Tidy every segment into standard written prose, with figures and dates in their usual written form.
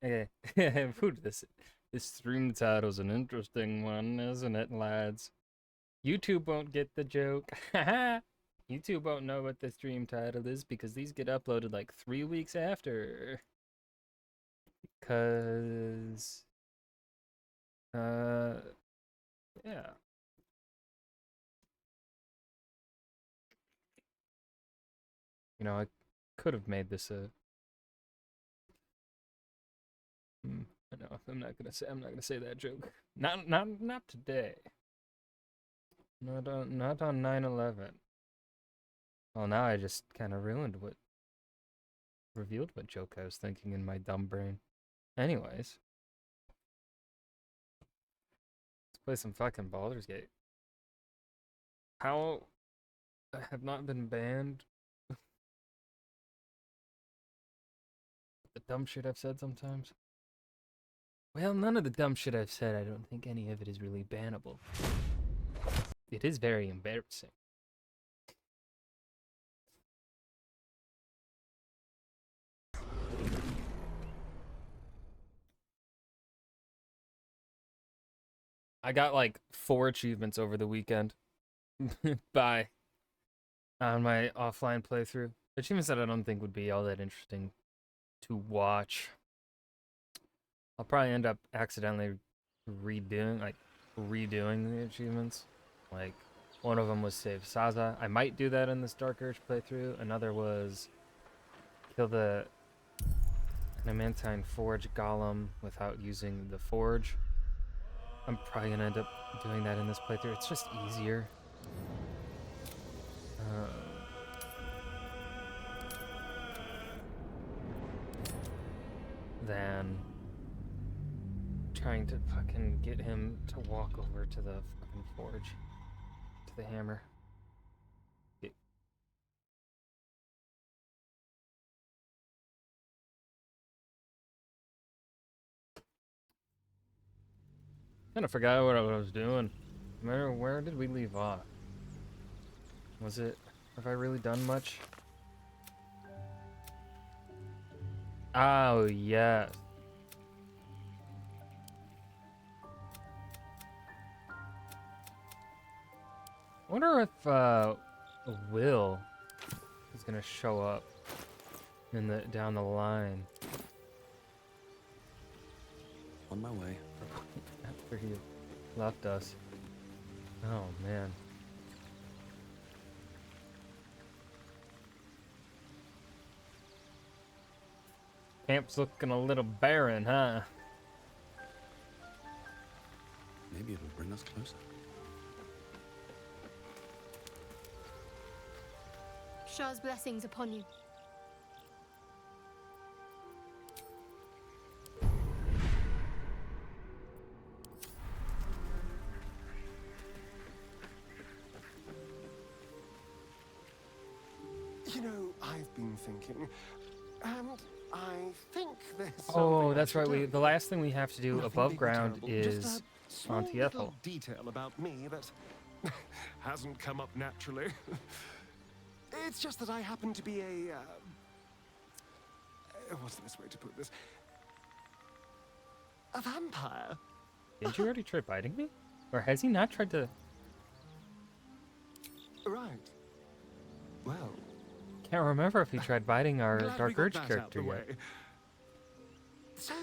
Okay. Food. This stream title's an interesting one, isn't it, lads? YouTube won't get the joke. YouTube won't know what the stream title is because these get uploaded like 3 weeks after. Cause uh yeah. I could have made this a hmm, I know I'm not gonna say that joke. Not today. Not on 9/11. Well, now I just kind of revealed what joke I was thinking in my dumb brain. Anyways, let's play some fucking Baldur's Gate. How I have not been banned. The dumb shit I've said sometimes. Well, none of the dumb shit I've said, I don't think any of it is really bannable. It is very embarrassing. I got like 4 achievements over the weekend by on my offline playthrough. Achievements that I don't think would be all that interesting to watch. I'll probably end up accidentally redoing the achievements. Like, one of them was save Saza. I might do that in this Dark Urge playthrough. Another was kill the Adamantine Forge Golem without using the Forge. I'm probably gonna end up doing that in this playthrough. It's just easier. Than trying to fucking get him to walk over to the fucking forge, to the hammer. Kind of forgot what I was doing. Where did we leave off? Was it? Have I really done much? Oh yes. I wonder if Will is gonna show up in the down the line On my way. after he left us. Oh man. Camp's looking a little barren, huh? Maybe it'll bring us closer. Shah's blessings upon you. You know, I've been thinking, and I think there's Oh, that's right. The last thing we have to do Nothing above big or ground terrible, is just a small Auntie little Ethel. detail about me that hasn't come up naturally. It's just that I happen to be a what's the best way to put this? A vampire. Didn't you already try biting me? Or has he not tried to? Right. Well, Can't remember if he tried biting our glad we Dark got Urge that out character the yet. way. So,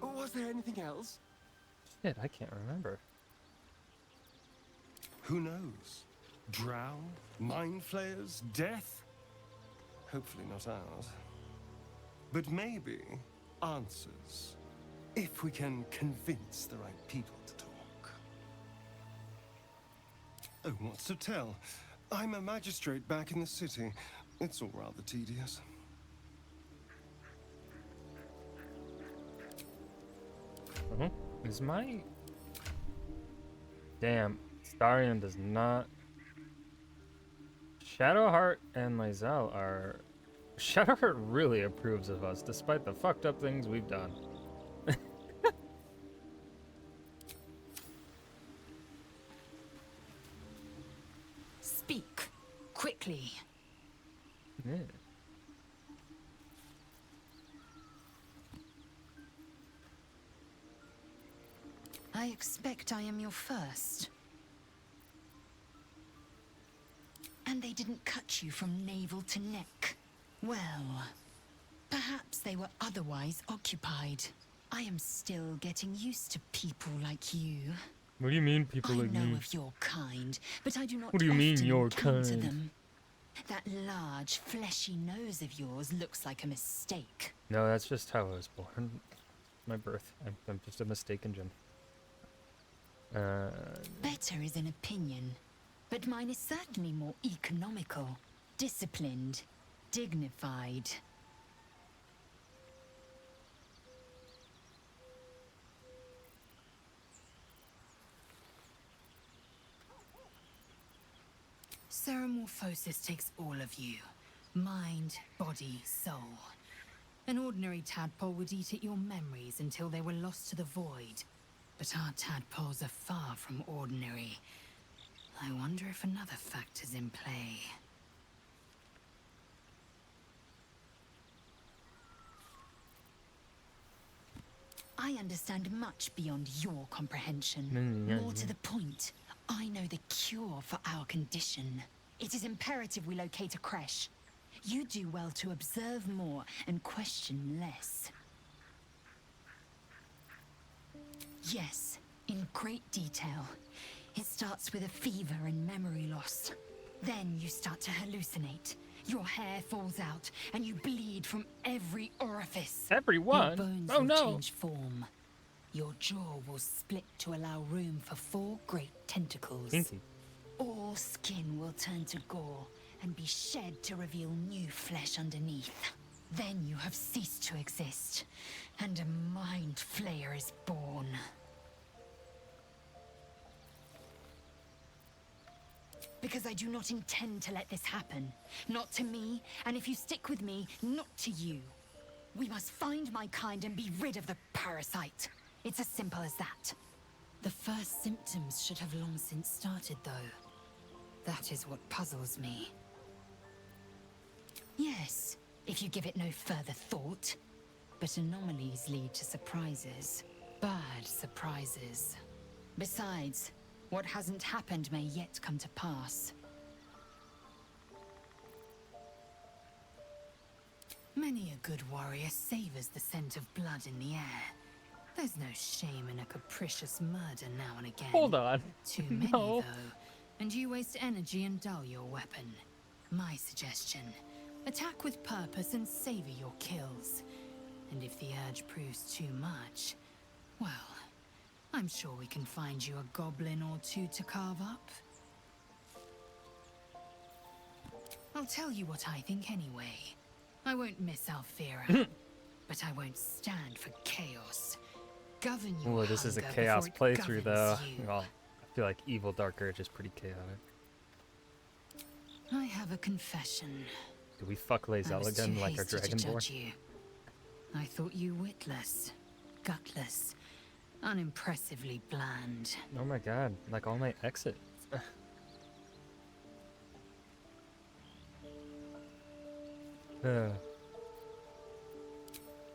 was there anything else? Shit, I can't remember. Who knows? Drown, mind flayers, death? Hopefully not ours. But maybe answers, if we can convince the right people to talk. Oh, what's to tell? I'm a magistrate back in the city. It's all rather tedious. Is my... Damn, Starion does not... Shadowheart and Lizelle are... Shadowheart really approves of us, despite the fucked up things we've done. Speak quickly. Yeah. I expect I am your first. And they didn't cut you from navel to neck. Well, perhaps they were otherwise occupied. I am still getting used to people like you. What do you mean, people I like know me? of your kind, but I do not What do you mean, often your encounter kind? them. That large, fleshy nose of yours looks like a mistake. No, that's just how I was born. My birth. I'm just a mistake in general. Better is an opinion, but mine is certainly more economical, disciplined, dignified. Ceramorphosis takes all of you. Mind, body, soul. An ordinary tadpole would eat at your memories until they were lost to the void. But our tadpoles are far from ordinary. I wonder if another factor's in play. I understand much beyond your comprehension. More to the point, I know the cure for our condition. It is imperative we locate a creche. You do well to observe more and question less. Yes, in great detail. It starts with a fever and memory loss. Then you start to hallucinate. Your hair falls out, and you bleed from every orifice. Everyone? Your bones Oh will no! change form. Your jaw will split to allow room for 4 great tentacles. Pinky. All skin will turn to gore and be shed to reveal new flesh underneath. Then you have ceased to exist, and a mind flayer is born. Because I do not intend to let this happen. Not to me, and if you stick with me, not to you. We must find my kind and be rid of the parasite. It's as simple as that. The first symptoms should have long since started, though. That is what puzzles me. Yes, if you give it no further thought. But anomalies lead to surprises. Bad surprises. Besides, what hasn't happened may yet come to pass. Many a good warrior savors the scent of blood in the air. There's no shame in a capricious murder now and again. Hold on. Too many, No. though, and you waste energy and dull your weapon. My suggestion, attack with purpose and savor your kills. And if the urge proves too much, well, I'm sure we can find you a goblin or two to carve up. I'll tell you what I think anyway. I won't miss Alfira, but I won't stand for chaos. Govern your Ooh, this is a hunger chaos before it playthrough, though. governs you. Well, I feel like Evil Dark Urge is pretty chaotic. I have a confession. Do we fuck I Lae'zel was again too like our hasty to Dragonborn? judge you. I thought you witless, gutless, unimpressively bland. Oh my god, like all my exits.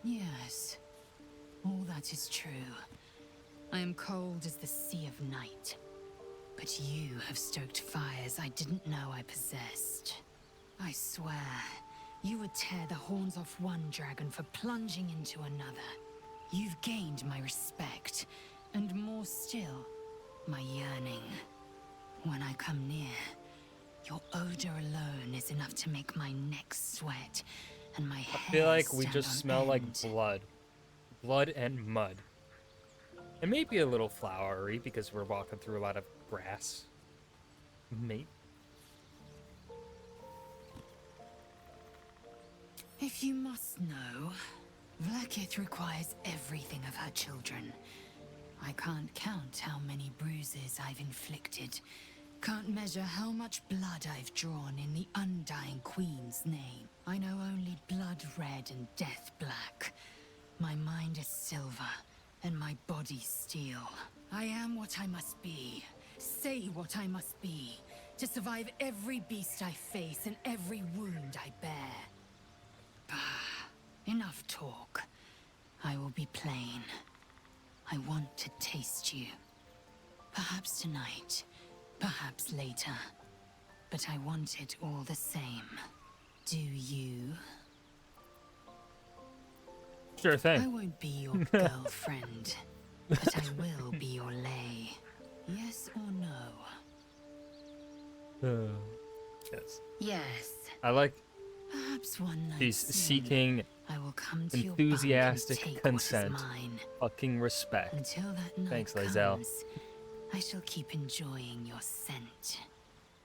Yes, all that is true. I am cold as the sea of night. But you have stoked fires I didn't know I possessed. I swear, you would tear the horns off one dragon for plunging into another. You've gained my respect, and more still, my yearning. When I come near, your odor alone is enough to make my neck sweat, and my hair I feel like we stand just on smell like end. blood. Blood and mud. And maybe a little flowery because we're walking through a lot of grass. Mate. If you must know, Vlakith requires everything of her children. I can't count how many bruises I've inflicted. Can't measure how much blood I've drawn in the Undying Queen's name. I know only blood red and death black. My mind is silver, and my body steel. I am what I must be. Say what I must be. To survive every beast I face and every wound I bear. Bah, enough talk. I will be plain. I want to taste you. Perhaps tonight, perhaps later. But I want it all the same. Do you? Sure I thing. won't be your girlfriend, but I will be your lay. Yes or no? Yes. Yes. I like Perhaps one night these soon, seeking I will come to enthusiastic your barn and take consent. what is mine. fucking respect. Until that night Thanks, comes, Lae'zel. I shall keep enjoying your scent.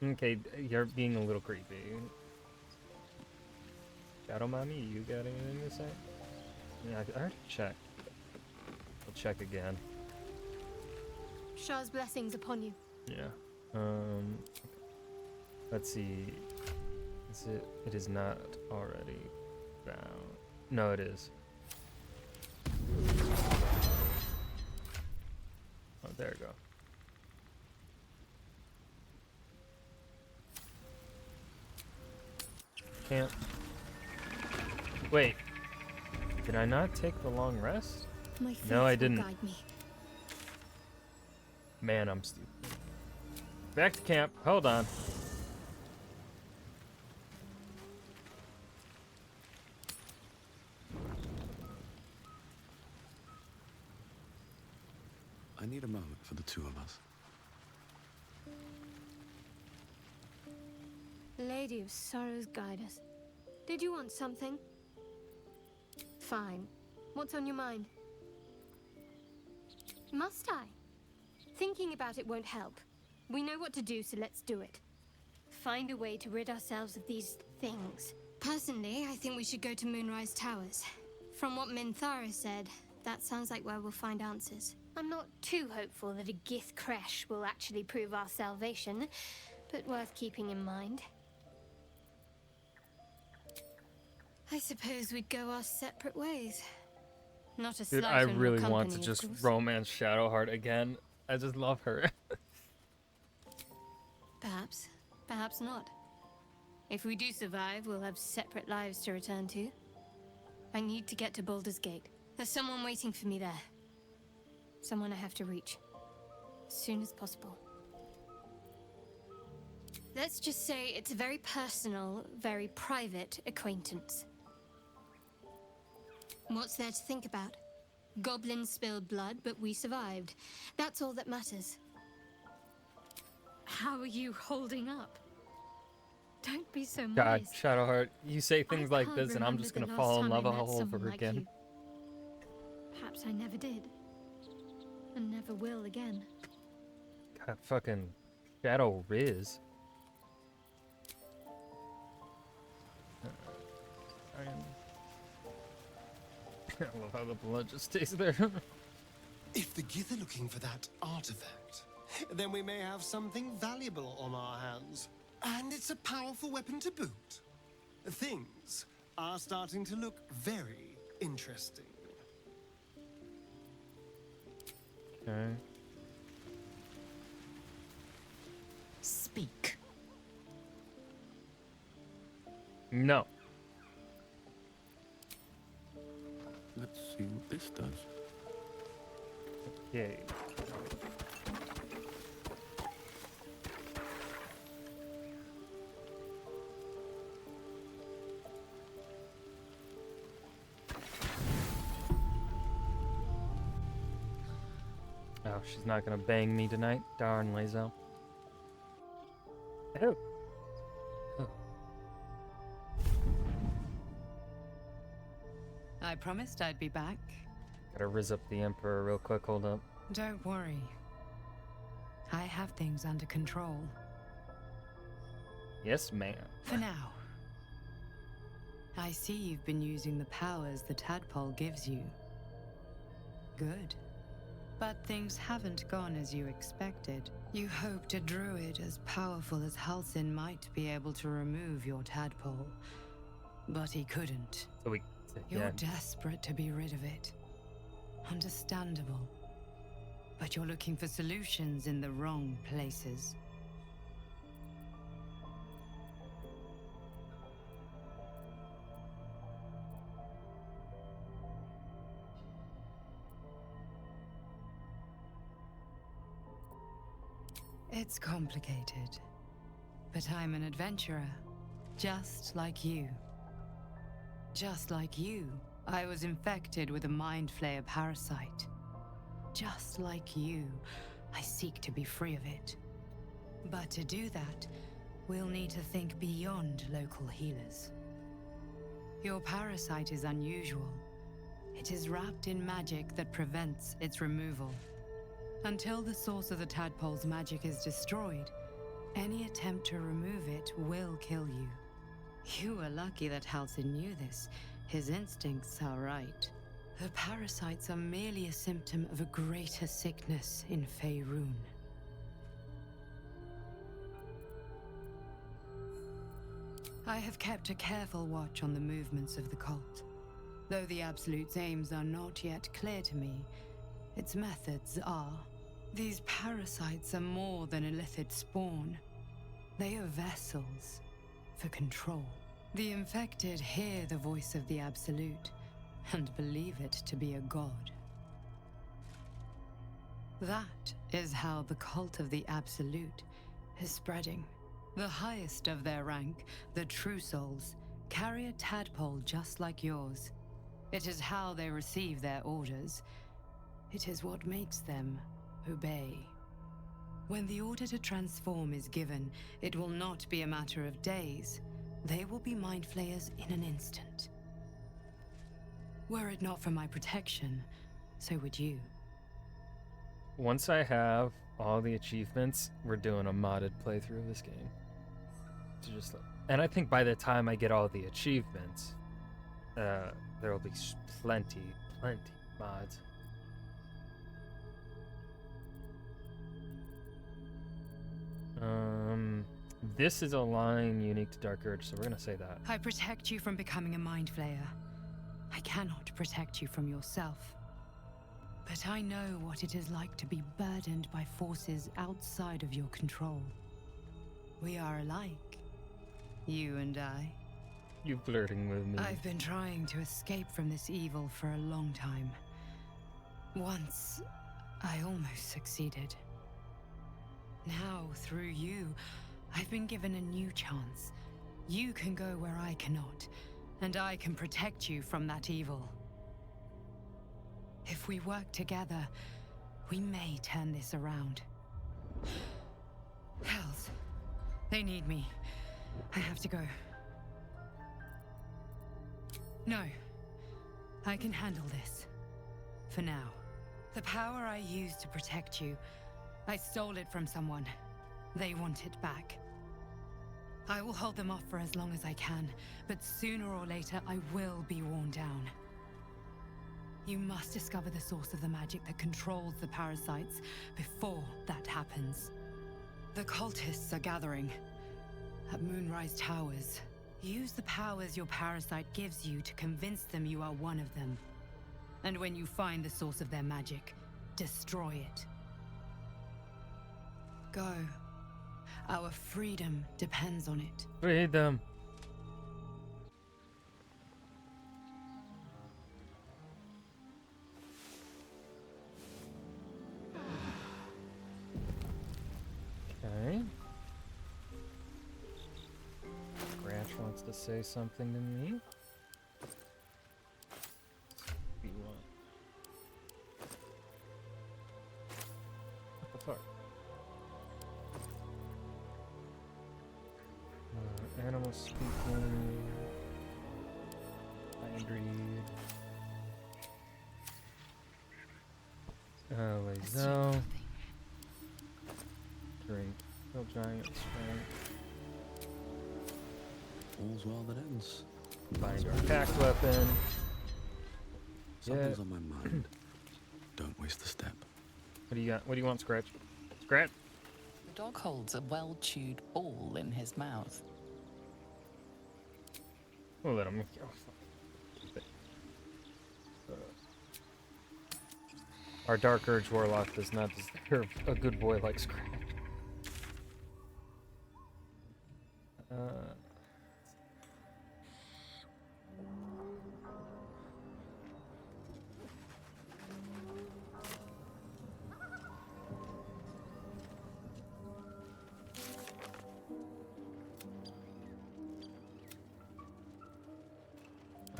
Okay, you're being a little creepy. Shadow Mommy, you got anything to say? Yeah, I already checked. I'll check again. Shah's blessings upon you. Yeah. Let's see. Is it? It is not already found. No, it is. Oh, there we go. Can't. Wait. Did I not take the long rest? My faith No, I will didn't. guide me. Man, I'm stupid. Back to camp. Hold on. I need a moment for the two of us. Lady of Sorrows, guide us. Did you want something? Fine. What's on your mind? Must I? Thinking about it won't help. We know what to do, so let's do it. Find a way to rid ourselves of these things. Personally, I think we should go to Moonrise Towers. From what Minthara said, that sounds like where we'll find answers. I'm not too hopeful that a Gith crash will actually prove our salvation, but worth keeping in mind. I suppose we'd go our separate ways. Not a Dude, slight I on your really want company, to of just course. romance Shadowheart again. I just love her. Perhaps. Perhaps not. If we do survive, we'll have separate lives to return to. I need to get to Baldur's Gate. There's someone waiting for me there. Someone I have to reach. As soon as possible. Let's just say it's a very personal, very private acquaintance. What's there to think about? Goblins spilled blood, but we survived. That's all that matters. How are you holding up? Don't be so God, modest. Shadowheart, you say things I like can't this and I'm remember just the gonna last fall in time I love met all over someone like again. you. Perhaps I never did. And never will again. God, fucking Shadow Riz. I love how the blood just stays there. If the Gith are looking for that artifact, then we may have something valuable on our hands. And it's a powerful weapon to boot. Things are starting to look very interesting. Okay. Speak. No. Let's see what this does. Okay. Oh, she's not gonna bang me tonight. Darn, Lae'zel. Oh. Oh. I promised I'd be back. Gotta riz up the Emperor real quick. Hold up. Don't worry. I have things under control. Yes, ma'am. For now. I see you've been using the powers the tadpole gives you. Good. But things haven't gone as you expected. You hoped a druid as powerful as Halsin might be able to remove your tadpole. But he couldn't. So we. You're Yeah. desperate to be rid of it. Understandable. But you're looking for solutions in the wrong places. It's complicated. But I'm an adventurer, just like you. Just like you, I was infected with a Mind Flayer parasite. Just like you, I seek to be free of it. But to do that, we'll need to think beyond local healers. Your parasite is unusual. It is wrapped in magic that prevents its removal. Until the source of the tadpole's magic is destroyed, any attempt to remove it will kill you. You were lucky that Halsin knew this. His instincts are right. The parasites are merely a symptom of a greater sickness in Faerun. I have kept a careful watch on the movements of the cult. Though the Absolute's aims are not yet clear to me, its methods are. These parasites are more than illithid spawn. They are vessels for control. The infected hear the voice of the Absolute and believe it to be a god. That is how the cult of the Absolute is spreading. The highest of their rank, the True Souls, carry a tadpole just like yours. It is how they receive their orders. It is what makes them obey. When the order to transform is given, it will not be a matter of days. They will be Mind Flayers in an instant. Were it not for my protection, so would you. Once I have all the achievements, we're doing a modded playthrough of this game. To just, and I think by the time I get all the achievements, there will be plenty mods. This is a line unique to Dark Urge, so we're gonna say that. I protect you from becoming a Mind Flayer. I cannot protect you from yourself. But I know what it is like to be burdened by forces outside of your control. We are alike, you and I. You flirting with me. I've been trying to escape from this evil for a long time. Once, I almost succeeded. Now, through you, I've been given a new chance. You can go where I cannot, and I can protect you from that evil. If we work together, we may turn this around. Hells, they need me. I have to go. No, I can handle this. For now. The power I used to protect you, I stole it from someone. They want it back. I will hold them off for as long as I can, but sooner or later I will be worn down. You must discover the source of the magic that controls the parasites before that happens. The cultists are gathering at Moonrise Towers. Use the powers your parasite gives you to convince them you are one of them. And when you find the source of their magic, destroy it. Go. Our freedom depends on it. Freedom. Okay. Scratch wants to say something to me. What do you want? What the fuck? Animal speaking. Mind read. Lazo. Drink. Kill giant strength. All's well that ends. Find our attack weapon. Something's on my mind. Don't waste a step. What do you got? What do you want, Scratch? Scratch? The dog holds a well-chewed ball in his mouth. We'll let him. Our Dark Urge Warlock does not deserve a good boy like Scratch.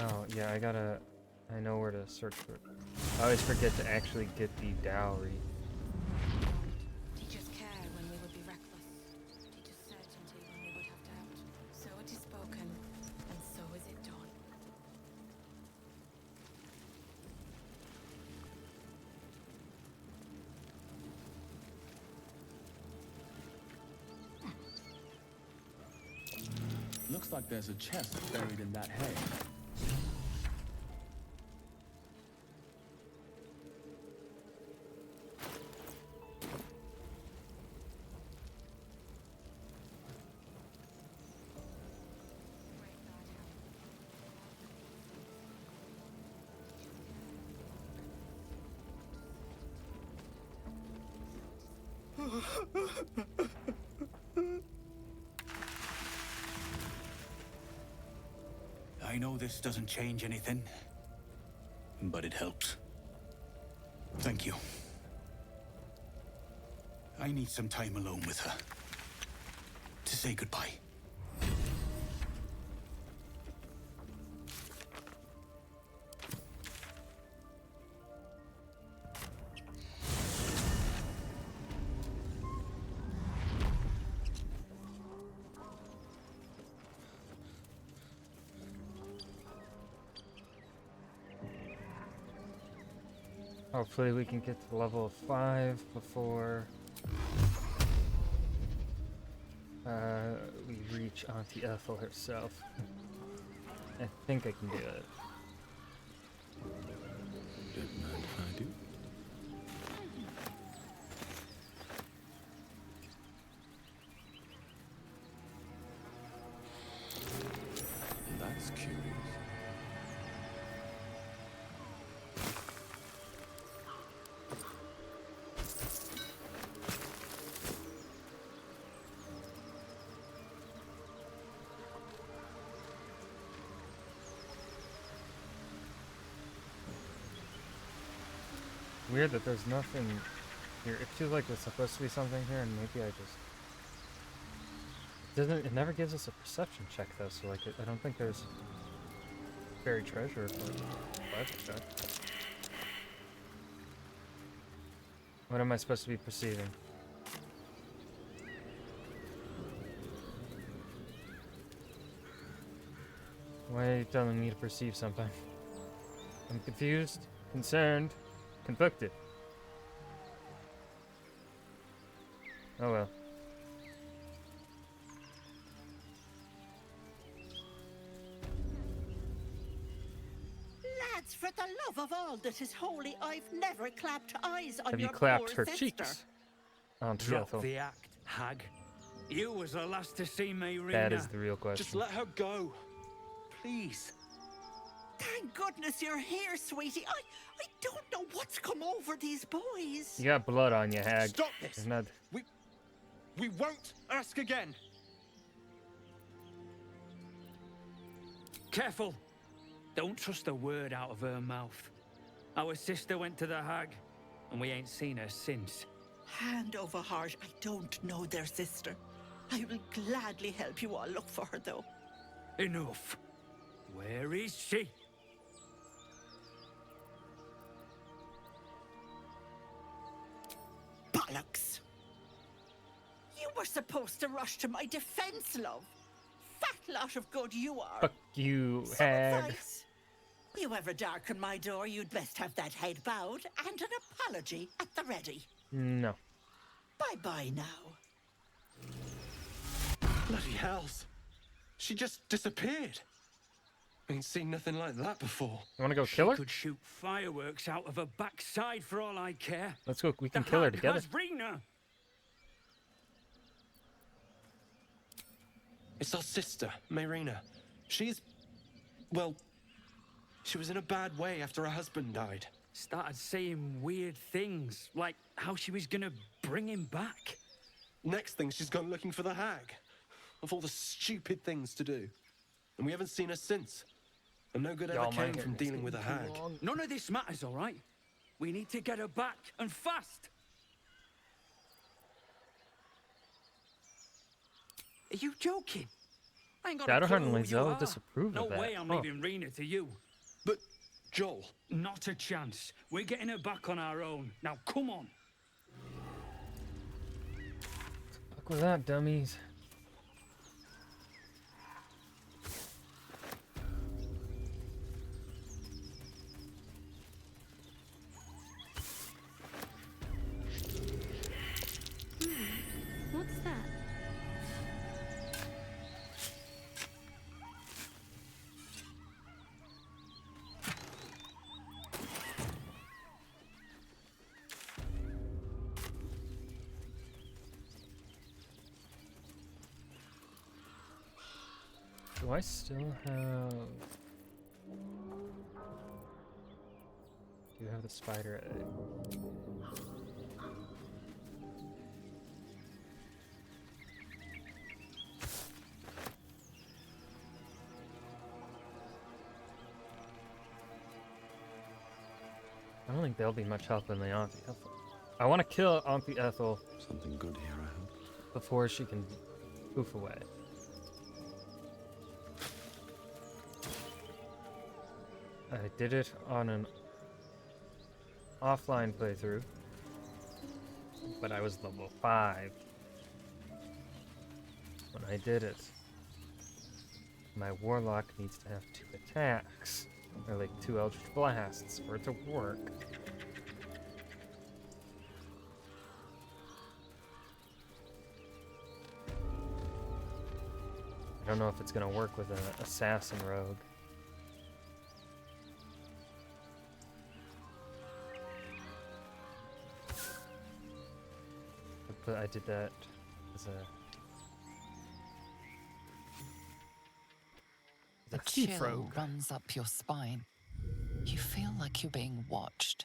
Oh, yeah, I know where to search for it. I always forget to actually get the dowry. Teach us care when we would be reckless. Teach us certainty when we would have doubt. So it is spoken, and so is it done. Looks like there's a chest buried in that hay. I know this doesn't change anything, but it helps. Thank you. I need some time alone with her. To say goodbye. Hopefully we can get to level 5 before we reach Auntie Ethel herself. I think I can do it. Don't mind if I do. That's curious. Weird that there's nothing here. It feels like there's supposed to be something here, and maybe I just it never gives us a perception check though. So like, I don't think there's buried treasure for survival check. What am I supposed to be perceiving? Why are you telling me to perceive something? I'm confused, concerned, conflicted. Oh well. Lads, for the love of all that is holy, I've never clapped eyes on Have you your clapped poor her sister. cheeks? Auntie Drop Ethel. the act, hag. You was the last to see me, Rena. That is the real question. Just let her go. Please. Thank goodness you're here, sweetie. I don't know what's come over these boys. You got blood on you, hag. Stop this! There's not... We won't ask again. Careful. Don't trust a word out of her mouth. Our sister went to the hag, and we ain't seen her since. Hand over heart, I don't know their sister. I will gladly help you all look for her, though. Enough. Where is she? Bollocks! You were supposed to rush to my defense, love. Fat lot of good you are. Fuck you, Some hag. advice. You ever darken my door, you'd best have that head bowed and an apology at the ready. No. Bye-bye now. Bloody hells. She just disappeared. Ain't seen nothing like that before. You wanna go kill her? She could shoot fireworks out of her backside for all I care. Let's go. We can The kill her hag together. has Rena. It's our sister, Mayrina. She's... well... she was in a bad way after her husband died. Started saying weird things, like how she was gonna bring him back. Next thing, she's gone looking for the hag. Of all the stupid things to do. And we haven't seen her since. And no good ever Y'all, my came hair from is dealing with a getting hag. too long. None of this matters, all right? We need to get her back, and fast. Are you joking? I ain't got a Shadowheart clue and who you Lae'zel are. disapprove No of that. way I'm Huh. leaving Rena to you. But, Joel, Not a chance. We're getting her back on our own. Now, come on. Fuck with that, dummies. What's that? Do I still have... Do you have the spider egg? I don't think they'll be much help in the Auntie Ethel. I want to kill Auntie Ethel something good here, I hope. before she can poof away. I did it on an offline playthrough, but I was level 5 when I did it. My warlock needs to have 2 attacks, or like 2 eldritch blasts for it to work. I don't know if it's gonna work with an assassin rogue. But I did that as A thief chill rogue. runs up your spine. You feel like you're being watched.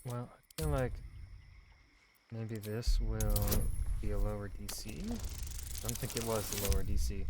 Well, I feel like maybe this will be a lower DC. I don't think it was a lower DC.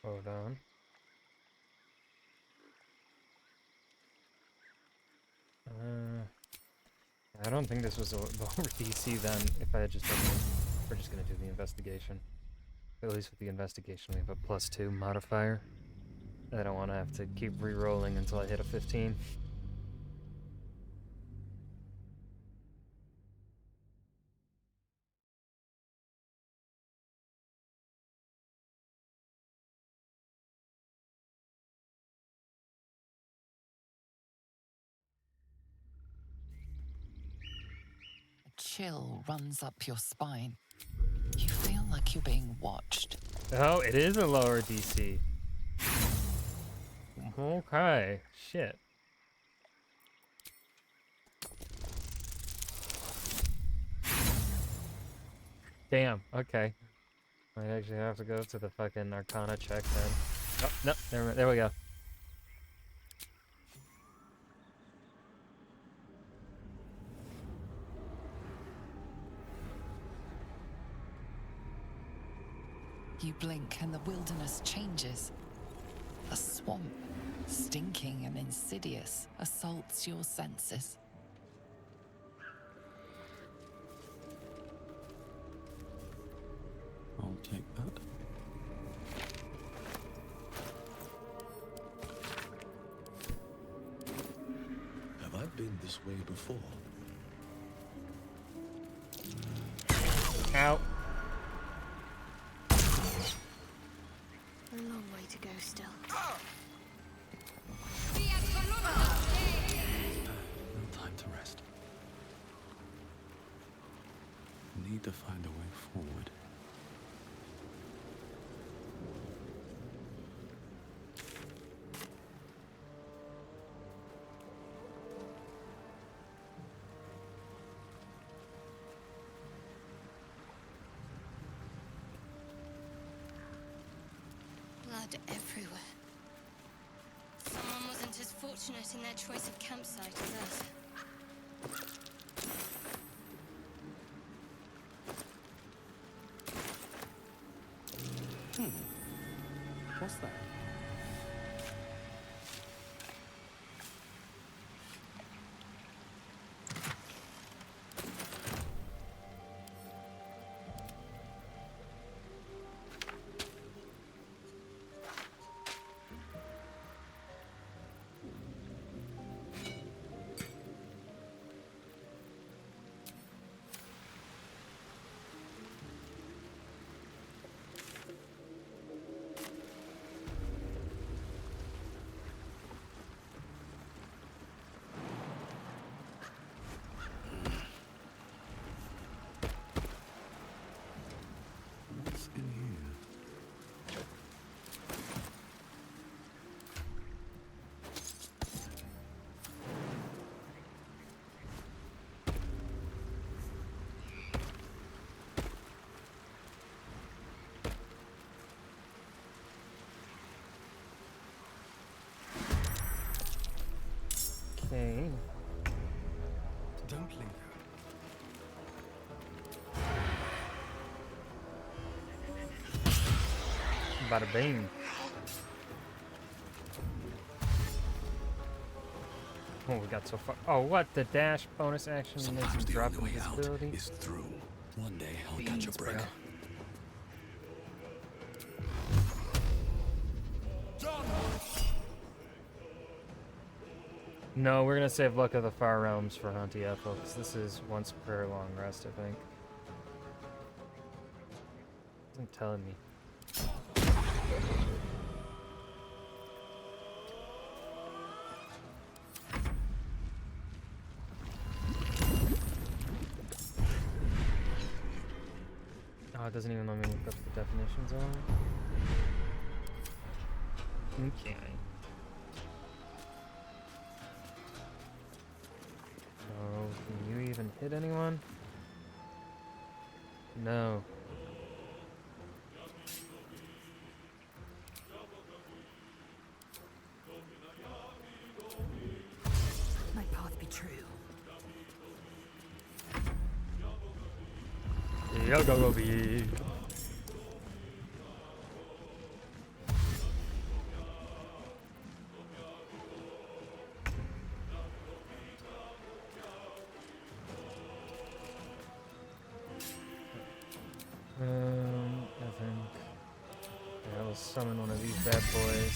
Hold on. I don't think this was a lower DC then, if I had just done this. We're just gonna do the investigation. At least with the investigation we have a +2 modifier. I don't want to have to keep re-rolling until I hit a 15. A chill runs up your spine. You feel like you're being watched. Oh, it is a lower DC. Okay, shit. Damn, okay. Might actually have to go to the fucking Arcana check then. Oh, no, there we go. You blink and the wilderness changes. A swamp, stinking and insidious, assaults your senses. I'll take that. Have I been this way before? Ow. A long way to go still. No time to rest. Need to find a way forward. blood everywhere. Someone wasn't as fortunate in their choice of campsite as us. What's that? What's in here? Okay. Don't linger. Bada bing. Oh, we got so far. Oh, what? The dash bonus action makes him Sometimes the drop only way out invisibility? is through. One day I'll catch a Beans, break. bro. No, we're gonna save Luck of the Far Realms for Hunty Ethel, because this is once per long rest, I think. Isn't telling me. Oh, it doesn't even let me look up the definitions on it. Okay. Oh, can you even hit anyone? No. My path be true. Yogogobi. I think. Yeah, I'll summon one of these bad boys.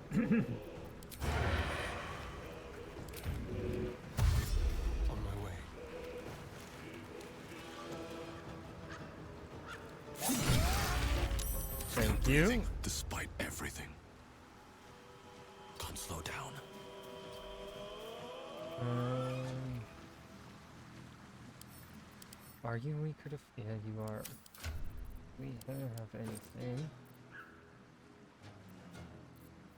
On my way. Thank you. Despite everything. Can't slow down. Are you weaker to? Yeah, you are. We don't have anything.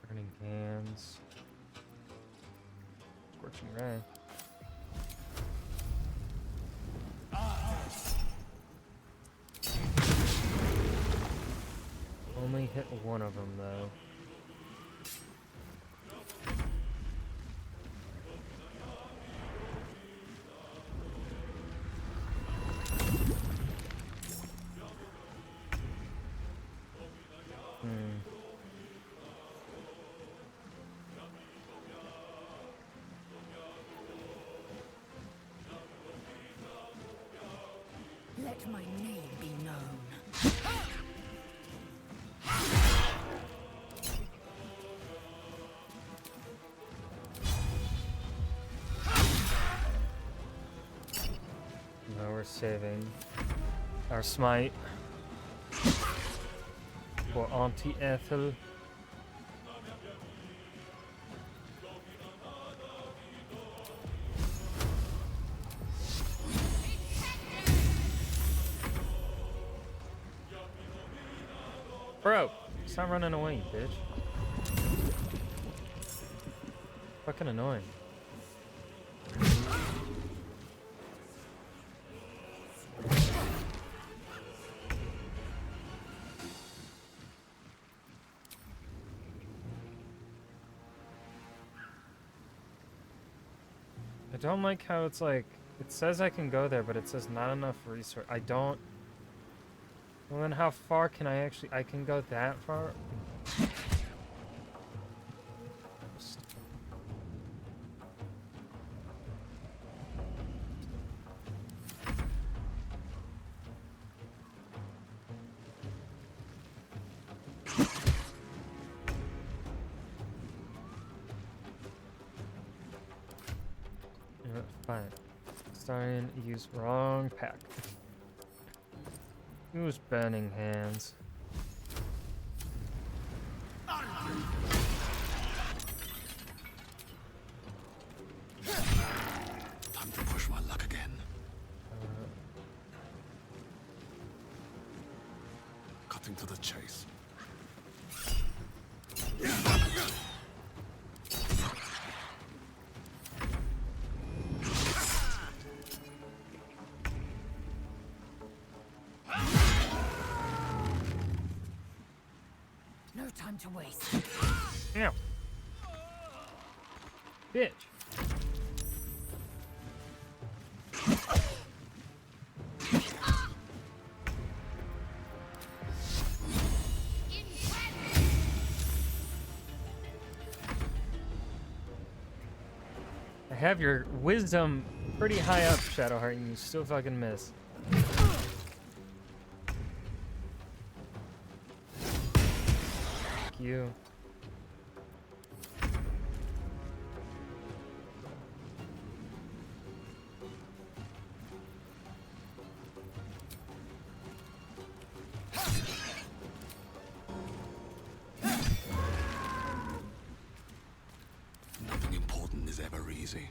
Burning hands. Scorching ray. Only hit one of them though. my name be known. Now we're saving our smite for Auntie Ethel. Bro, stop running away, you bitch. Fucking annoying. I don't like how it's like, it says I can go there, but it says not enough resource. I don't. Well, then how far can I can go that far? Yeah, fine. Starting to use wrong pack. Use burning hands. Time to push my luck again. Cutting to the chase. No time to waste. Ow. Bitch. I have your wisdom pretty high up, Shadowheart, and you still fucking miss. Fuck you. Nothing important is ever easy.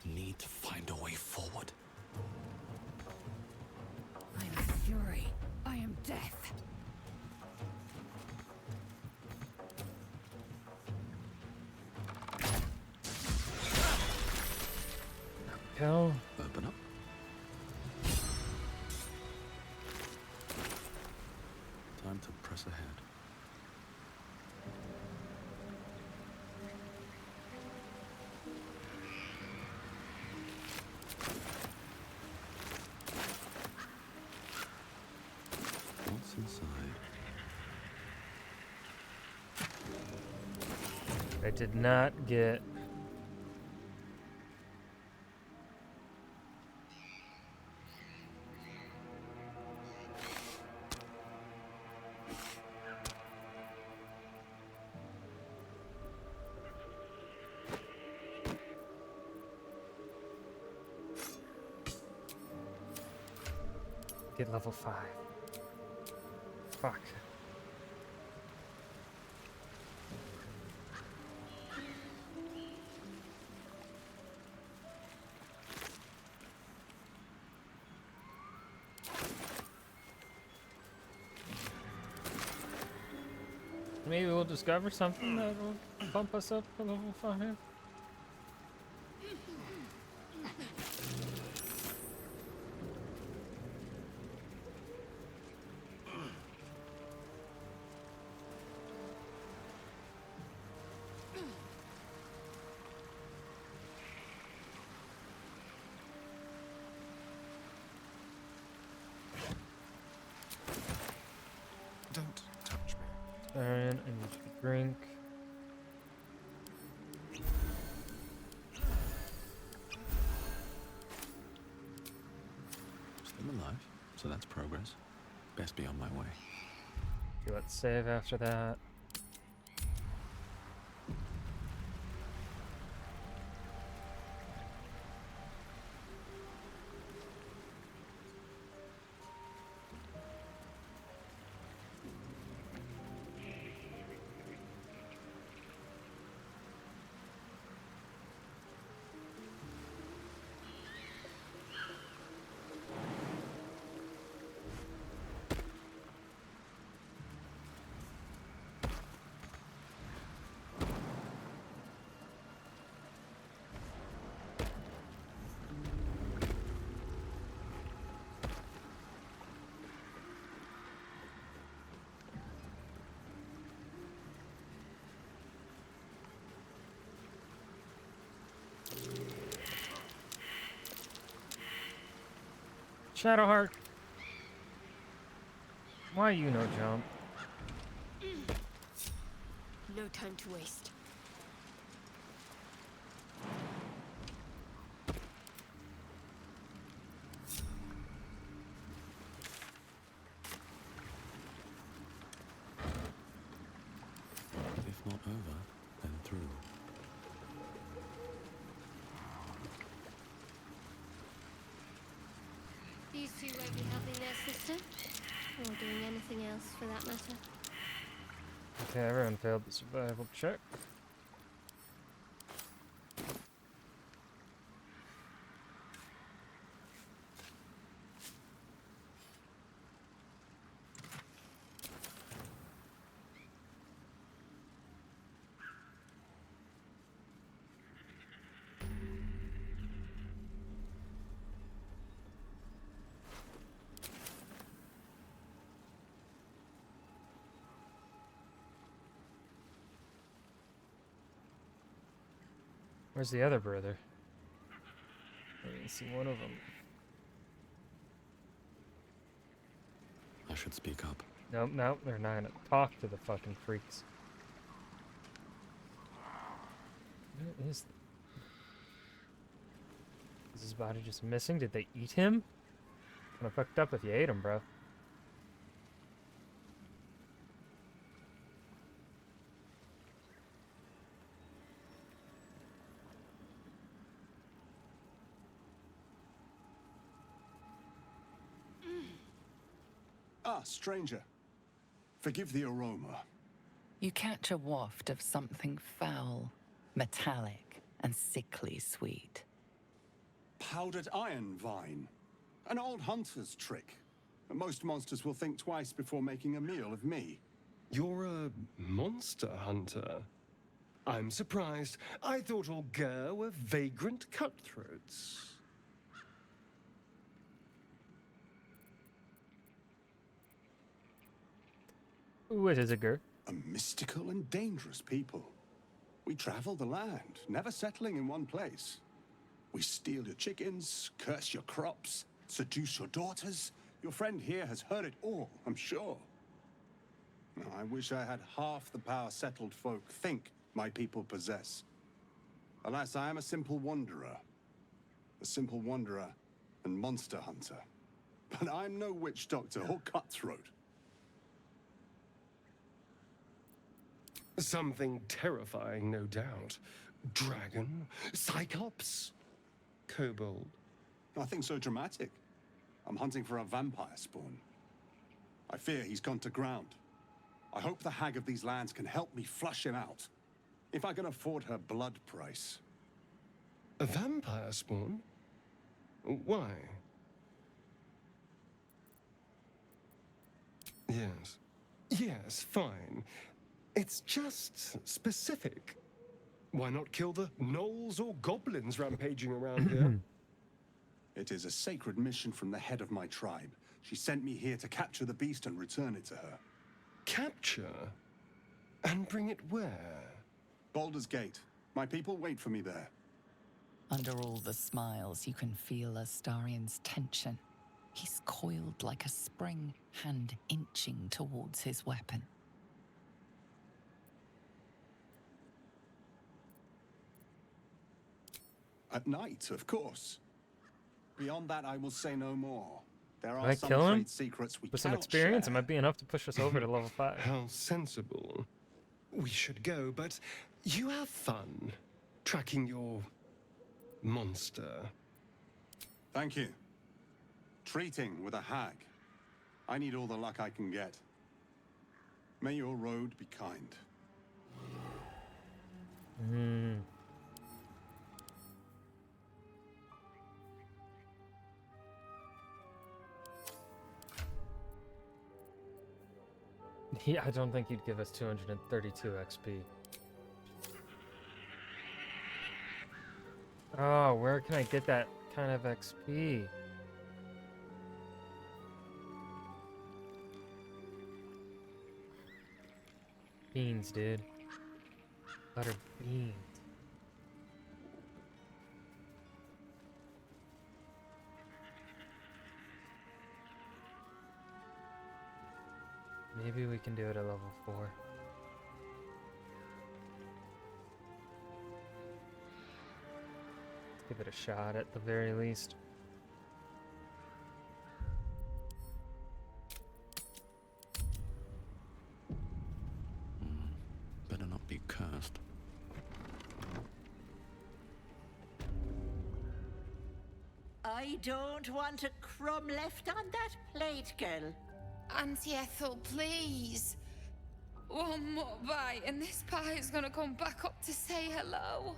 Need to find a way forward. I am fury. I am death. Hell. Open up. Time to press ahead. What's inside? I did not get. Get level 5. Fuck. Maybe we'll discover something that will bump us up to level 5. Don't touch me. And I need to drink. I'm alive, so that's progress. Best be on my way. Okay, let's save after that. Shadowheart. Why you no jump? No time to waste. If not over, then through. These two won't be helping their sister, or doing anything else for that matter. Okay, everyone failed the survival check. Where's the other brother? I didn't see one of them. I should speak up. Nope, nope, they're not gonna talk to the fucking freaks. Where is... Is his body just missing? Did they eat him? Kinda fucked up if you ate him, bro. Ah, stranger. Forgive the aroma. You catch a waft of something foul, metallic, and sickly sweet. Powdered iron vine. An old hunter's trick. Most monsters will think twice before making a meal of me. You're a monster hunter. I'm surprised. I thought all Ger were vagrant cutthroats. Ooh, it is a girl. A mystical and dangerous people. We travel the land, never settling in one place. We steal your chickens, curse your crops, seduce your daughters. Your friend here has heard it all, I'm sure. I wish I had half the power settled folk think my people possess. Alas, I am a simple wanderer. A simple wanderer and monster hunter. But I'm no witch doctor or cutthroat. Something terrifying, no doubt. Dragon, Cyclops, Kobold. Nothing so dramatic. I'm hunting for a vampire spawn. I fear he's gone to ground. I hope the hag of these lands can help me flush him out. If I can afford her blood price. A vampire spawn? Why? Yes. Yes, fine. It's just specific. Why not kill the gnolls or goblins rampaging around here? It is a sacred mission from the head of my tribe. She sent me here to capture the beast and return it to her. Capture? And bring it where? Baldur's Gate. My people wait for me there. Under all the smiles, you can feel Astarion's tension. He's coiled like a spring, hand inching towards his weapon. At night, of course. Beyond that, I will say no more. There If are I some kill him trade secrets we with some cannot experience, it share. might be enough to push us over to level 5. How sensible. We should go, but you have fun tracking your monster. Thank you. Treating with a hag. I need all the luck I can get. May your road be kind. Yeah, I don't think he'd give us 232 XP. Oh, where can I get that kind of XP? Beans, dude. Butter beans. Maybe we can do it at level 4. Let's give it a shot at the very least. Better not be cursed. I don't want a crumb left on that plate, girl. Auntie Ethel, please. One more bite and this pie is gonna come back up to say hello.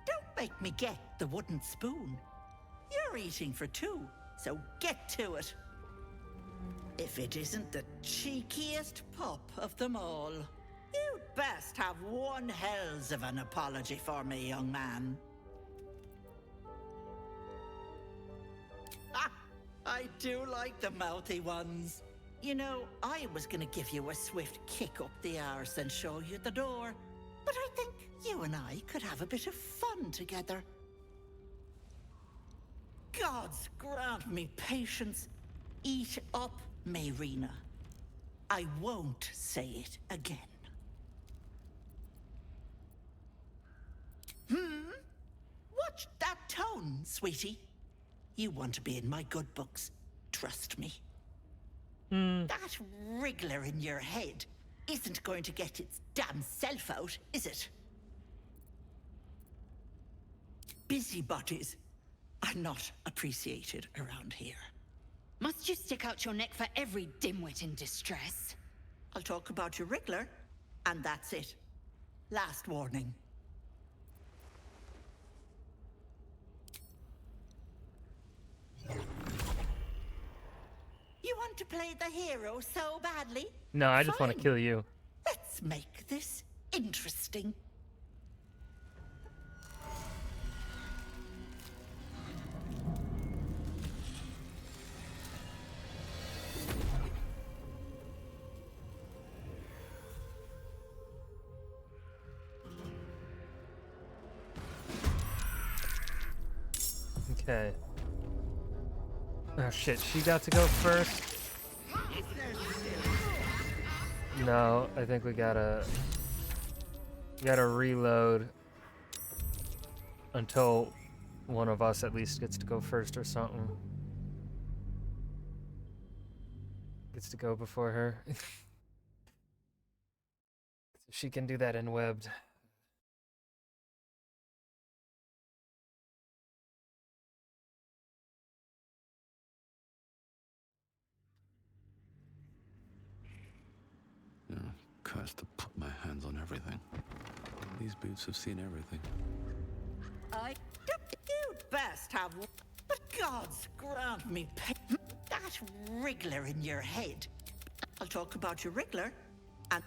Don't make me get the wooden spoon. You're eating for two, so get to it. If it isn't the cheekiest pup of them all. You'd best have one hells of an apology for me, young man. Ah, I do like the mouthy ones. You know, I was gonna give you a swift kick up the arse and show you the door. But I think you and I could have a bit of fun together. Gods grant me patience. Eat up, Mayrina. I won't say it again. Watch that tone, sweetie. You want to be in my good books. Trust me. That wriggler in your head isn't going to get its damn self out, is it? Busybodies are not appreciated around here. Must you stick out your neck for every dimwit in distress? I'll talk about your wriggler, and that's it. Last warning. You want to play the hero so badly? No, I just want to Fine. kill you. Let's make this interesting. Okay. Oh shit, she got to go first. No, I think we gotta reload until one of us at least gets to go first or something. Gets to go before her. She can do that in webbed. Yeah, cursed to put my hands on everything. These boots have seen everything. You'd best have. But gods grant me that wriggler in your head. I'll talk about your wriggler, and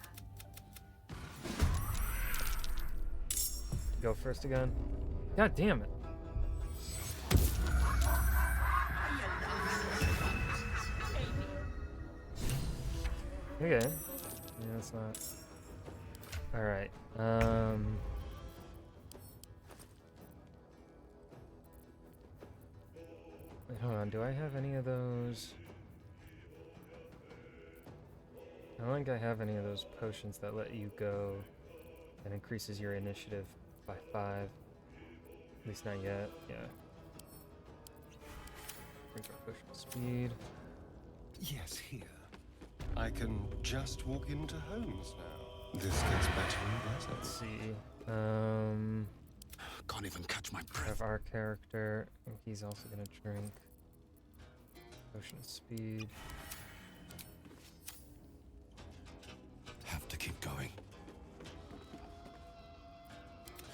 Go first again. God damn it. Okay. Yeah, that's not. Alright. Wait, hold on. Do I have any of those? I don't think I have any of those potions that let you go and increases your initiative by 5. At least not yet. Yeah. Drink our potion of speed. Yes, here. I can just walk into homes now. This gets better and better. Let's see. Can't even catch my We breath. have our character. He's also gonna drink potion of speed. Have to keep going.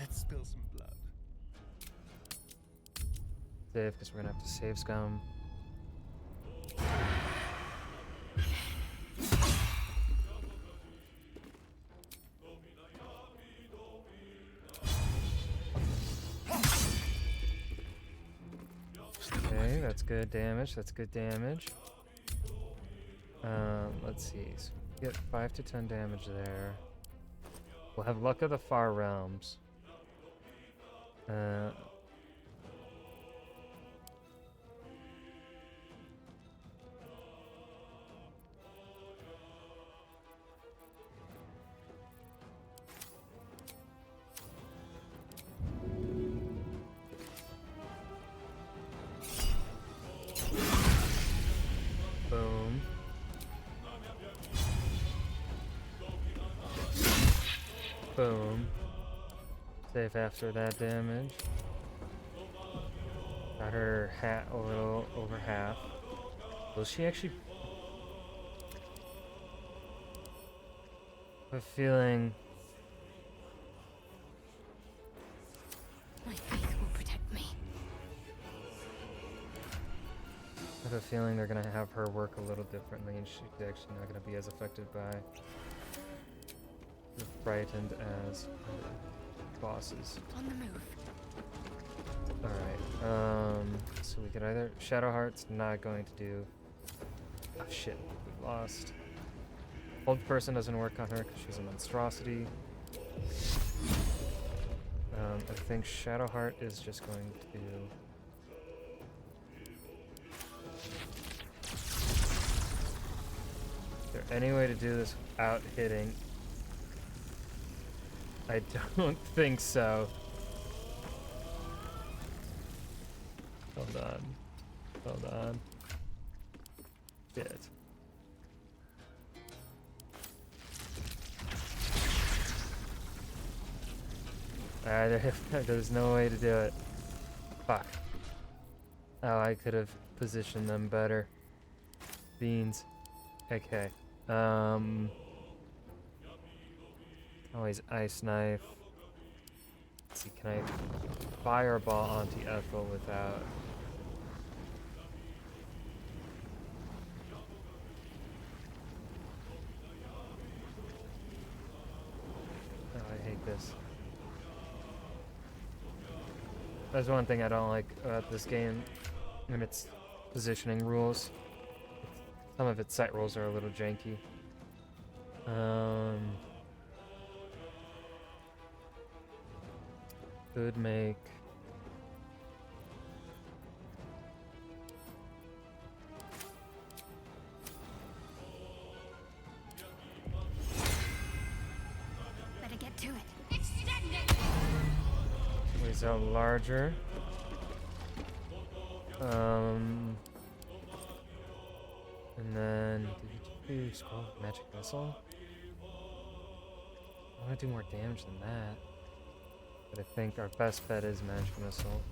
Let's spill some blood. Save, because we're gonna have to save scum. Okay, that's good damage. That's good damage. Let's see. So we get 5 to 10 damage there. We'll have Luck of the Far Realms. Boom. Boom. Save after that damage. Got her hat a little over half. Will she actually... I have a feeling... My faith will protect me. I have a feeling they're gonna have her work a little differently, and she's actually not gonna be as affected by the frightened as bosses. On the move. Alright, so we could either... Shadowheart's not going to do... Oh shit, we lost. Hold person doesn't work on her because she's a monstrosity. I think Shadowheart is just going to... Is there any way to do this without hitting? I don't think so. Hold on. Hold on. Shit. There's no way to do it. Fuck. Oh, I could have positioned them better. Beans. Okay. Always ice knife. Let's see, can I fireball onto Ethel without... Oh, I hate this. That's one thing I don't like about this game and its positioning rules. Some of its sight rolls are a little janky. Could make... Better get to it. Extend it! Ways out larger. And then scroll magic missile. I want to do more damage than that, but I think our best bet is magic missile.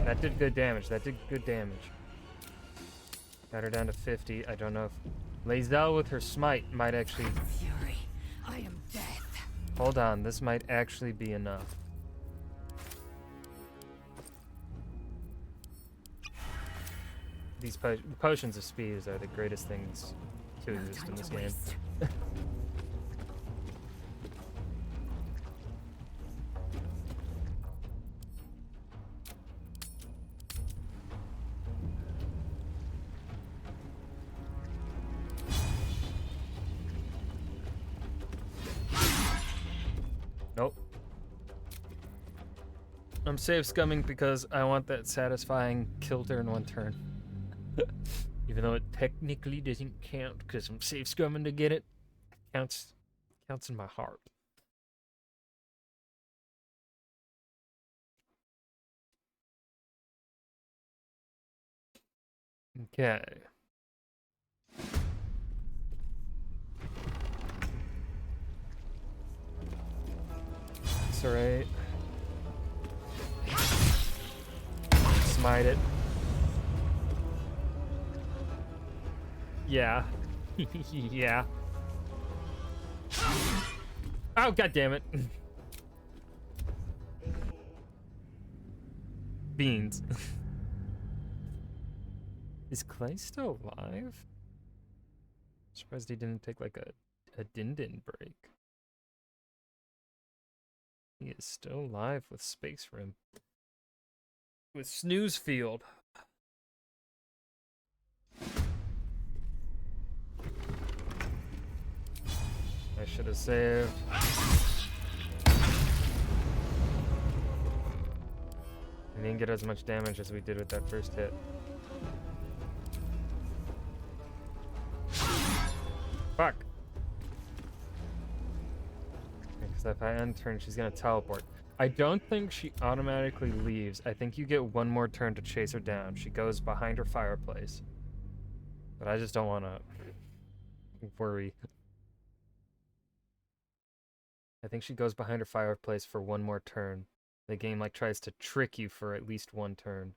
That did good damage. That did good damage. Got her down to 50. I don't know if Lae'zel with her smite might actually... Fury, I am death. Hold on, this might actually be enough. These potions of speed are the greatest things to exist in this game. Nope. I'm save scumming because I want that satisfying kill turn one turn. Even though it technically doesn't count because I'm save scumming to get it. Counts in my heart. Okay. It's alright. Smite it. Yeah. Yeah. Oh, god damn it. Beans. Is Clay still alive? Surprised he didn't take like a din-din break. He is still alive with Space Rim. With Snooze Field. I should have saved. We didn't get as much damage as we did with that first hit. Fuck. Because if I end turn, she's gonna teleport. I don't think she automatically leaves. I think you get one more turn to chase her down. She goes behind her fireplace. But I just don't want to worry. I think she goes behind her fireplace for one more turn. The game like tries to trick you for at least one turn.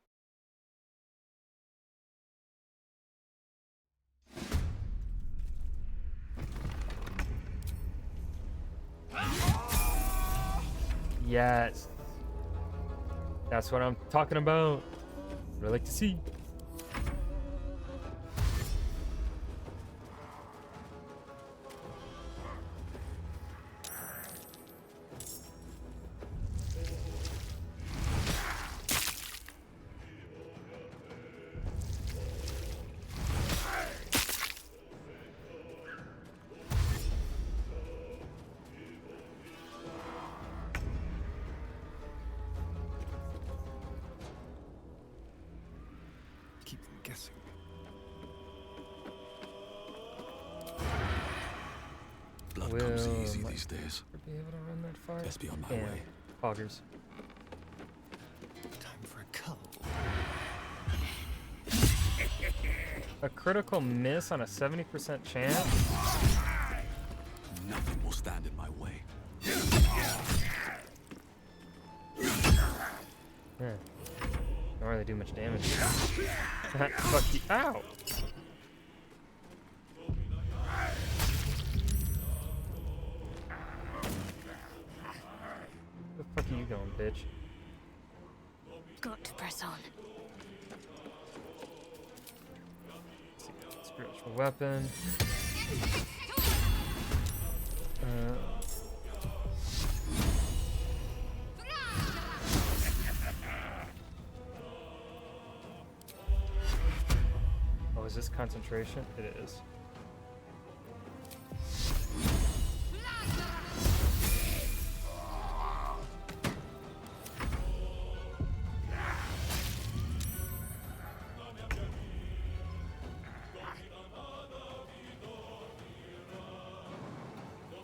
Yes. That's what I'm talking about. What I like to see. Keep them guessing. Blood comes easy these days. Be able to run that far? Best be on my Yeah. way. Poggers. Time for a cull. A critical miss on a 70% chance? Nothing will stand in my way. Yeah. Don't really do much damage. Fuck you. Ow! Where the fuck are you going, bitch? Got to press on. Spiritual weapon. Oh, is this concentration? It is.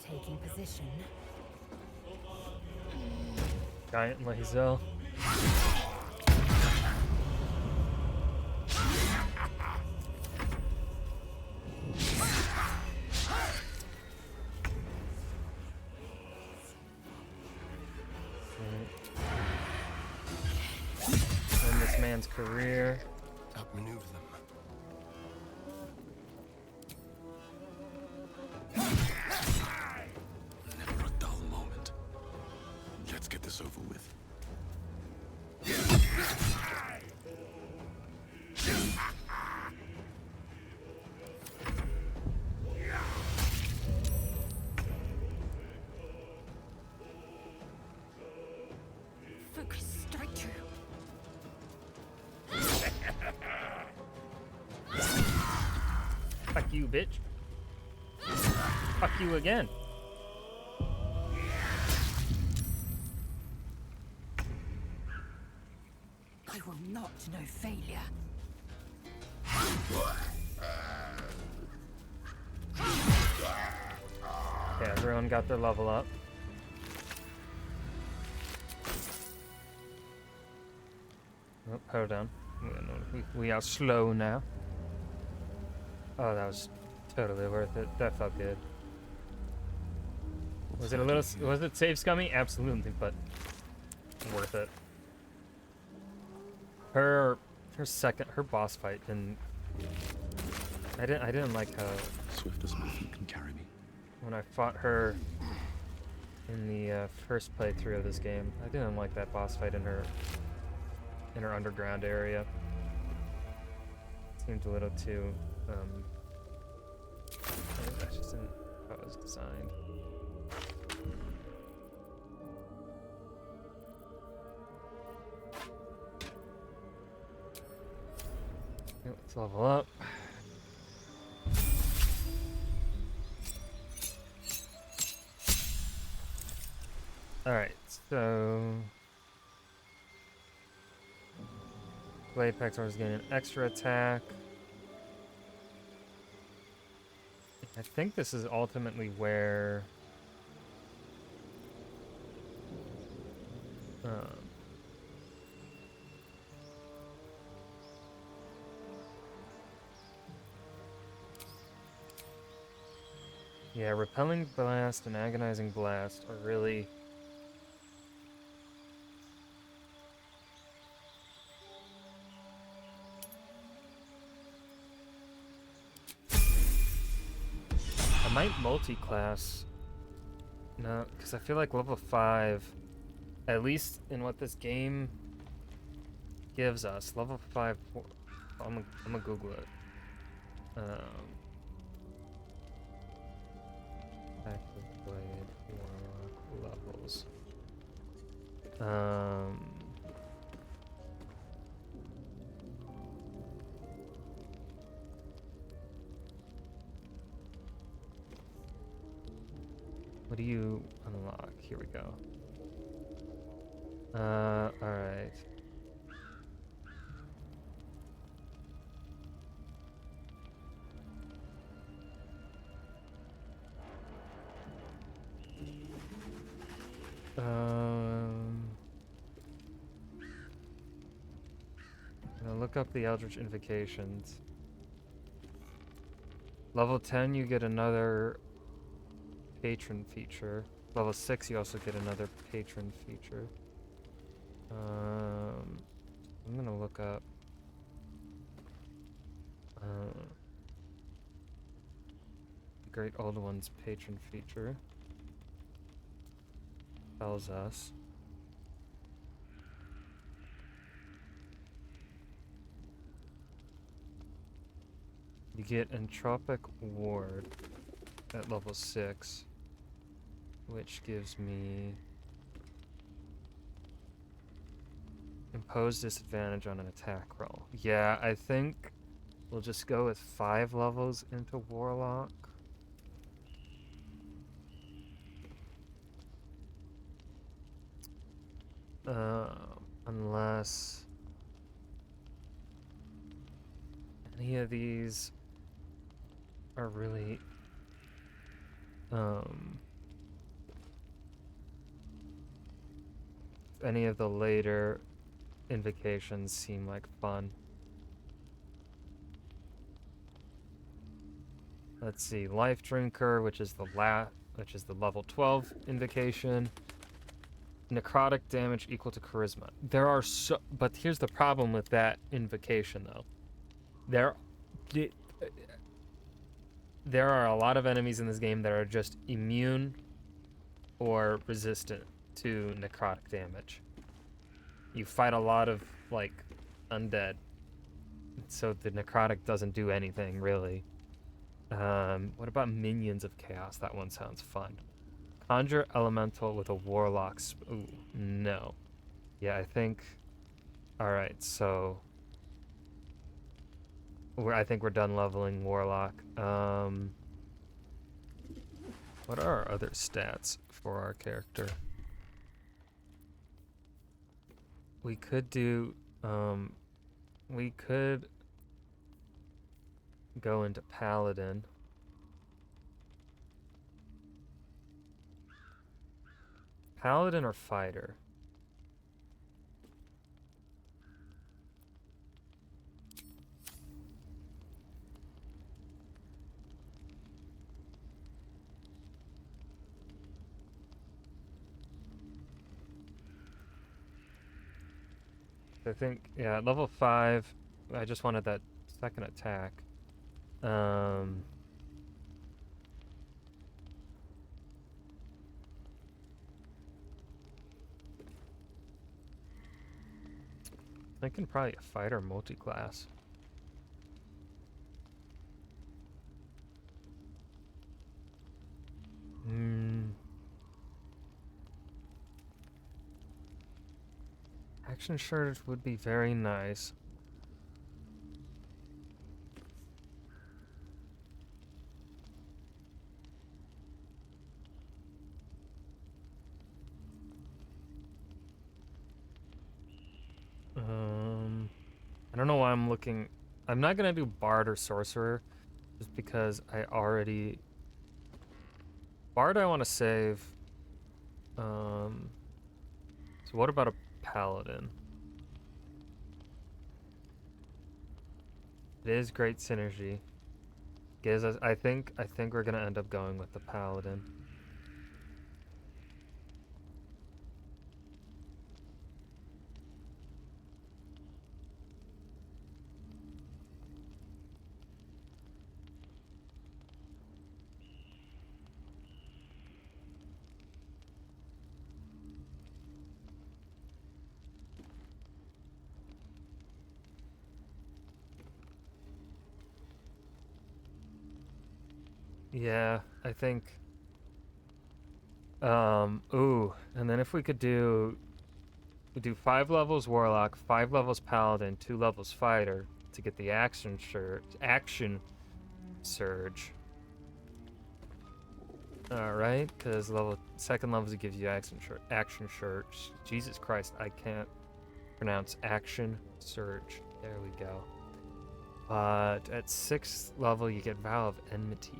Taking position. Giant Lazel. End this man's career. Outmaneuver them. Never a dull moment. Let's get this over with. Focus, strike true. Fuck you, bitch. Fuck you again. I will not know failure. Okay, everyone got their level up. Oh, hold on. We are slow now. Oh, that was totally worth it. That felt good. Was it a little? Was it save scummy? Absolutely, but worth it. Her boss fight didn't. I didn't like how Swift as my feet can carry me. when I fought her in the first playthrough of this game. I didn't like that boss fight in her underground area. Seemed a little too. That's just how it was designed. Okay, let's level up. Alright, so Blade Pector's getting an extra attack. I think this is ultimately where yeah, Repelling Blast and Agonizing Blast are really I might multi-class. No, because I feel like level 5, at least in what this game gives us, level 5, I'm gonna Google it. Active Blade Warlock levels. What do you unlock? Here we go. Alright. Now look up the Eldritch Invocations. Level 10, you get another patron feature. Level 6, you also get another patron feature. I'm gonna look up Great Old One's patron feature. Tells us. You get Entropic Ward at level 6, which gives me impose disadvantage on an attack roll. Yeah, I think we'll just go with 5 levels into Warlock. Unless any of these are really any of the later invocations seem like fun. Let's see, Life Drinker, which is the level 12 invocation. Necrotic damage equal to charisma. But here's the problem with that invocation, though. There are a lot of enemies in this game that are just immune or resistant to necrotic damage. You fight a lot of, like, undead, so the necrotic doesn't do anything, really. What about Minions of Chaos? That one sounds fun. Conjure Elemental with a Warlock. Ooh, no. Yeah, I think... Alright, so... I think we're done leveling Warlock. What are our other stats for our character? We could do... we could go into Paladin. Paladin or Fighter? I think, yeah, at level 5, I just wanted that second attack. Thinking probably a fighter multi-class. Action surge would be very nice. I don't know why I'm looking. I'm not gonna do Bard or Sorcerer, just because I already. Bard I want to save. So what about a Paladin? It is great synergy. Gives us. I think we're gonna end up going with the Paladin. Yeah, I think. Ooh, and then if we could do 5 levels Warlock, 5 levels Paladin, 2 levels Fighter to get the action surge. Alright, because second levels it gives you action surge. Jesus Christ, I can't pronounce action surge. There we go. But at 6th level you get Vow of Enmity.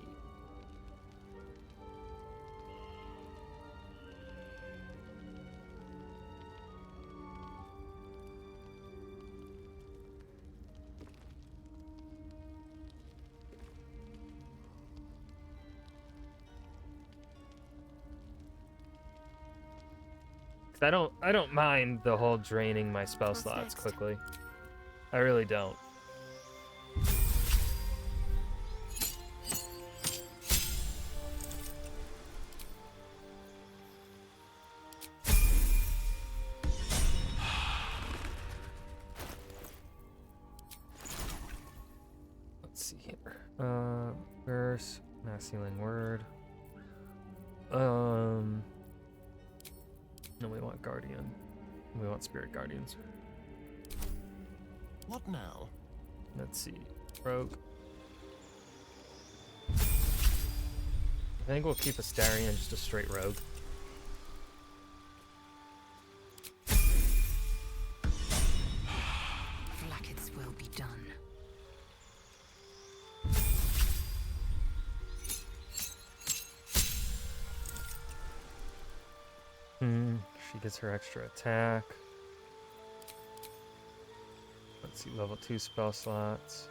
I don't mind the whole draining my spell slots quickly. I really don't. Let's see here. Verse, mass healing word. No, we want Guardian. We want Spirit Guardians. What now? Let's see. Rogue. I think we'll keep Astarion just a straight rogue. Blackets will be done. She gets her extra attack. Let's see, level 2 spell slots.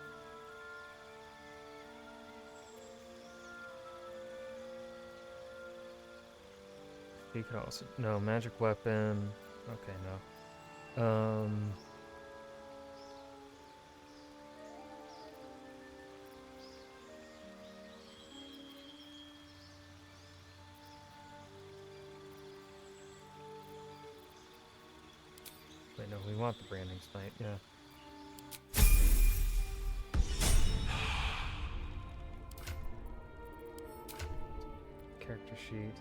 He could also no magic weapon. Okay, no. Wait, no, we want the branding smite, yeah. Character sheet.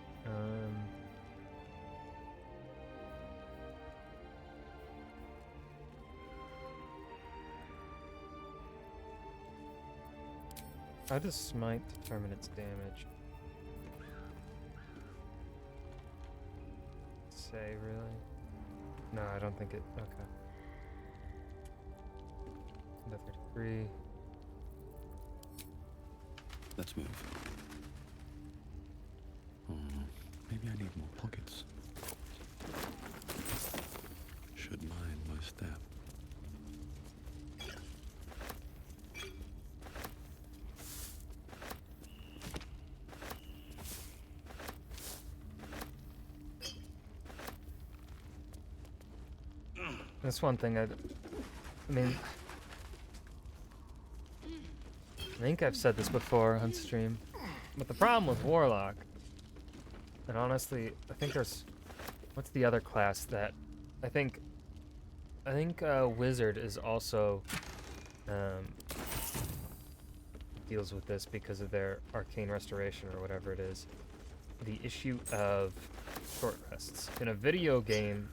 How does smite determine its damage? Say, really? No, I don't think it. Okay. Another 3. Let's move. Maybe I need more pockets. Should mind my step. That's one thing I mean, I think I've said this before on stream, but the problem with Warlock, and honestly, I think there's, what's the other class that, I think Wizard is also, deals with this because of their arcane restoration or whatever it is. The issue of short rests. In a video game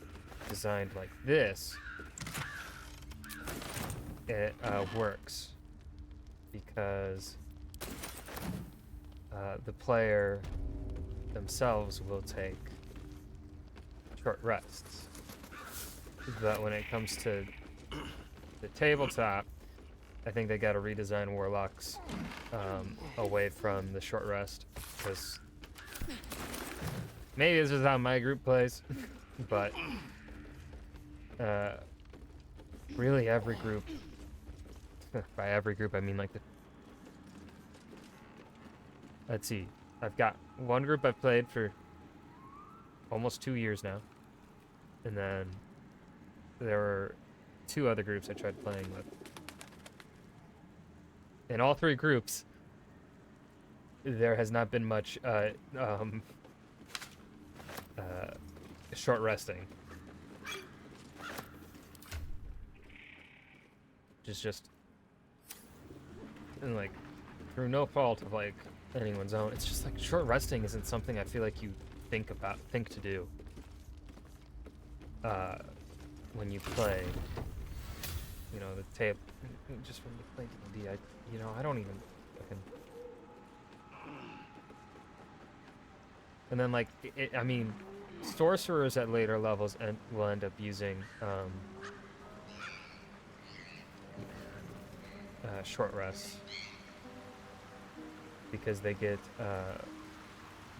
designed like this, it works because the player themselves will take short rests. But when it comes to the tabletop, I think they got to redesign Warlocks away from the short rest, because maybe this is how my group plays, but really every group, by every group I mean like let's see, I've got one group I've played for almost 2 years now, and then there were 2 other groups I tried playing with. In all 3 groups, there has not been much short resting. Just and like through no fault of like anyone's own, it's just like short resting isn't something I feel like you think to do when you play, you know, the tape. Just when you play D&D, I don't even fucking. And then like I mean, sorcerers at later levels will end up using short rests because they get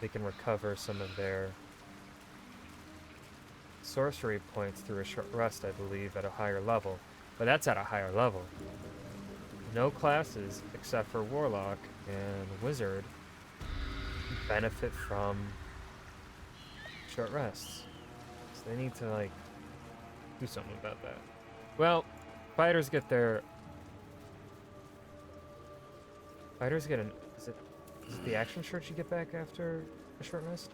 they can recover some of their sorcery points through a short rest, I believe, at a higher level. But that's at a higher level. No classes except for Warlock and Wizard benefit from short rests. So they need to like do something about that. Well, fighters get an is it the action shirt you get back after a short rest?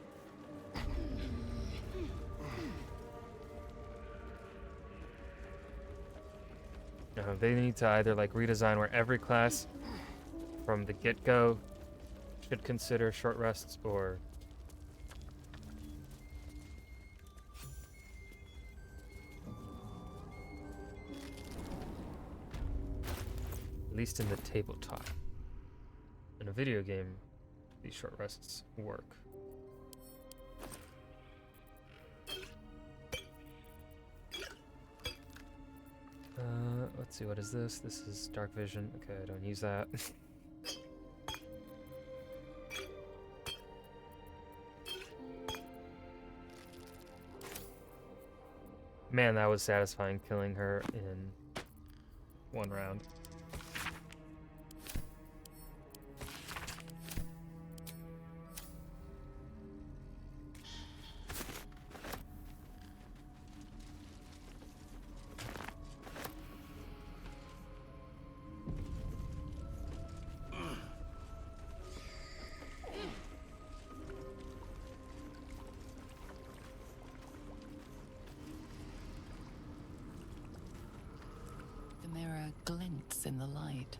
They need to either like redesign where every class from the get-go should consider short rests, or at least in the tabletop. In a video game, these short rests work. Let's see, what is this? This is dark vision. Okay, I don't use that. Man, that was satisfying killing her in one round. The mirror glints in the light.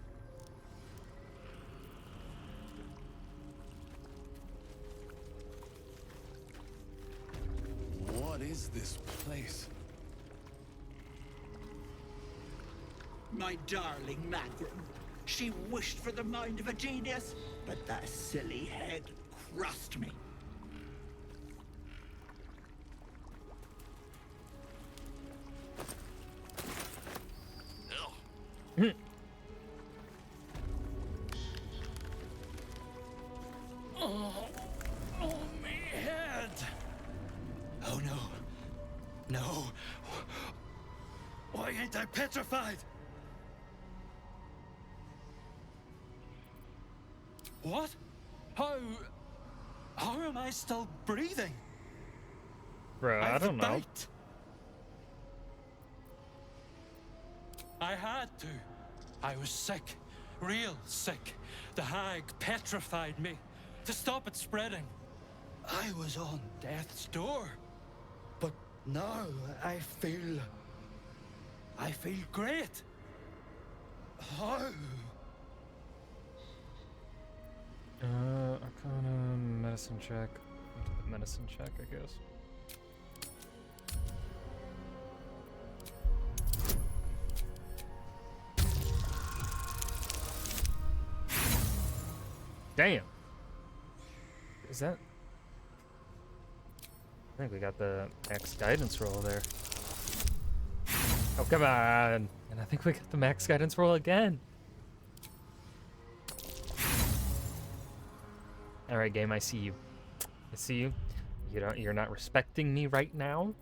What is this place? My darling Magrin. She wished for the mind of a genius, but that silly head crossed me. Oh, me head. Oh no. No. Why ain't I petrified? What? How am I still breathing? Bro, I I've don't know. bite. I had to. I was sick. Real sick. The hag petrified me. To stop it spreading. I was on death's door. But now I feel great. How? Arcana, medicine check. Medicine check, I guess. Damn. Is that? I think we got the max guidance roll there. Oh, come on. And I think we got the max guidance roll again. All right, game, I see you. I see you. You're not respecting me right now.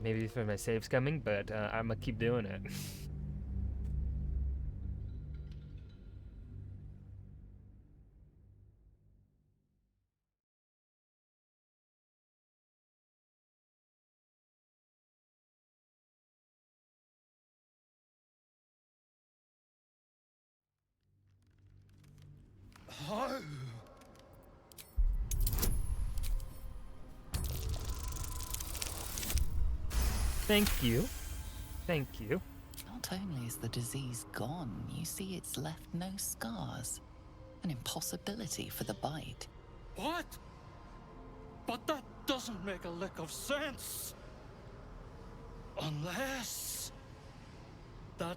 Maybe for my saves coming, but I'm gonna keep doing it. How? Thank you. Thank you. Not only is the disease gone, you see it's left no scars. An impossibility for the bite. What? But that doesn't make a lick of sense. Unless that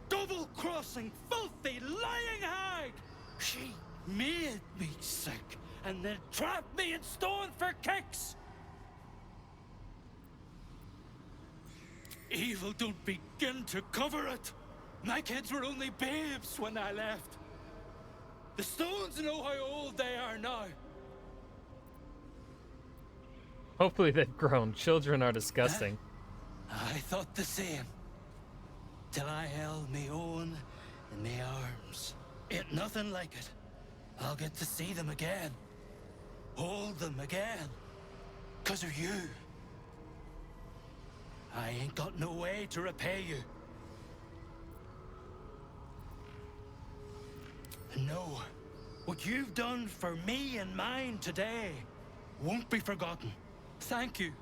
double-crossing, filthy, lying hag! She made me sick and then trapped me in stone for kicks! Evil don't begin to cover it. My kids were only babes when I left. The stones know how old they are now. Hopefully they've grown. Children are disgusting. I thought the same. Till I held me own in me arms. Ain't nothing like it. I'll get to see them again. Hold them again. 'Cause of you. I ain't got no way to repay you. No, what you've done for me and mine today won't be forgotten. Thank you.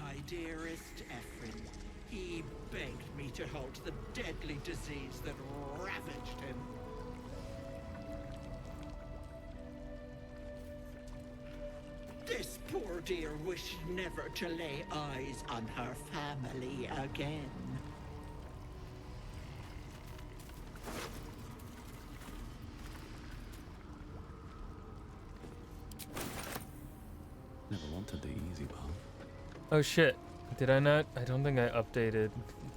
My dearest Ephraim, he begged me to halt the deadly disease that ravaged him. This poor dear wished never to lay eyes on her family again. Never wanted the easy path. Oh shit. Did I not? I don't think I updated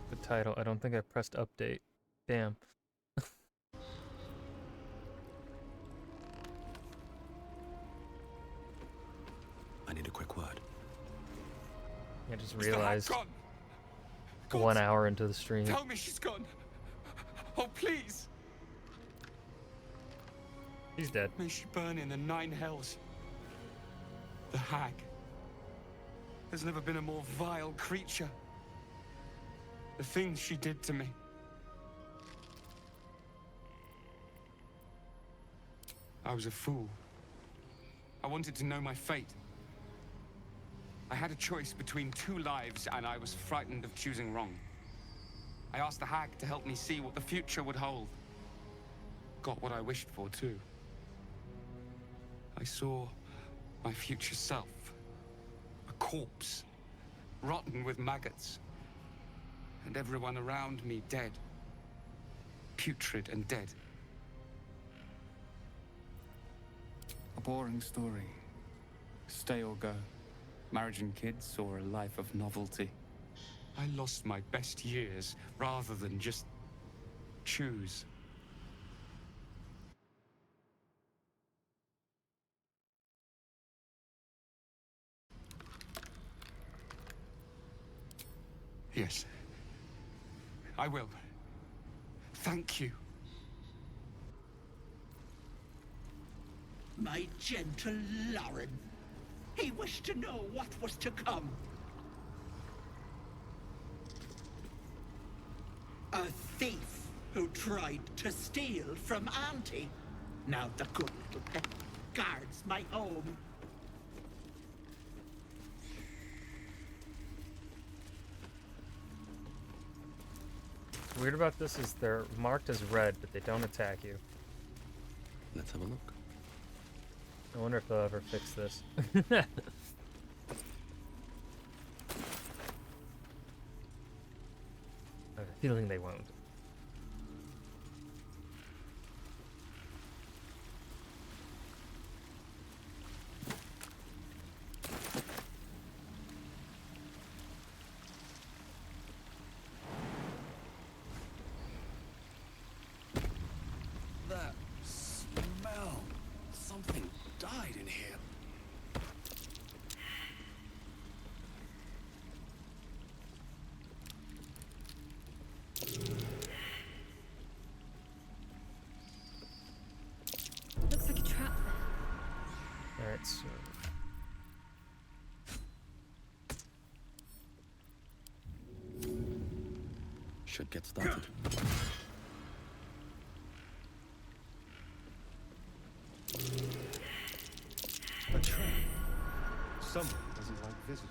the title. I don't think I pressed update. Damn. I need a quick word. I just Is the hag realized gone? 1 hour into the stream. Tell me she's gone. Oh, please. He's dead. May she burn in the 9 hells. The hag. There's never been a more vile creature. The things she did to me. I was a fool. I wanted to know my fate. I had a choice between 2 lives, and I was frightened of choosing wrong. I asked the hag to help me see what the future would hold. Got what I wished for, too. I saw my future self. A corpse, rotten with maggots. And everyone around me dead. Putrid and dead. A boring story. Stay or go. Marriage and kids, or a life of novelty. I lost my best years rather than just choose. Yes. I will. Thank you. My gentle Lauren. He wished to know what was to come. A thief who tried to steal from Auntie. Now the good little pet guards my home. Weird about this is they're marked as red, but they don't attack you. Let's have a look. I wonder if they'll ever fix this. I have a feeling they won't. That smell. Something died in here. Looks like a trap there. Alright, so... Should get started. A trap. Someone doesn't like visitors.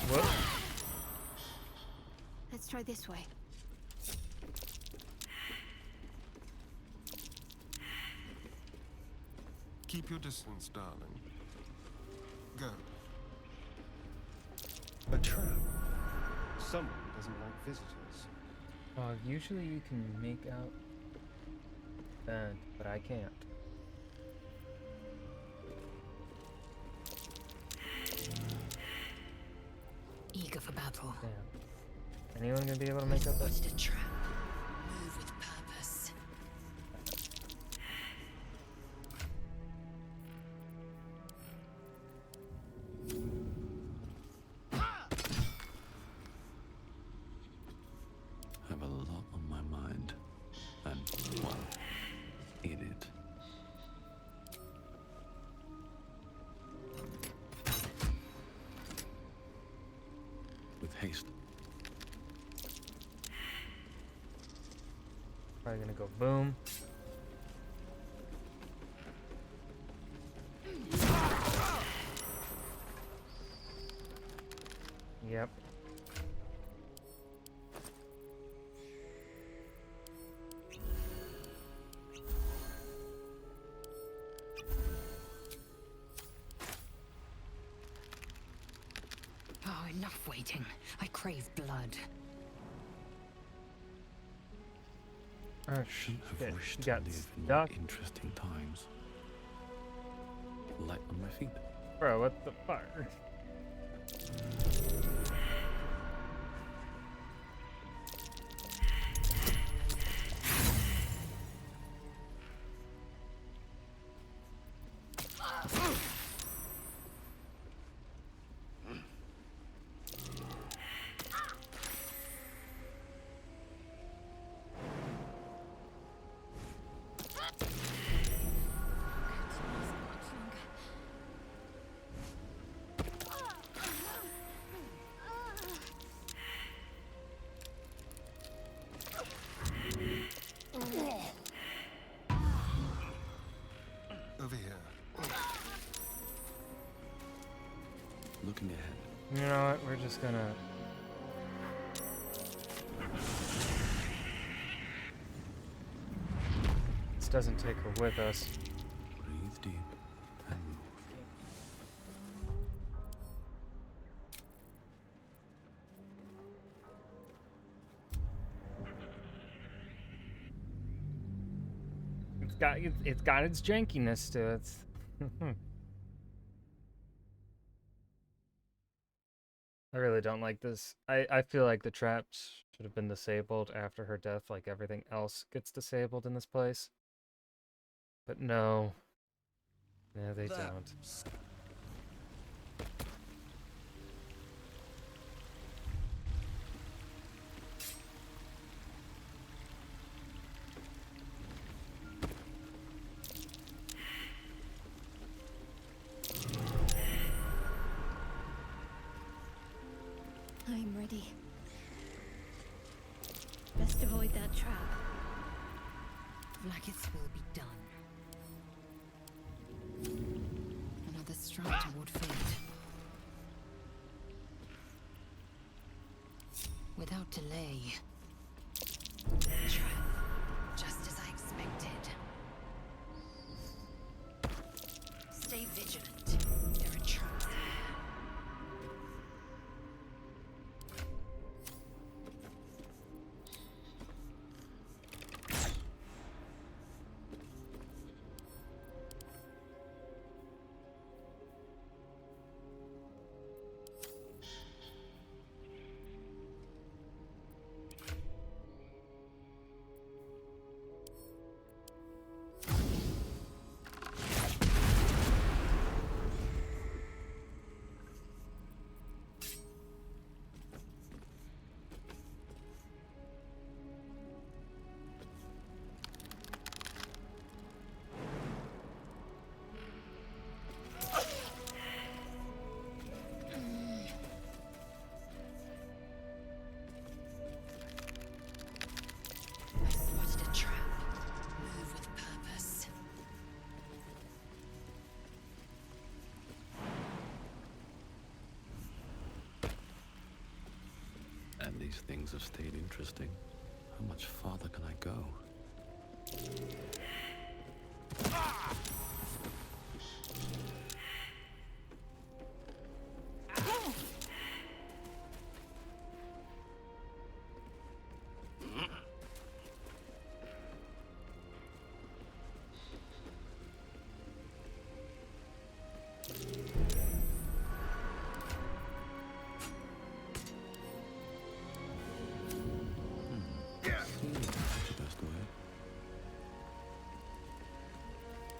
Whoop. Let's try this way. Keep your distance, darling. Go. A trap. Someone doesn't like visitors. Usually you can make out bend, but I can't. Eager for battle. Damn. Anyone gonna be able to make out that? Spotted a trap. Move with purpose. Have a lot on my mind. And, well, in it. With haste. Probably gonna go boom. Yep. Oh, enough waiting. I crave blood. Oh Shouldn't have shit. wished You to got live in stuck. more interesting times. Light on my feet. Bro, what the fuck? Over here. Looking ahead. You know what? We're just gonna. This doesn't take her with us. Breathe deep and move. It's got its jankiness to it. I really don't like this. I feel like the traps should have been disabled after her death, like everything else gets disabled in this place. But no. No, they don't. ready. Best avoid that trap. Vlaakith's will be done. Another stride toward fate. Without delay. Trap, just as I expected. Stay vigilant. There are traps there. I spotted a trap. Move with purpose. And these things have stayed interesting. How much farther can I go?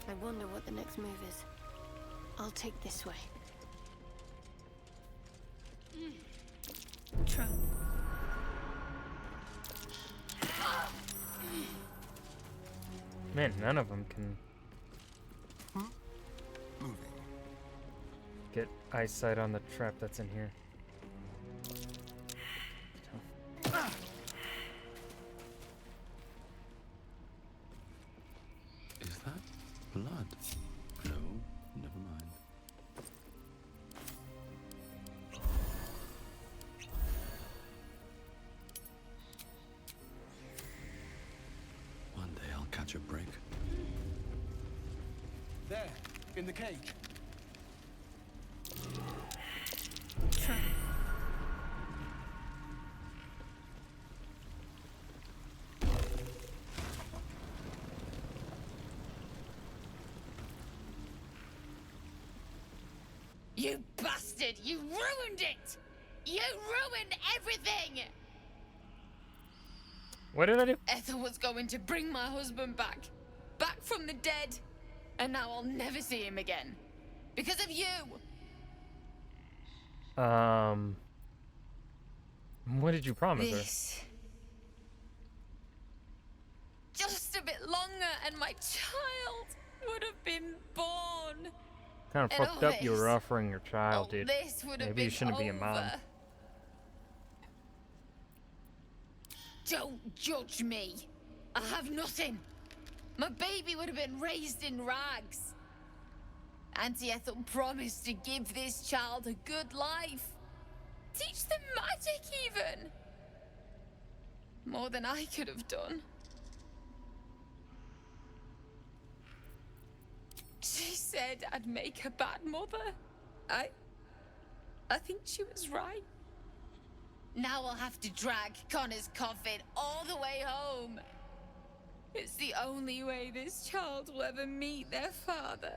I wonder what the next move is. I'll take this way. Trap. Man, none of them can Moving. get eyesight on the trap that's in here. Is that blood? No, never mind. One day I'll catch a break. There, in the cage. Trap. You bastard! You ruined it! You ruined everything! What did I do? Ethel was going to bring my husband back. Back from the dead. And now I'll never see him again. Because of you! What did you promise her? This. Just a bit longer and my child would have been born. Kind of And fucked all up you were this- offering your child, all dude. this would have Maybe you been shouldn't be a mom. over. Don't judge me. I have nothing. My baby would have been raised in rags. Auntie Ethel promised to give this child a good life. Teach them magic, even. More than I could have done. She said I'd make a bad mother. I think she was right. Now I'll have to drag Connor's coffin all the way home. It's the only way this child will ever meet their father.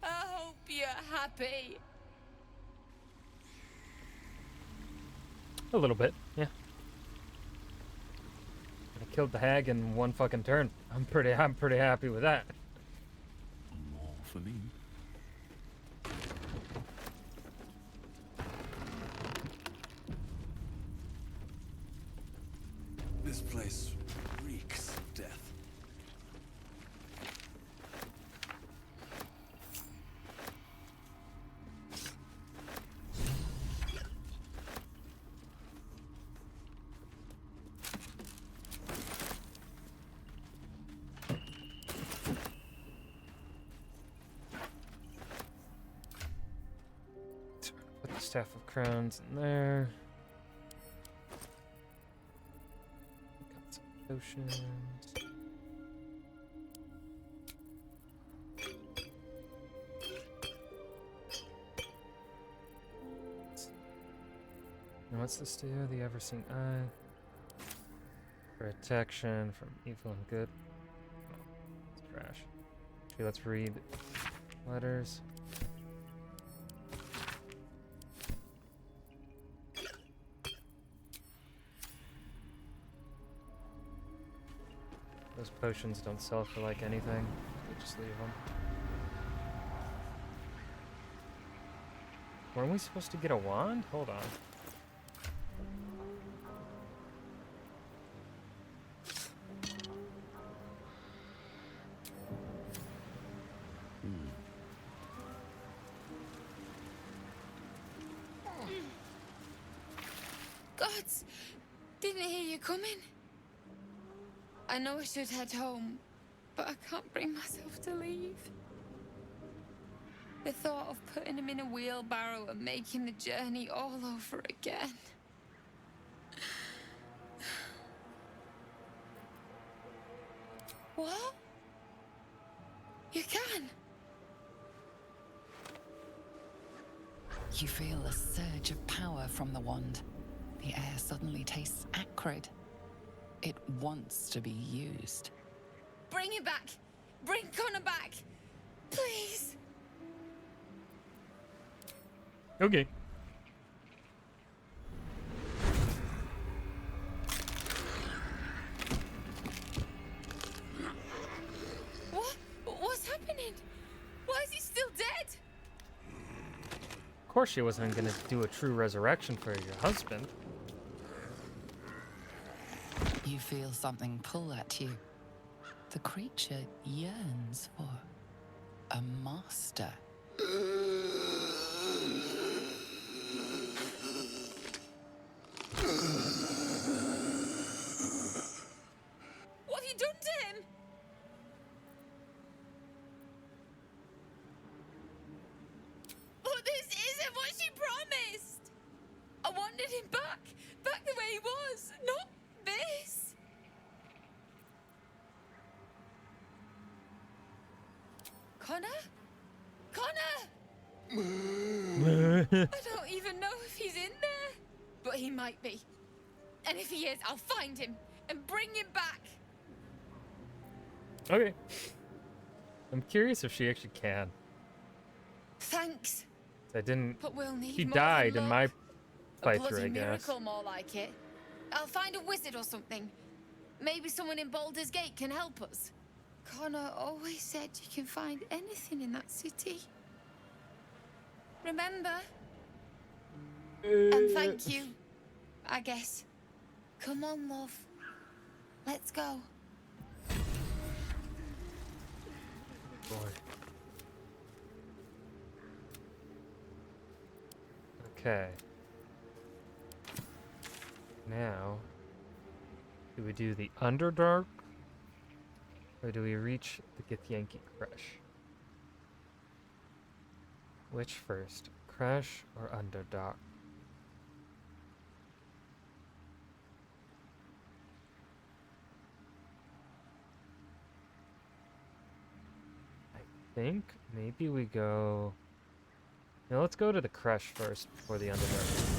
I hope you're happy. A little bit, yeah. I killed the hag in one fucking turn. I'm pretty happy with that. More for me. This place reeks of death. Staff of Crowns in there. Got some potions. And what's this do? The Ever-Seeing Eye. Protection from evil and good. Oh, it's trash. Okay, let's read letters. Those potions don't sell for like anything. So just leave them. Weren't we supposed to get a wand? Hold on. Gods, didn't hear you coming. I know I should head home, but I can't bring myself to leave. The thought of putting him in a wheelbarrow and making the journey all over again. What? You can? You feel a surge of power from the wand. The air suddenly tastes acrid. It wants to be used. Bring him back! Bring Connor back! Please! Okay. What? What's happening? Why is he still dead? Of course she wasn't gonna do a true resurrection for your husband. You feel something pull at you. The creature yearns for a master. What have you done to him? But this isn't what she promised. I wanted him back the way he was, not this. Connor? Connor! I don't even know if he's in there, but he might be. And if he is, I'll find him and bring him back. Okay. I'm curious if she actually can. Thanks. I didn't. But we'll need He more died than in luck. my A playthrough, bloody I guess. miracle, more like it. I'll find a wizard or something. Maybe someone in Baldur's Gate can help us. Connor always said you can find anything in that city. Remember? And thank you, I guess. Come on, love. Let's go. Boy. Okay. Now, do we do the Underdark? Or do we reach the Githyanki Crush? Which first? Crush or Underdark? I think maybe we go... Now let's go to the Crush first before the Underdark.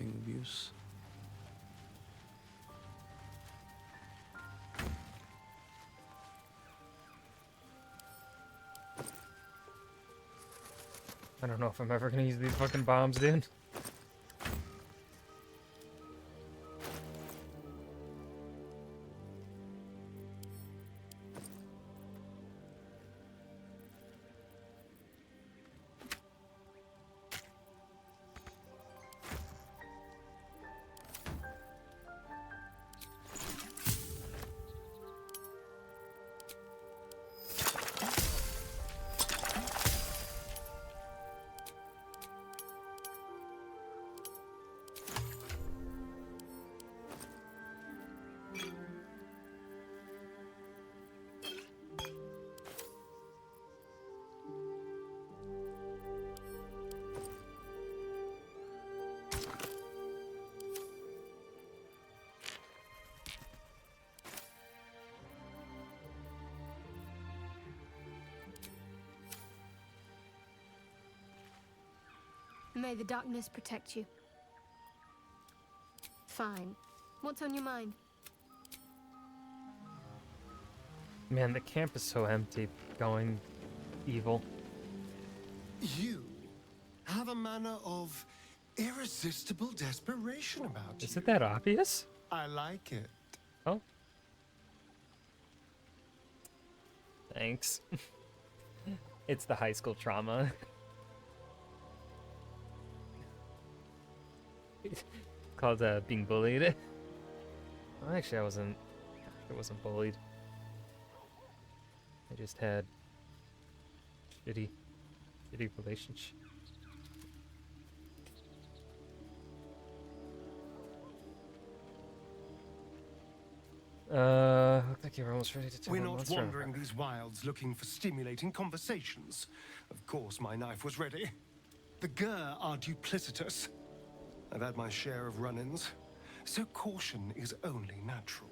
anything of use? I don't know if I'm ever gonna use these fucking bombs, dude. May the darkness protect you. Fine. What's on your mind? Man, the camp is so empty, going evil. You have a manner of irresistible desperation about you. Is it that obvious? I like it. Oh. Thanks. It's the high school trauma. It's called being bullied. Well, actually, I wasn't bullied. I just had shitty relationship. Look like you're almost ready to tell We're the not monster wandering these wilds looking for stimulating conversations. Of course, my knife was ready. The Gur are duplicitous. I've had my share of run-ins, so caution is only natural.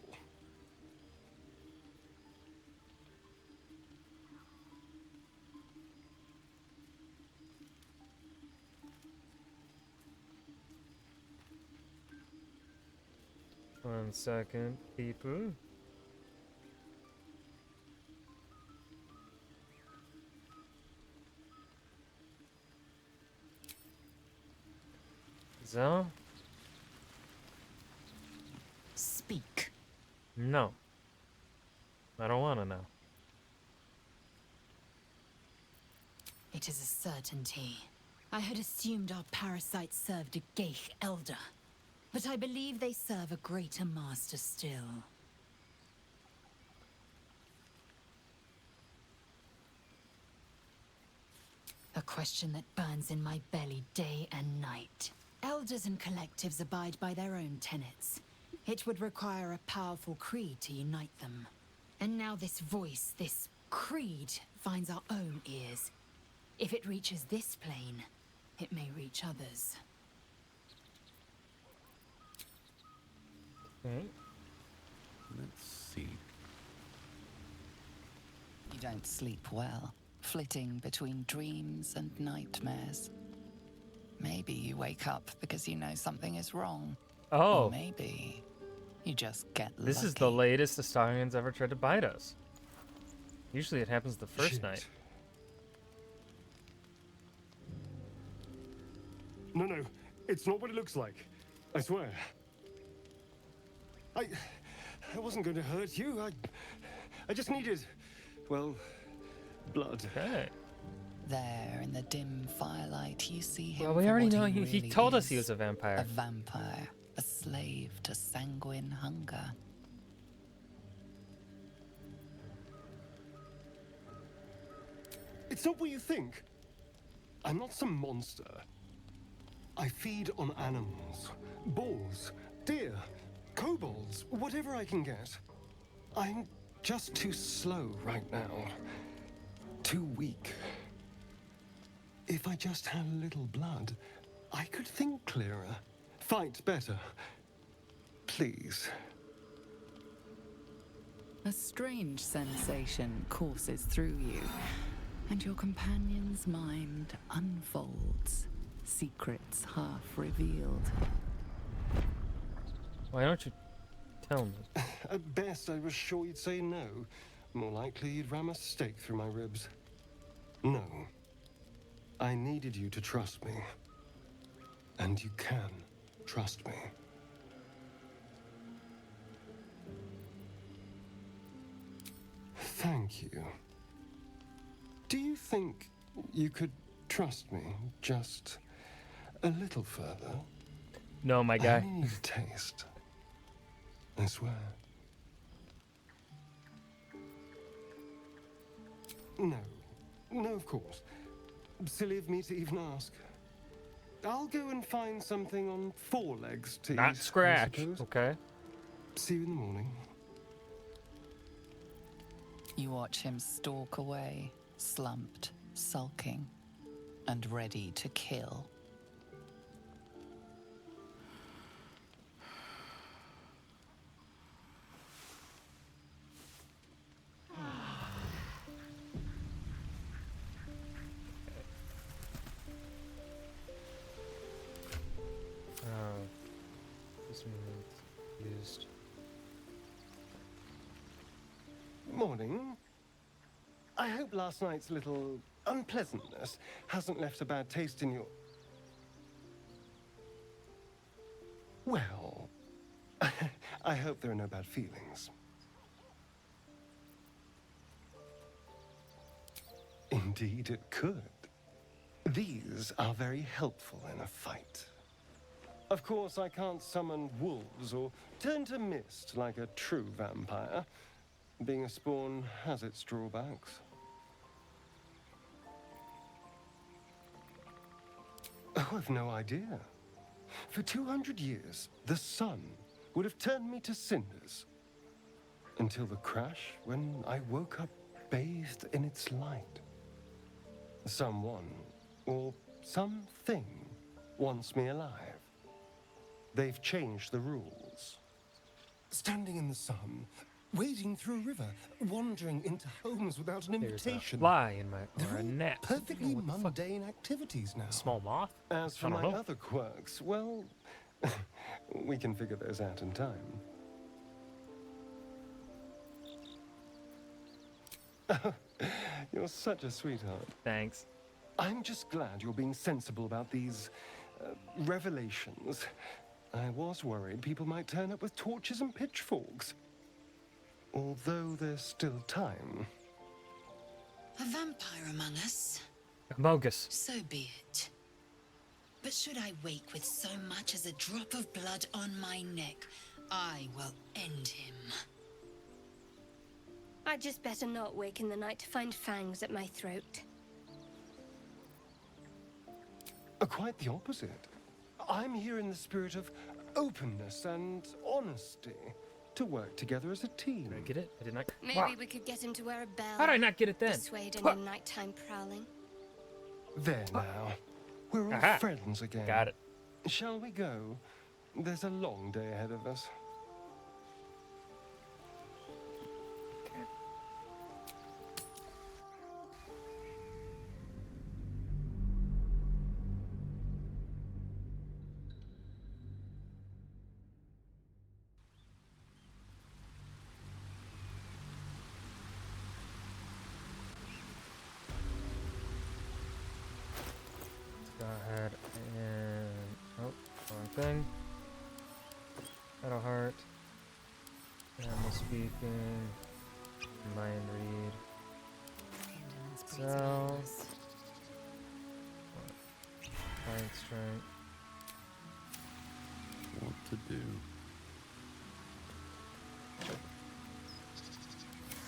One second, people. So? Speak. No. I don't want to know. It is a certainty. I had assumed our parasites served a Geich elder, but I believe they serve a greater master still. A question that burns in my belly day and night. Elders and collectives abide by their own tenets. It would require a powerful creed to unite them. And now this voice, this creed, finds our own ears. If it reaches this plane, it may reach others. Okay. Let's see. You don't sleep well, flitting between dreams and nightmares. Maybe you wake up because you know something is wrong. Oh. Or maybe you just get lucky. This is the latest Astarians ever tried to bite us. Usually it happens the first Shit. night. No, it's not what it looks like. I swear. I wasn't going to hurt you. I just needed, well, blood. Okay. There in the dim firelight, you see him. Well, we for already what know he he really told us he is. was a vampire. A vampire, a slave to sanguine hunger. It's not what you think. I'm not some monster. I feed on animals. Boars, deer, kobolds, whatever I can get. I'm just too slow right now. Too weak. If I just had a little blood, I could think clearer. Fight better. Please. A strange sensation courses through you, and your companion's mind unfolds, secrets half revealed. Why don't you tell me? At best, I was sure you'd say no. More likely, you'd ram a stake through my ribs. No. I needed you to trust me. And you can trust me. Thank you. Do you think you could trust me just a little further? No, my I guy. only need a taste. I swear. No. No, of course. Silly of me to even ask. I'll go and find something on four legs to Not eat, I scratch. suppose. Okay. See you in the morning. You watch him stalk away, slumped, sulking, and ready to kill. This means used. Morning. I hope last night's little unpleasantness hasn't left a bad taste in your... Well, I hope there are no bad feelings. Indeed it could. These are very helpful in a fight. Of course, I can't summon wolves or turn to mist like a true vampire. Being a spawn has its drawbacks. Oh, I've no idea. For 200 years, the sun would have turned me to cinders. Until the crash, when I woke up bathed in its light. Someone, or something, wants me alive. They've changed the rules. Standing in the sun, wading through a river, wandering into homes without an There's a invitation. fly in my They're or a all net. perfectly What the fuck? mundane activities now. Small moth? As for I my don't know. other quirks, well, we can figure those out in time. You're such a sweetheart. Thanks. I'm just glad you're being sensible about these revelations. I was worried people might turn up with torches and pitchforks. Although there's still time. A vampire among us? Amogus. So be it. But should I wake with so much as a drop of blood on my neck, I will end him. I'd just better not wake in the night to find fangs at my throat. Quite the opposite. I'm here in the spirit of openness and honesty to work together as a team. Did I get it? I did not. Maybe Wow. we could get him to wear a bell. How did I not get it then? Dissuade Huh. any nighttime prowling. There now. We're all Aha. friends again. Got it. Shall we go? There's a long day ahead of us. Go ahead and oh, wrong thing. Shadowheart. Animal speaking. Mind read. Sell. Find strength. What to do?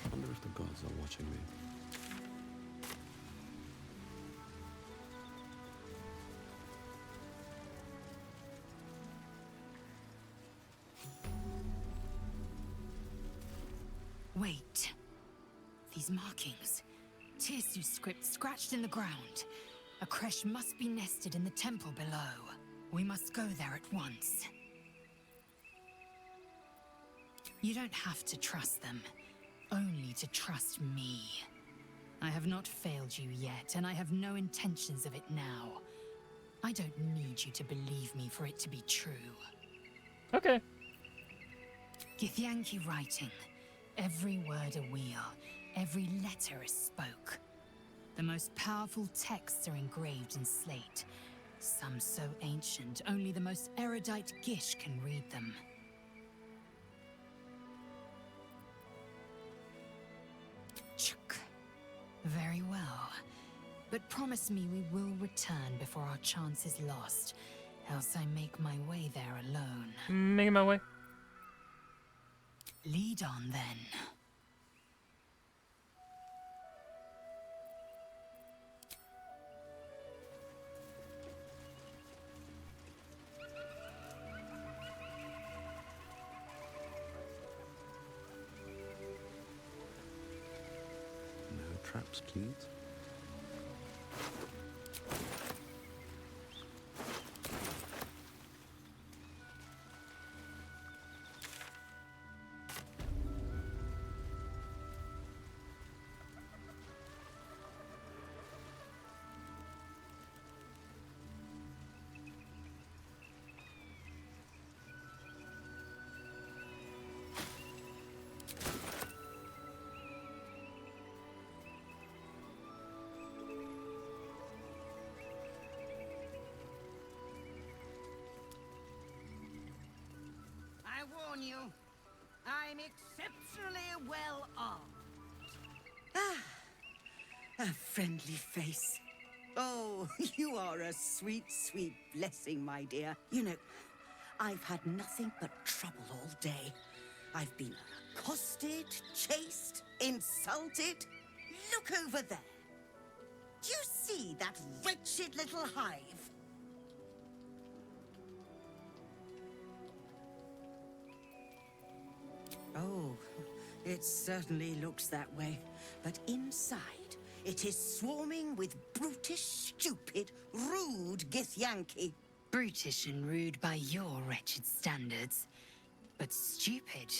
I wonder if the gods are watching me. Wait. These markings. Tirsu's script scratched in the ground. A creche must be nested in the temple below. We must go there at once. You don't have to trust them. Only to trust me. I have not failed you yet, and I have no intentions of it now. I don't need you to believe me for it to be true. Okay. Githyanki writing. Every word a wheel, every letter a spoke. The most powerful texts are engraved in slate. Some so ancient, only the most erudite Gish can read them. Chuk. Very well. But promise me we will return before our chance is lost. Else I make my way there alone. Making my way. Lead on, then. No traps, please. I warn you, I'm exceptionally well armed. A friendly face. Oh, you are a sweet, sweet blessing, my dear. You know, I've had nothing but trouble all day. I've been accosted, chased, insulted. Look over there. Do you see that wretched little hive? Oh, it certainly looks that way. But inside, it is swarming with brutish, stupid, rude Githyanki. Brutish and rude by your wretched standards. But stupid.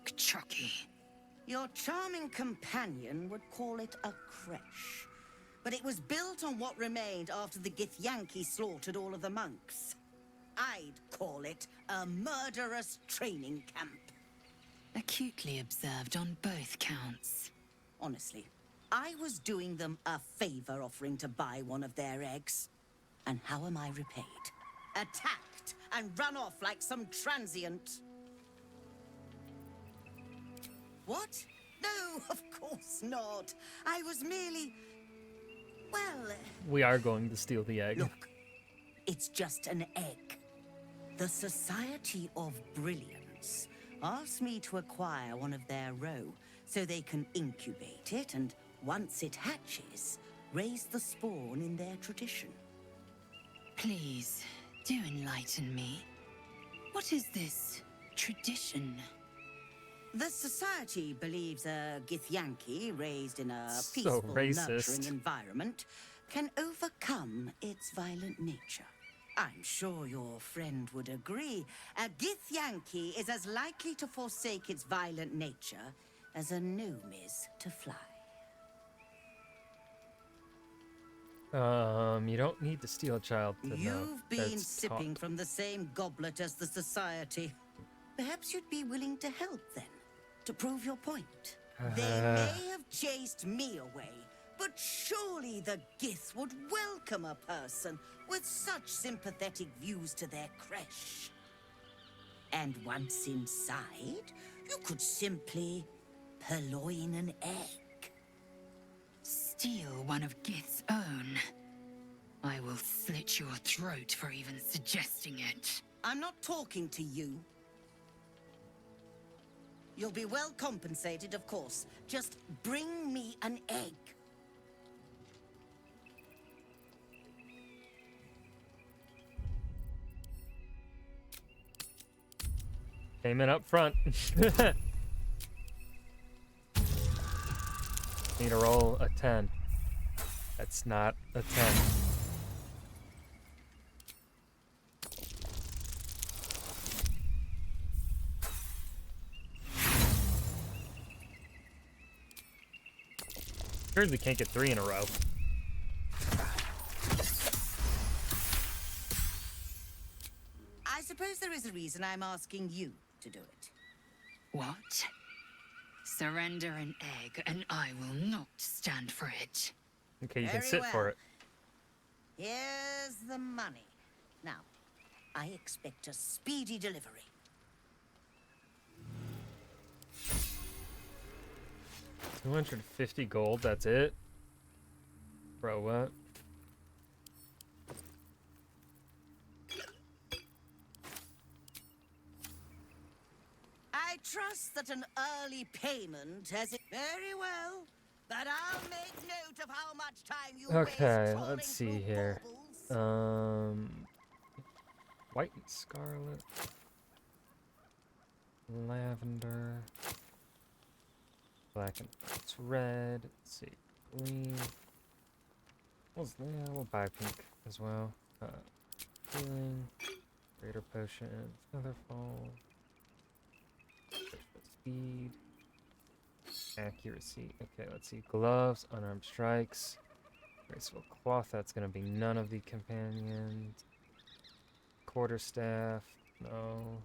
Kchucky. Your charming companion would call it a creche. But it was built on what remained after the Githyanki slaughtered all of the monks. I'd call it a murderous training camp. Acutely observed on both counts. Honestly, I was doing them a favor offering to buy one of their eggs. And how am I repaid? Attacked and run off like some transient. What? No, of course not. I was merely... well... We are going to steal the egg. Look, it's just an egg. The Society of Brilliance asked me to acquire one of their roe so they can incubate it and, once it hatches, raise the spawn in their tradition. Please, do enlighten me. What is this tradition? The Society believes a Githyanki raised in a So peaceful, racist. nurturing environment can overcome its violent nature. I'm sure your friend would agree. A Githyanki is as likely to forsake its violent nature as a gnome is to fly. You don't need to steal a child to know. You've been That's sipping taught. from the same goblet as the Society. Perhaps you'd be willing to help then, to prove your point. They may have chased me away, but surely the Gith would welcome a person with such sympathetic views to their creche. And once inside, you could simply purloin an egg. Steal one of Gith's own. I will slit your throat for even suggesting it. I'm not talking to you. You'll be well compensated, of course. Just bring me an egg. Payment up front. Need to roll a 10. That's not a 10. Sure, we can't get 3 in a row. I suppose there is a reason I'm asking you to do it. What? Surrender an egg, and I will not stand for it. Okay, you can Very sit for well. it. Here's the money. Now, I expect a speedy delivery. 250 gold, that's it? Bro, what? I trust that an early payment has it very well, but I'll make note of how much time you Okay, waste let's see trawling through here. baubles. White and scarlet. Lavender. Black and it's red. Let's see. Green. Yeah, we'll buy pink as well. Healing. Greater potion. Featherfall. Speed. Accuracy. Okay, let's see. Gloves. Unarmed strikes. Graceful cloth. That's gonna be none of the companions. Quarterstaff. No.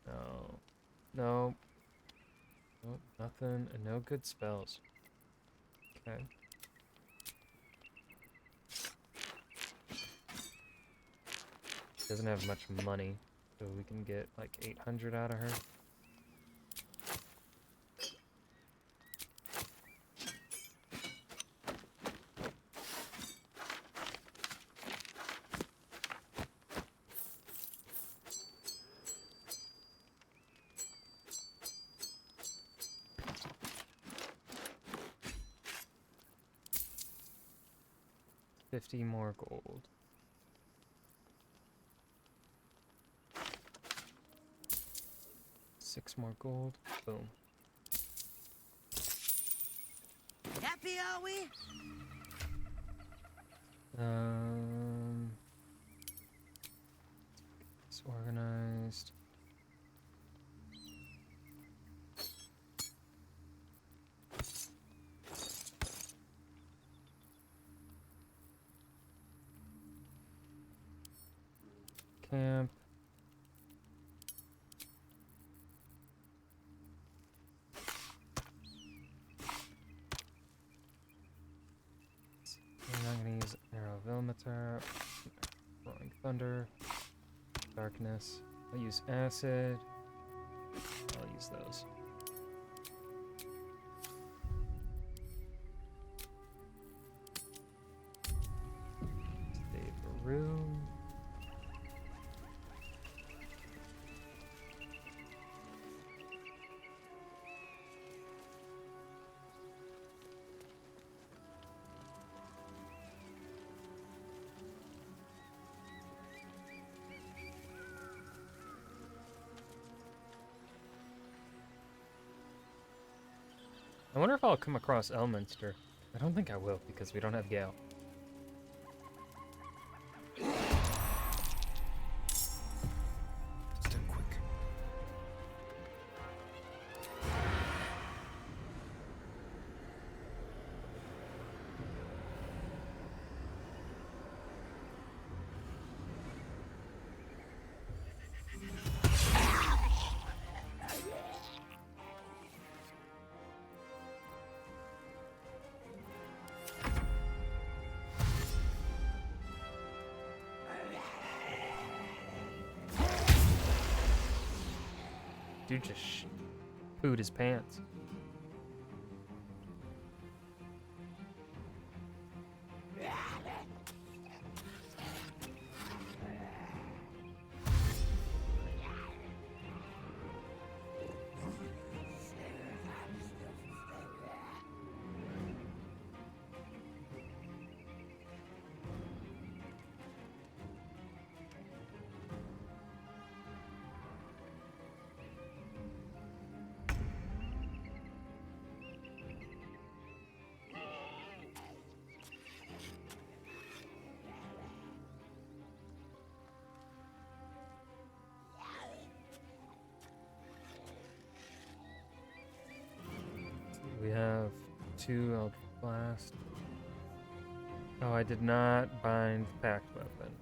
No. No. Nope, nothing. And no good spells. Okay. Doesn't have much money, so we can get like 800 out of her. $50 more gold. $6 more gold. Boom. Happy, are we? It's organized. Camp. I'm not gonna use Arrow of Ilmater, Roaring Thunder, Darkness. I'll use Acid. I'll use those. Save a room. I wonder if I'll come across Elminster. I don't think I will because we don't have Gale. Step quick. Dude just pooed his pants. We have 2 Eldritch Blast. Oh, I did not bind Pact Weapon.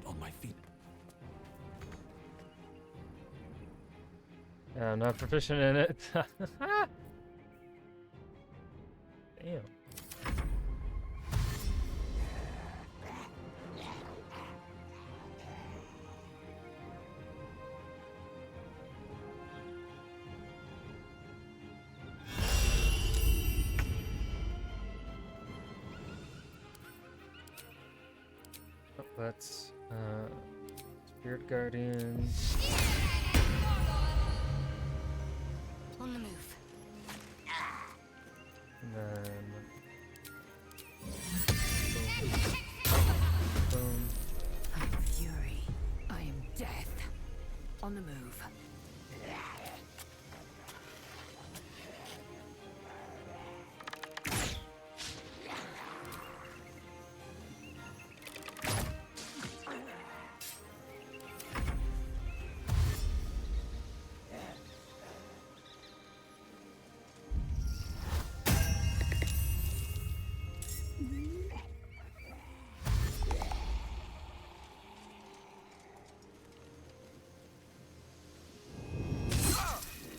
on my feet. Yeah, I'm not proficient in it. Damn. Oh, let's Spirit Guardians. On the move. And then boom. I am fury. I am death. On the move.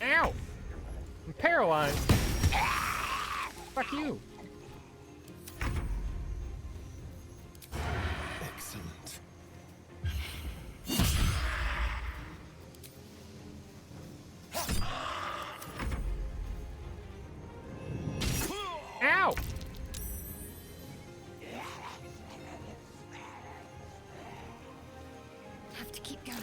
Ow! I'm paralyzed. Fuck you. Excellent. Ow! Have to keep going.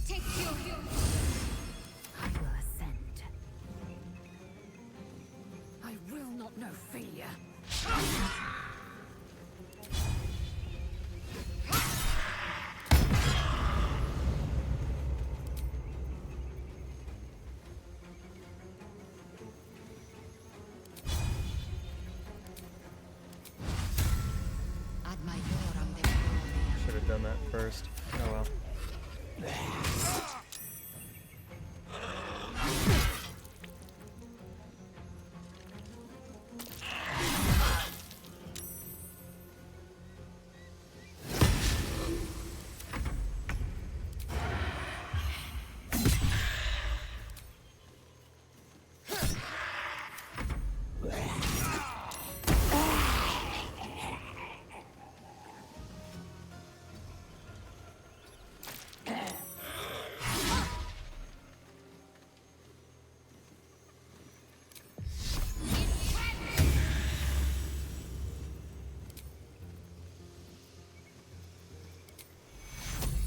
Take your I will ascend. I will not know failure. Should have done that first. Oh well.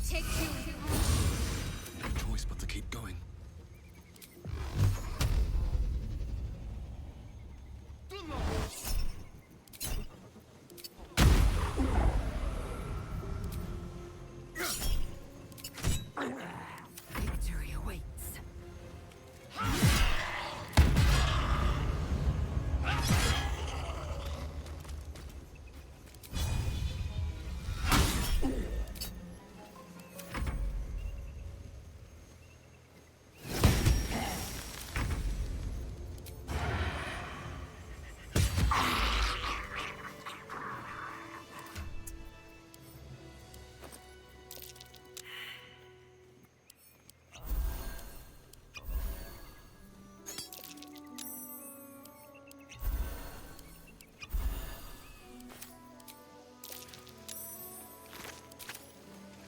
take you. No choice but to keep going. Victory awaits.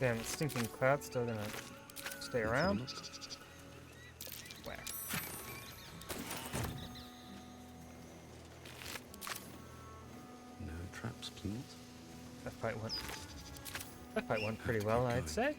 Damn, the stinking cloud's still gonna stay around. Whack. No traps, please. That fight went pretty well, I'd say.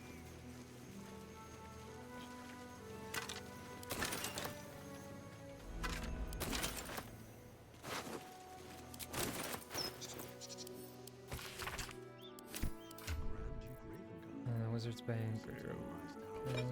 Wizard's Bane, pretty road. Okay.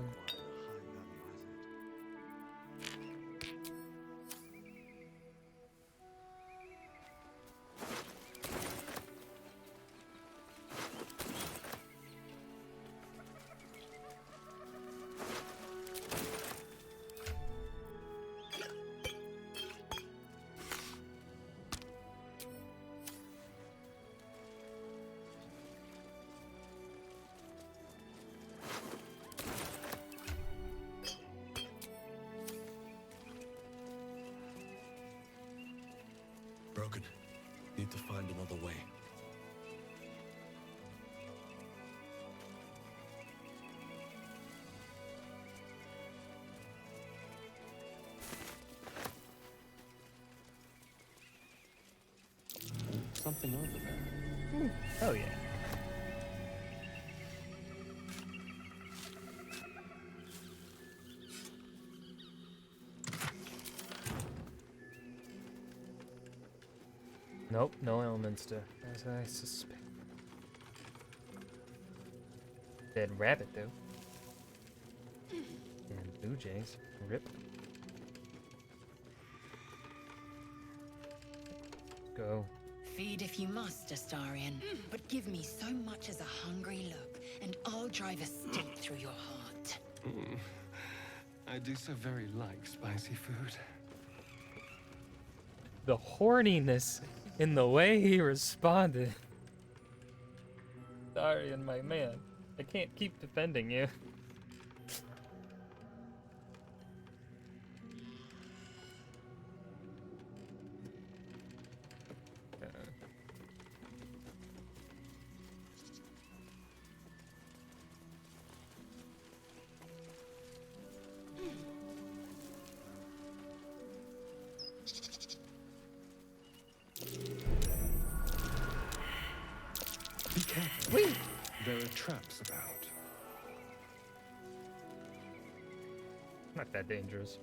broken. Need to find another way. Something over there. Oh yeah. Nope, no elements to, as I suspect. Dead rabbit though. And blue jays. Rip. Go. Feed if you must, Astarion, but give me so much as a hungry look, and I'll drive a stake through your heart. I do so very like spicy food. The horniness in the way he responded. Astarion, my man. I can't keep defending you. Be careful. There are traps about. Not that dangerous.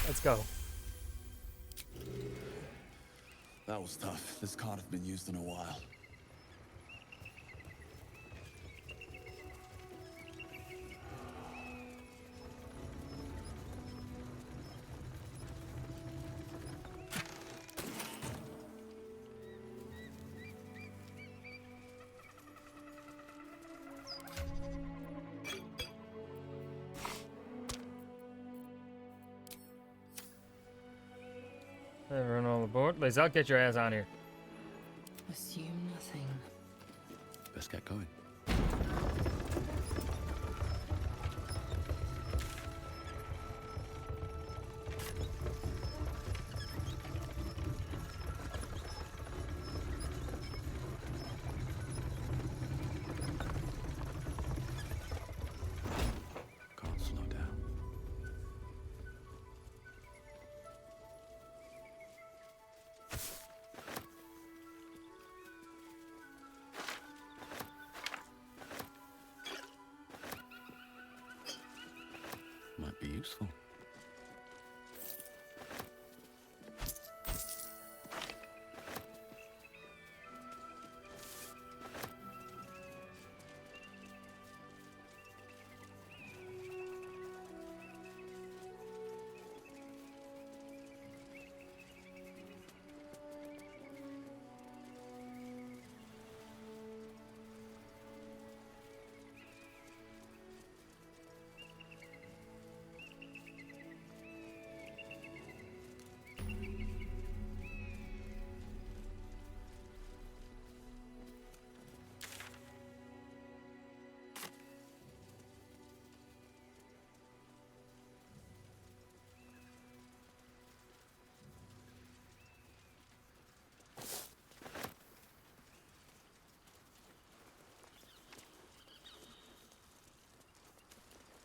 Let's go. That was tough. This can't have been used in a while. Everyone all aboard. Liz, I'll get your ass on here. Assume nothing. Let's get going. Can't slow down. Might be useful.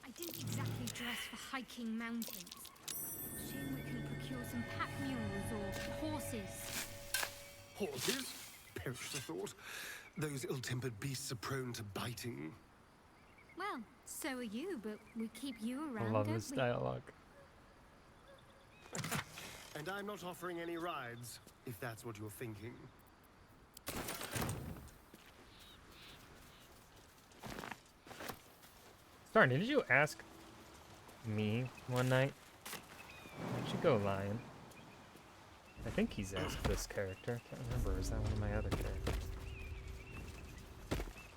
I didn't exactly dress for hiking mountains. Shame we can procure some pack mules or horses. Horses? Perish the thought. Those ill-tempered beasts are prone to biting. Well, so are you, but we keep you I around, love don't this we? dialogue. And I'm not offering any rides, if that's what you're thinking. Darn, did you ask me one night. Where'd you go, Lion? I think he's asked this character. I can't remember. Is that one of my other characters?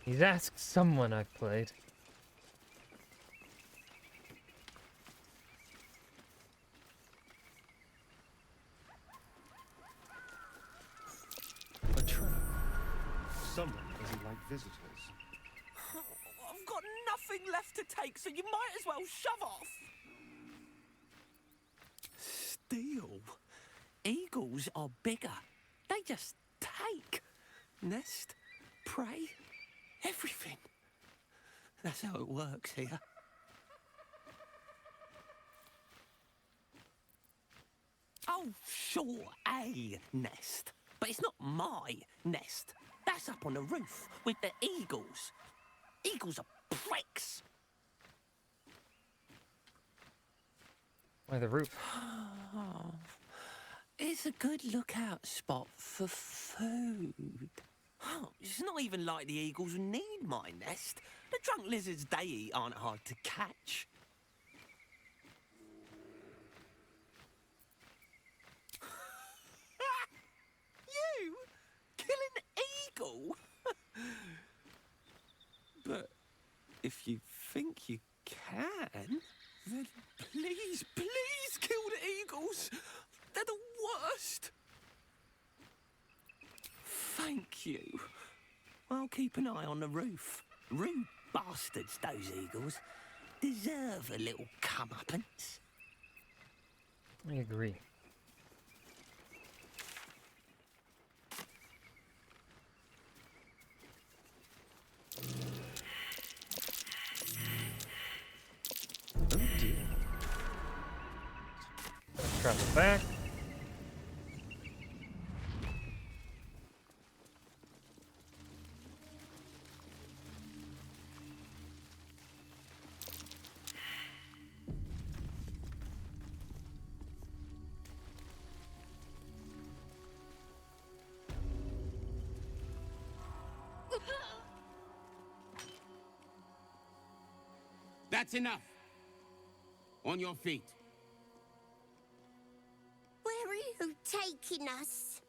He's asked someone I've played. A trap. Someone doesn't like visitors. I've got nothing left to take, so you might as well shove off. Steal? Eagles are bigger. They just take. Nest, prey, everything. That's how it works here. Oh, sure, a nest. But it's not my nest. That's up on the roof with the eagles. Eagles are pricks. Why the roof? It's a good lookout spot for food. Oh, it's not even like the eagles need my nest. The drunk lizards they eat aren't hard to catch. You? Kill an eagle? But if you think you can, then please, please kill the eagles. They're the worst. Thank you. I'll keep an eye on the roof. Rude bastards, those eagles. Deserve a little comeuppance. I agree. Oh dear. Let's travel back. That's enough. On your feet. Where are you taking us?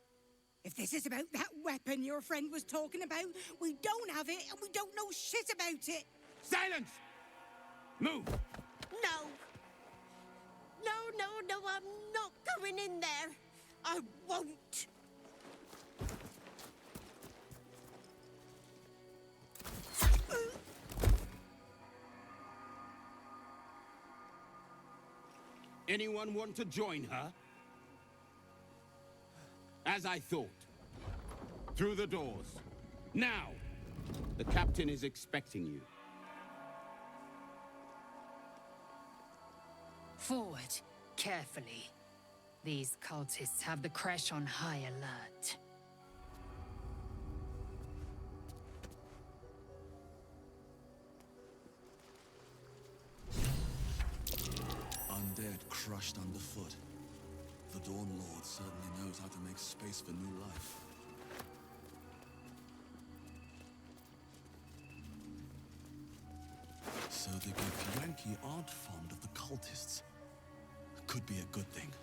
If this is about that weapon your friend was talking about, we don't have it and we don't know shit about it. Silence! Move! No. No, I'm not going in there. I won't. Anyone want to join her? As I thought. Through the doors. Now! The captain is expecting you. Forward, carefully. These cultists have the crash on high alert. Undead crushed underfoot. The Dawn Lord certainly knows how to make space for new life. So the Githyanki aren't fond of the cultists. Could be a good thing.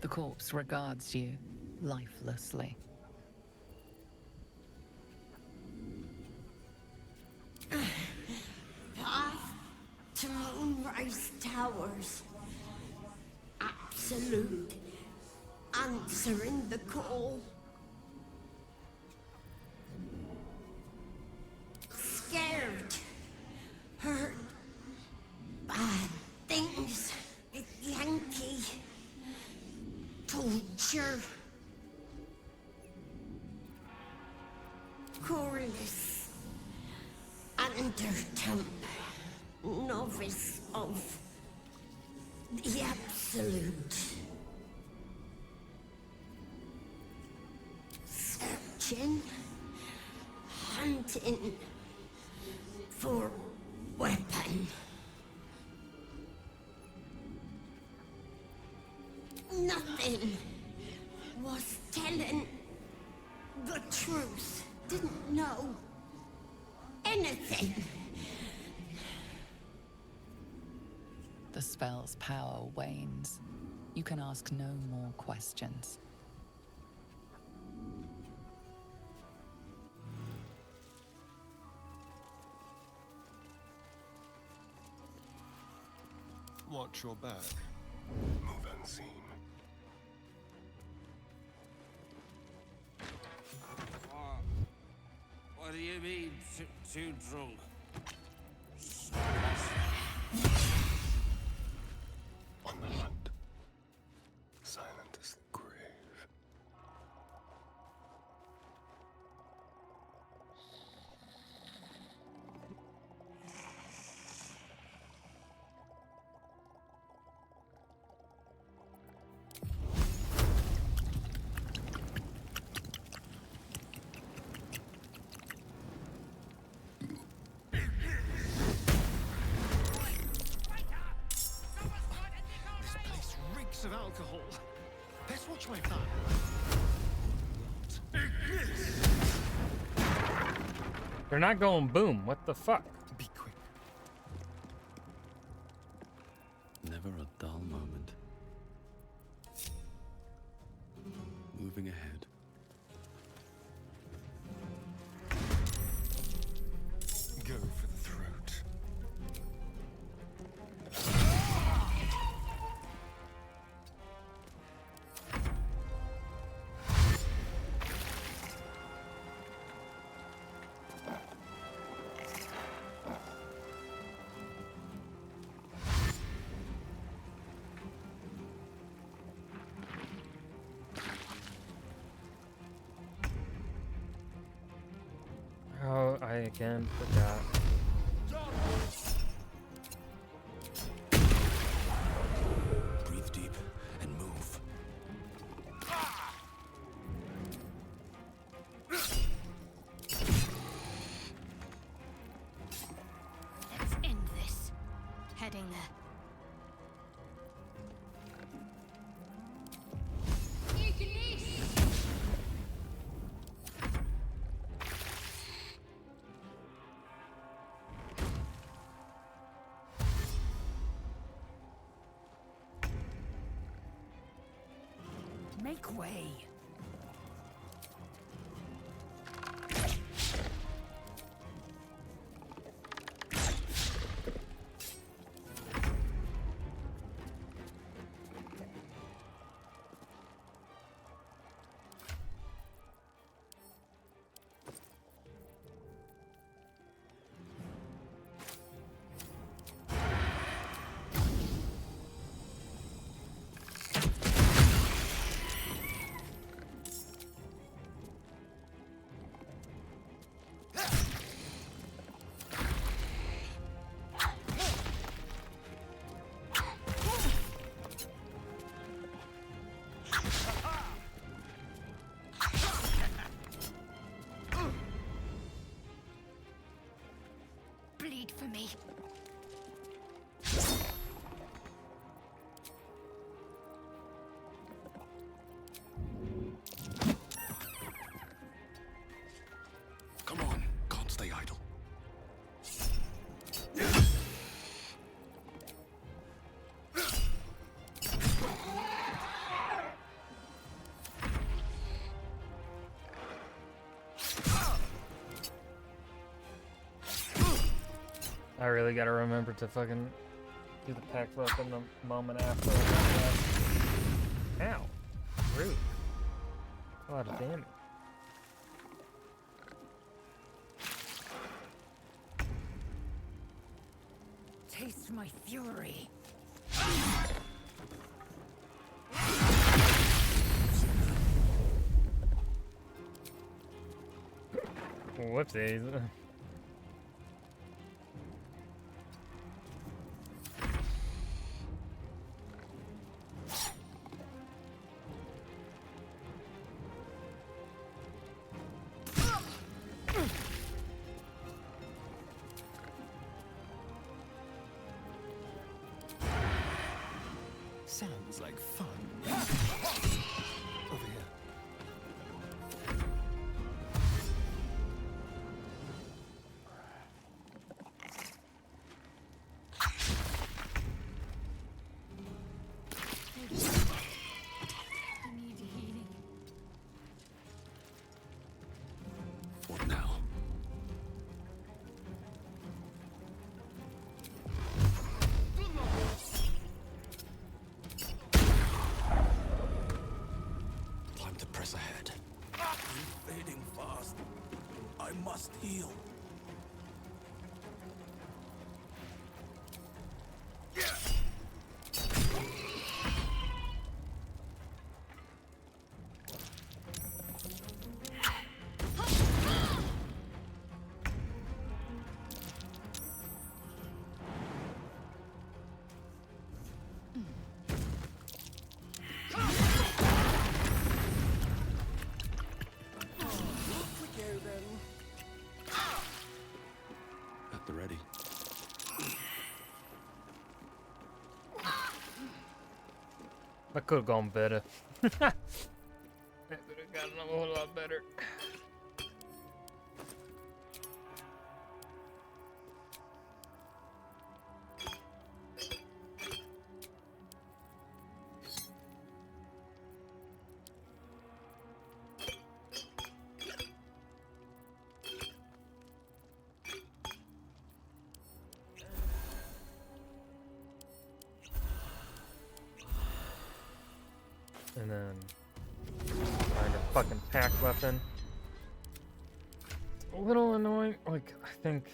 The corpse regards you lifelessly. Path to Moonrise Towers. Absolute. Answering the call. Scared. Heard. Bad things. Yankee. Torture. Corliss. Undertemp. Novice of the Absolute. Searching. Hunting. For weapon. Nothing was telling the truth. Didn't know anything. The spell's power wanes. You can ask no more questions. Watch your back. Move unseen. What do you mean, too drunk? On the hunt. Silent as the grave. Of alcohol. Let's watch my fire. They're not going boom. What the fuck? Be quick. Never a dull moment. Moving ahead. Go for the throat. Oh, I again forgot. Breathe deep and move. Let's end this. Heading there. Make way. Bleed for me. Come on, can't stay idle. I really gotta remember to fucking do the pack weapon the moment after. Ow. Rude. A lot of damage. Taste my fury. Whoopsies. Sounds like fun. Over here. I need healing. What now? Time to press ahead. I'm fading fast. I must heal. At the ready. That could have gone better. That could have gotten a whole lot better. And then find a fucking pack weapon. It's a little annoying. Like, I think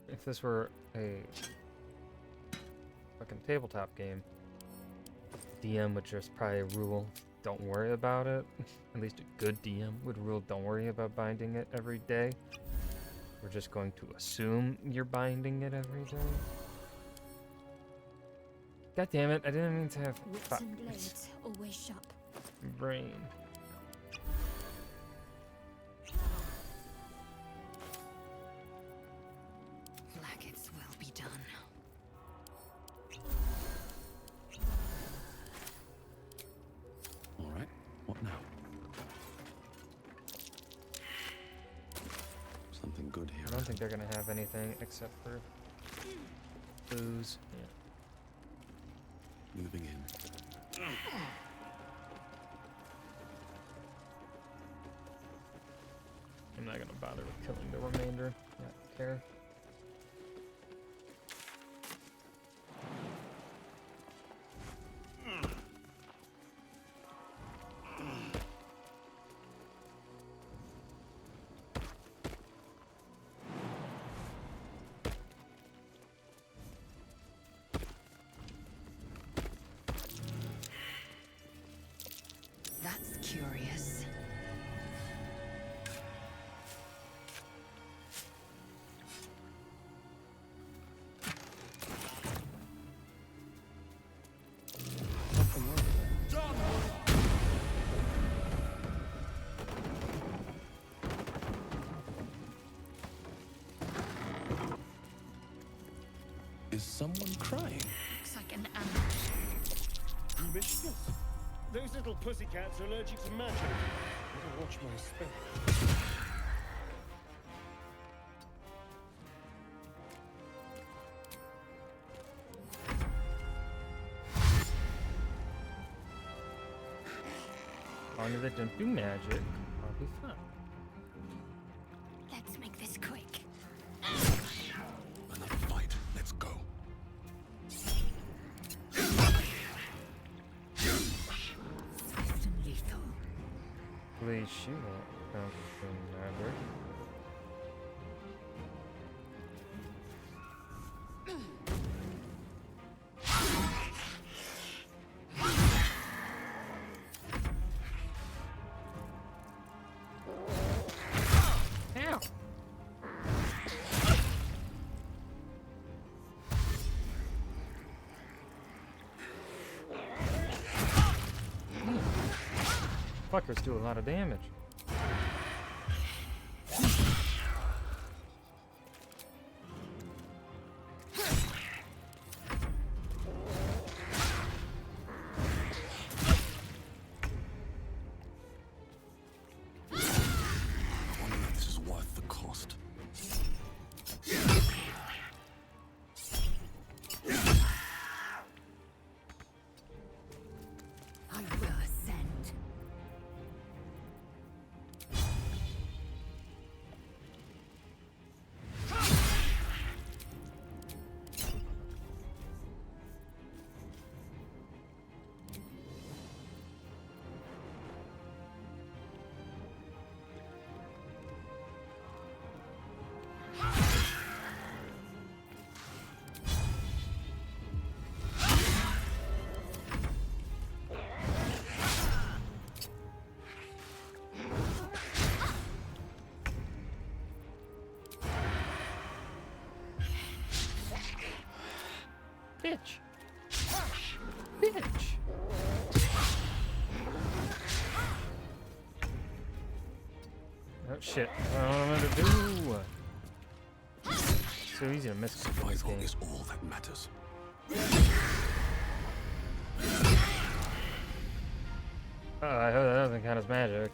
if this were a fucking tabletop game, DM would just probably rule, don't worry about it. At least a good DM would rule, don't worry about binding it every day. We're just going to assume you're binding it every day. God damn it, I didn't mean to have Wits and blades, always sharp. brain. Blackets will be done. All right. What now? Something good here. I don't think they're gonna have anything except for booze. Yeah. Moving in. I'm not gonna bother with killing the remainder. I don't care. That's curious. Is someone crying? Looks like an ambush. Promiscuous. Those little pussycats are allergic to magic. Better watch my spell. As long as they don't do magic, I'll be fine. Let's make this quick. Another fight. Let's go. Swift and lethal. Please, she won't count as magic. Ow! Fuckers do a lot of damage. I will ascend. Bitch. Bitch. Oh shit. I don't know what to do. So easy to miss this Survival game. is all that matters. Oh, I hope that doesn't count as magic.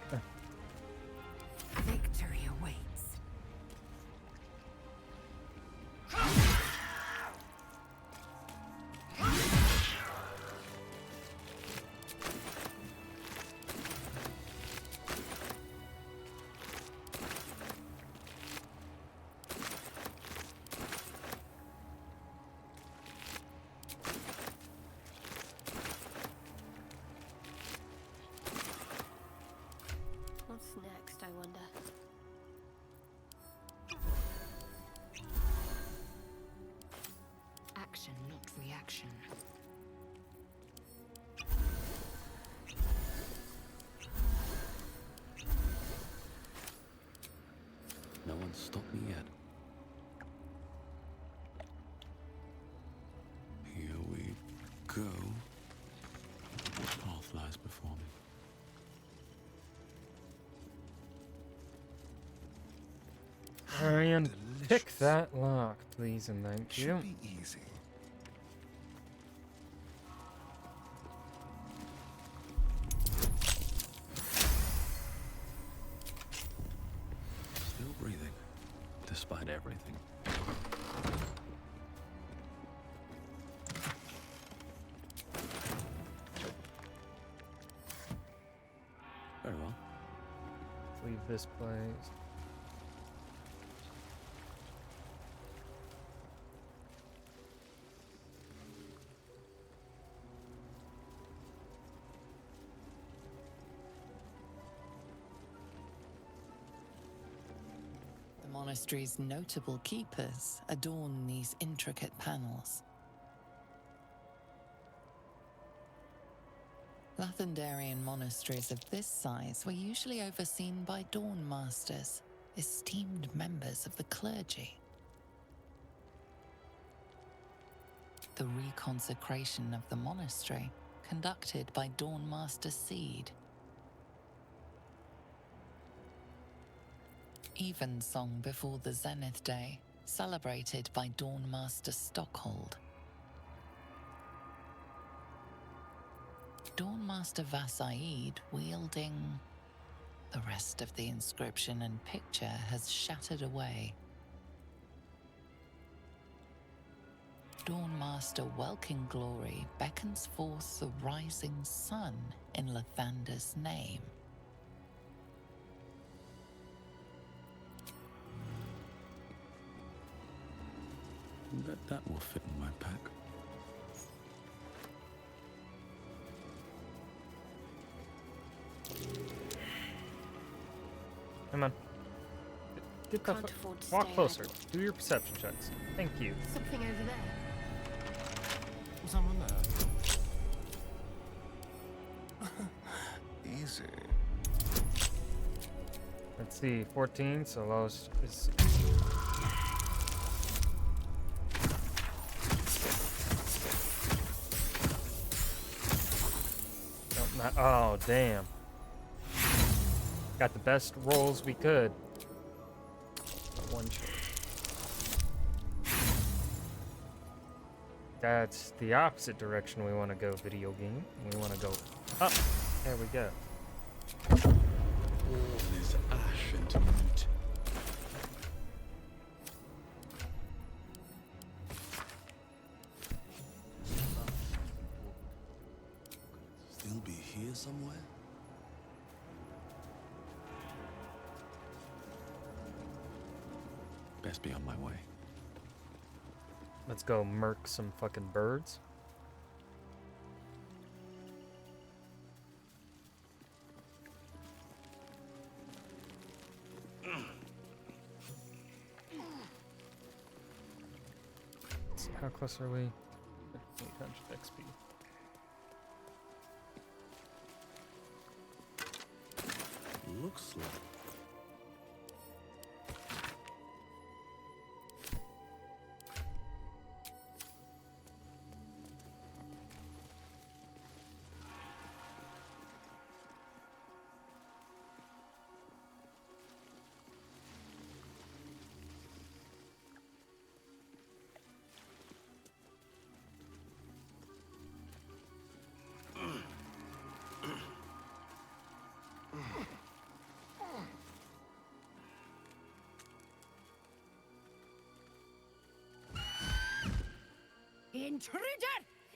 Victory awaits. What's next, I wonder? Action, not reaction. No one's stopped me yet. Here we go. The path lies before me. Hurry and pick that lock, please and thank you. Should be easy. Still breathing, despite everything. Very well. Leave this place. The monastery's notable keepers adorn these intricate panels. Lathendarian monasteries of this size were usually overseen by dawn masters, esteemed members of the clergy. The reconsecration of the monastery, conducted by Dawn Master Seed. Evensong before the Zenith Day, celebrated by Dawn Master Stockhold. Dawn Master Vasaid wielding... The rest of the inscription and picture has shattered away. Dawn Master Welkin Glory beckons forth the rising sun in Lathander's name. That will fit in my pack. Come on. Get the Can't afford to walk stay closer. idle. Do your perception checks. Thank you. Something over there. Someone there. Easy. Let's see, 14, so lowest is... Nope, not, oh, damn. Got the best rolls we could. But one short. That's the opposite direction we want to go, video game. We want to go up. There we go. All is ash and moot. He'll be here somewhere? Best be on my way. Let's go murk some fucking birds. Let's see, how close are we? 800 XP. Looks like... Intruder!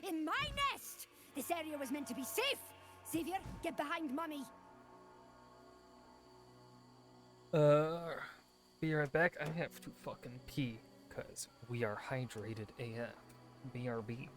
In my nest! This area was meant to be safe! Xavier, get behind Mummy! Be right back. I have to fucking pee, cause we are hydrated AF. BRB.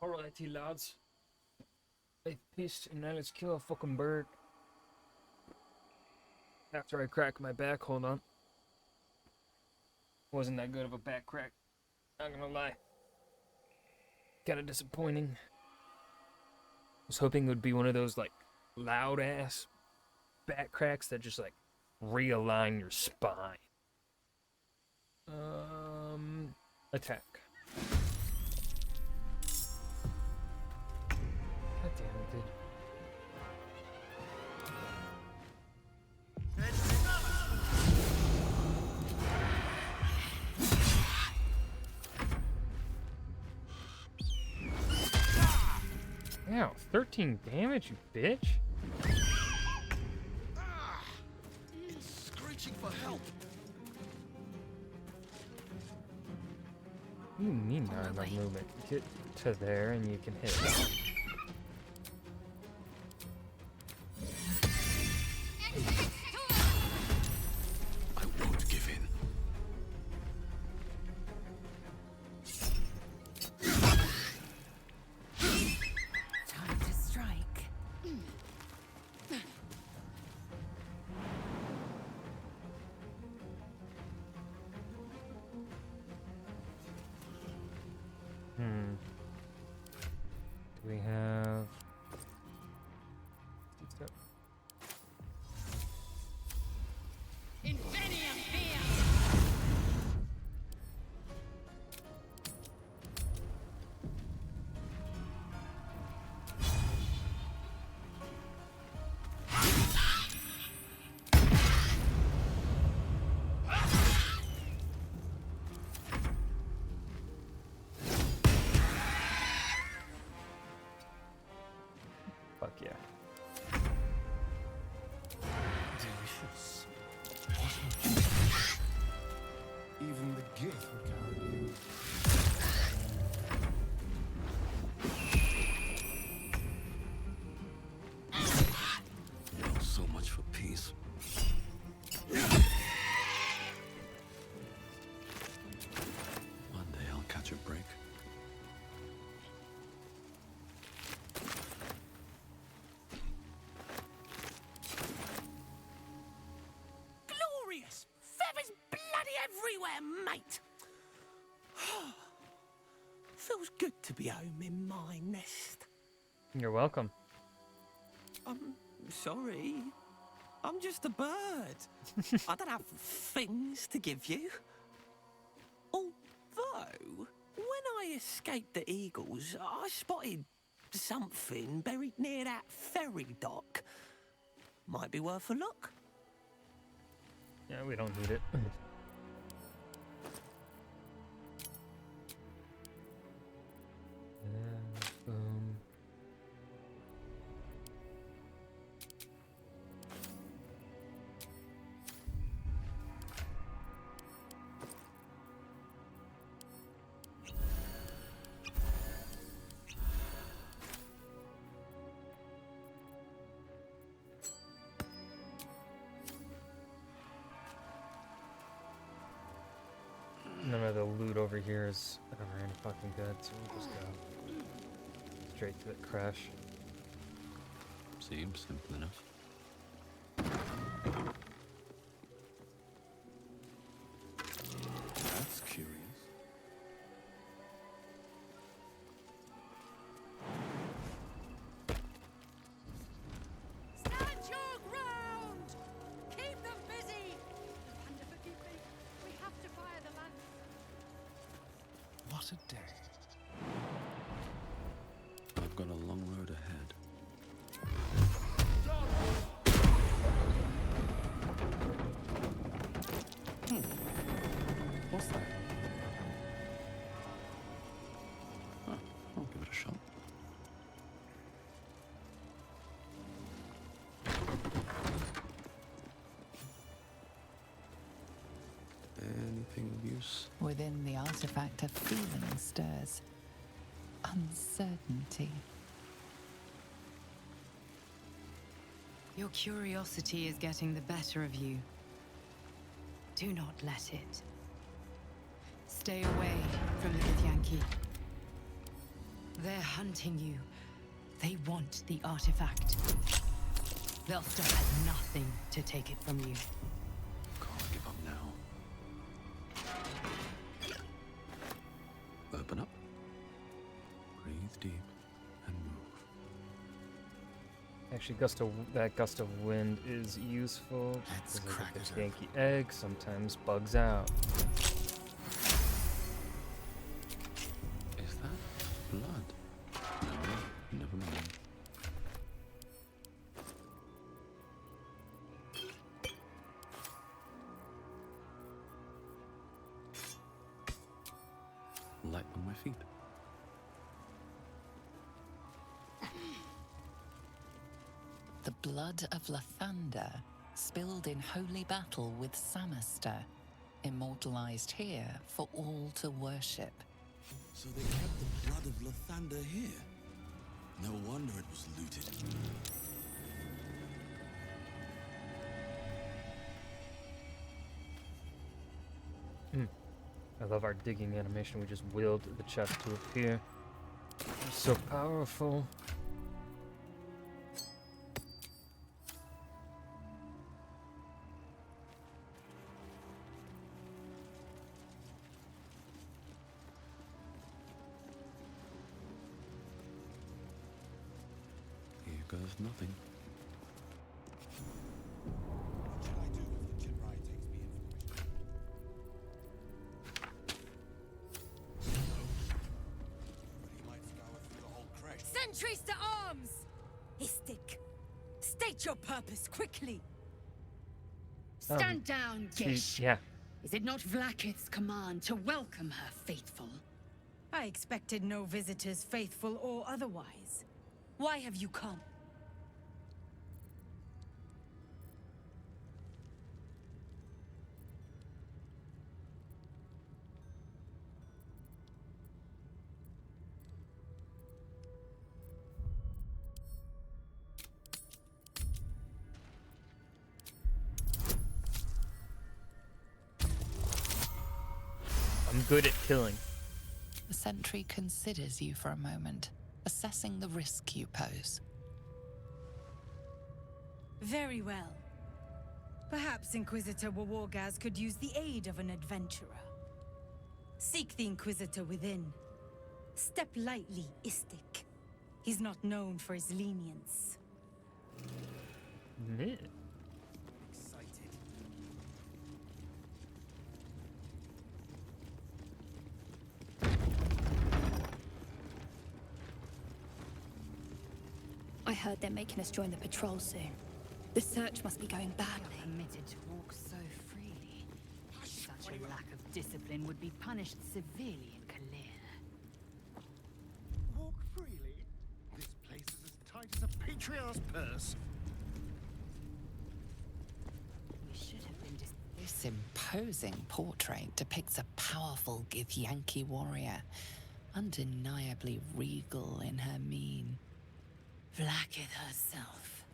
Alrighty, lads. I pissed and now let's kill a fucking bird. After I crack my back, hold on. Wasn't that good of a back crack. Not gonna lie. Kinda disappointing. Was hoping it would be one of those like loud ass back cracks that just like realign your spine. Attack. God damn it, dude. Ow, 13 damage, you bitch. It's screeching for help. What do you mean not enough movement? Get to there and you can hit it. I won't give in. Time to strike. Do we Fuck yeah. Delicious. Even the gift would carry you. So much for peace. One day I'll catch a break. Glorious! Feathers bloody everywhere, mate! Feels good to be home in my nest. You're welcome. I'm sorry. I'm just a bird. I don't have things to give you. Although, when I escaped the eagles, I spotted something buried near that ferry dock. Might be worth a look. Yeah, we don't need it. Boom. None of the loot over here is ever any fucking good, so we'll just go straight to the crash. Seems simple enough. That's curious. Stand your ground! Keep them busy! Commander, forgive me. We have to fire the land. What a day. I've got a long road ahead. What's that? Huh, I'll give it a shot. Anything of use? Within the artifact, a feeling stirs. Uncertainty. Your curiosity is getting the better of you. Do not let it. Stay away from the Githyanki. They're hunting you. They want the artifact. They'll stop at nothing to take it from you. Can't give up now. Open up. Breathe deep and move. Actually, that gust of wind is useful. Let's because crack like it a Yankee egg sometimes bugs out. Is that blood? No, never mind. Light on my feet. The blood of Lathander, spilled in holy battle with Samaster, immortalized here for all to worship. So they kept the blood of Lathander here. No wonder it was looted. I love our digging animation. We just willed the chest to appear. It's so powerful. Here goes nothing. What shall I do if the Chimrai takes me in for it? But he might scour through the whole crate. Sentries to arms! Istik, state your purpose quickly. Stand down, Gish. Yeah. Is it not Vlaakith's command to welcome her faithful? I expected no visitors, faithful or otherwise. Why have you come? good at killing. The sentry considers you for a moment, assessing the risk you pose. Very well. Perhaps Inquisitor Wawargaz could use the aid of an adventurer. Seek the Inquisitor within. Step lightly, Istik. He's not known for his lenience. Yeah. Excited. I heard they're making us join the patrol soon. The search must be going badly. Permitted to walk so freely. Such a lack of discipline would be punished severely in Kalir. Walk freely? This place is as tight as a patriarch's purse. We should have been This imposing portrait depicts a powerful Githyanki warrior, undeniably regal in her mien. Vlaakith herself.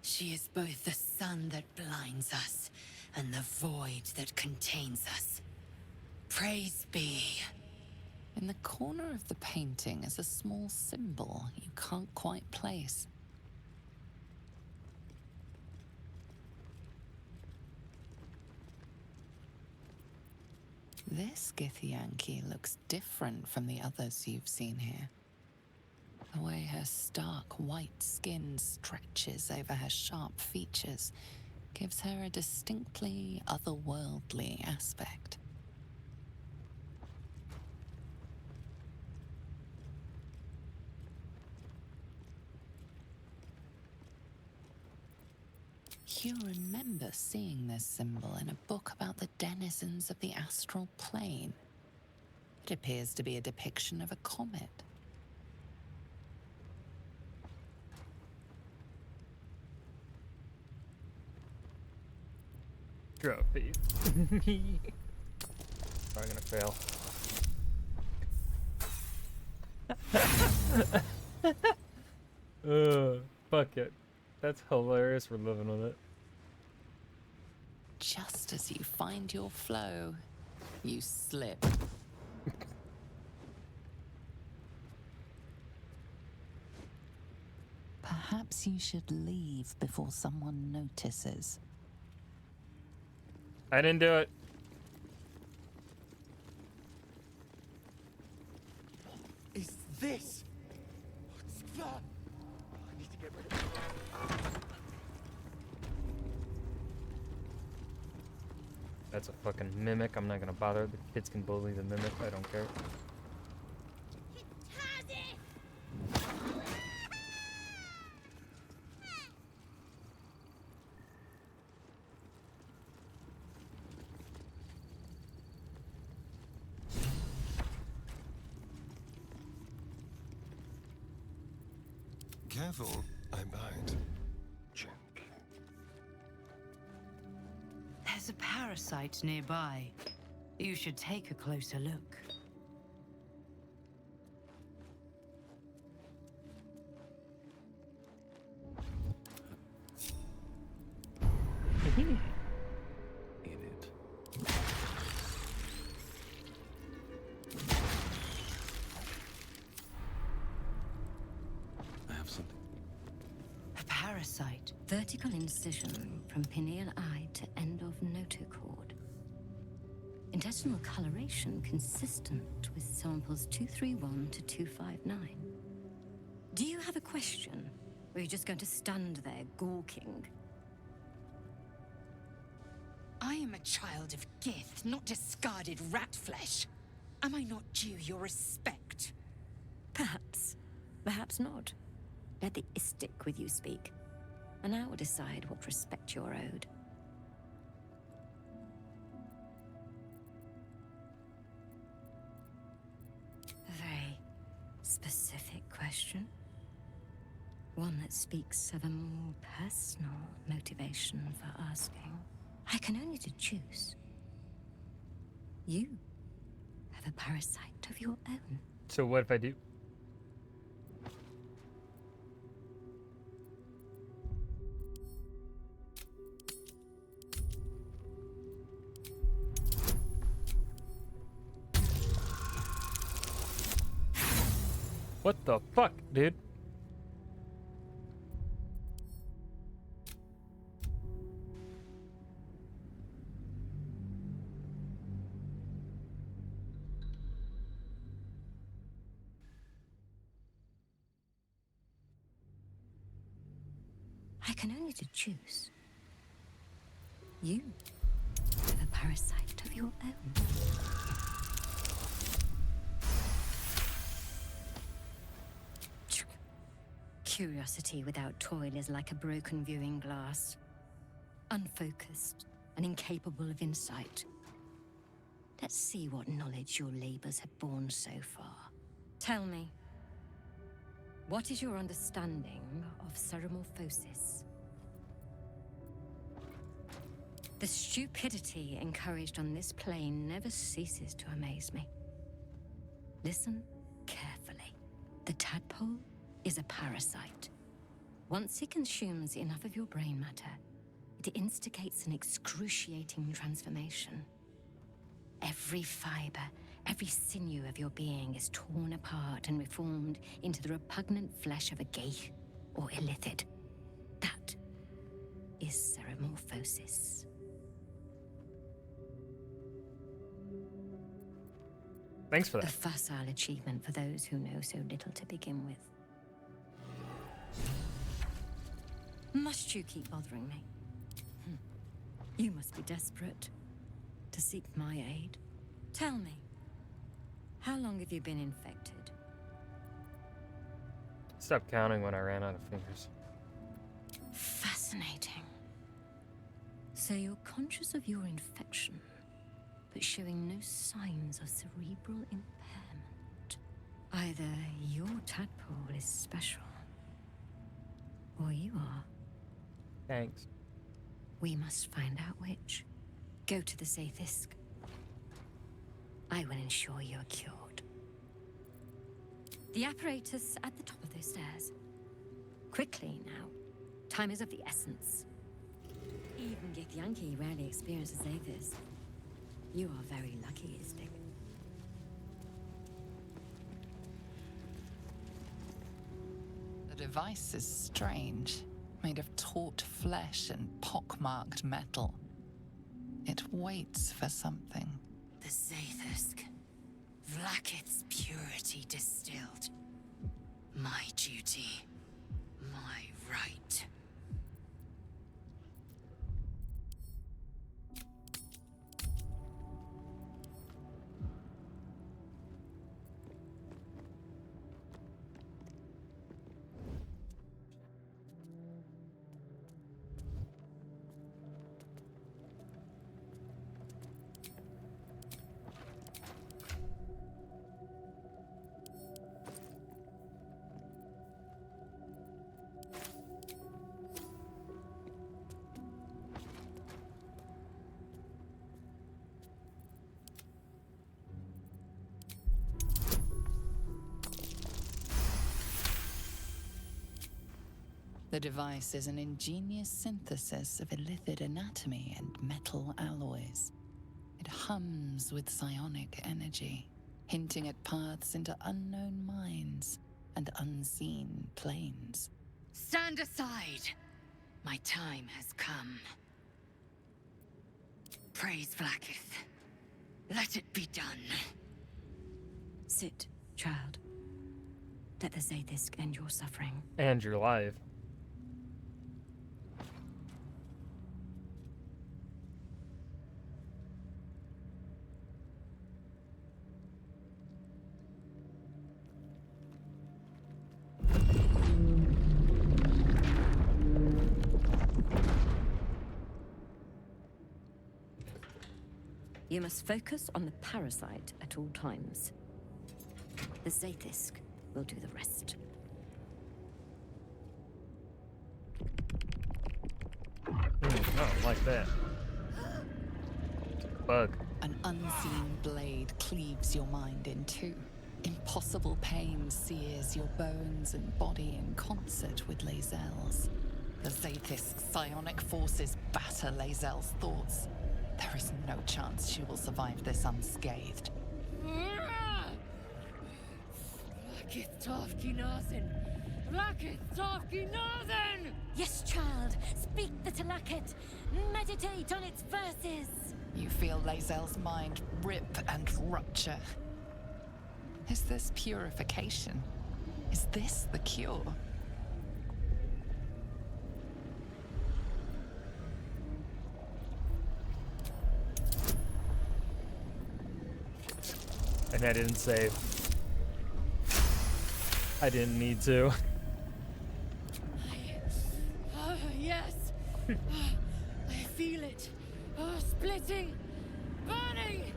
She is both the sun that blinds us and the void that contains us. Praise be. In the corner of the painting is a small symbol you can't quite place. This Githyanki looks different from the others you've seen here. The way her stark white skin stretches over her sharp features gives her a distinctly otherworldly aspect. You remember seeing this symbol in a book about the denizens of the astral plane. It appears to be a depiction of a comet. Trophy. Probably gonna fail. Fuck it. That's hilarious. We're living with it. Just as you find your flow, you slip. Perhaps you should leave before someone notices. I didn't do it. Is this? What's that? I need to get rid of it. That's a fucking mimic. I'm not gonna bother. The kids can bully the mimic. I don't care. Careful, I bite. Gently. There's a parasite nearby. You should take a closer look. In it. I have something. A parasite. Vertical incision from pineal eye to end of notochord. Intestinal coloration consistent with samples 231 to 259. Do you have a question? Or are you just going to stand there gawking? I am a child of Gith, not discarded rat flesh. Am I not due your respect? Perhaps. Perhaps not. Let the Istik with you speak, and I will decide what respect you're owed. A very specific question. One that speaks of a more personal motivation for asking. I can only deduce. You have a parasite of your own. So what if I do? What the fuck, dude? I can only deduce. You have a parasite of your own. Curiosity without toil is like a broken viewing glass. Unfocused and incapable of insight. Let's see what knowledge your labors have borne so far. Tell me, what is your understanding of ceramorphosis? The stupidity encouraged on this plane never ceases to amaze me. Listen carefully. The tadpole is a parasite. Once it consumes enough of your brain matter, it instigates an excruciating transformation. Every fiber, every sinew of your being is torn apart and reformed into the repugnant flesh of a geich or illithid. That is ceramorphosis. Thanks for that. A facile achievement for those who know so little to begin with. Must you keep bothering me? You must be desperate to seek my aid. Tell me, how long have you been infected? Stopped counting when I ran out of fingers. Fascinating. So you're conscious of your infection, but showing no signs of cerebral impairment. Either your tadpole is special, or you are. Thanks. We must find out which. Go to the Zaithisk. I will ensure you're cured. The apparatus at the top of those stairs. Quickly now. Time is of the essence. Even Githyanki rarely experiences Zaithis. You are very lucky, Istik. The device is strange, made of taut flesh and pockmarked metal. It waits for something. The Zaithisk. Vlaakith's purity distilled. My duty. My right. The device is an ingenious synthesis of illithid anatomy and metal alloys. It hums with psionic energy, hinting at paths into unknown minds and unseen planes. Stand aside! My time has come. Praise Vlaakith. Let it be done. Sit, child. Let the Zaithisk end your suffering. And your life. You must focus on the parasite at all times. The Zaithisk will do the rest. Oh, like that. Bug. An unseen blade cleaves your mind in two. Impossible pain sears your bones and body in concert with Lae'zel's. The Zaithisk's psionic forces batter Lae'zel's thoughts. There is no chance she will survive this unscathed. Vlaakith Tafki Narthen! Vlaakith Tafki Narthen! Yes, child. Speak the Talakit. Meditate on its verses. You feel Lae'zel's mind rip and rupture. Is this purification? Is this the cure? And I didn't save. I didn't need to. Yes! I feel it. Splitting! Burning!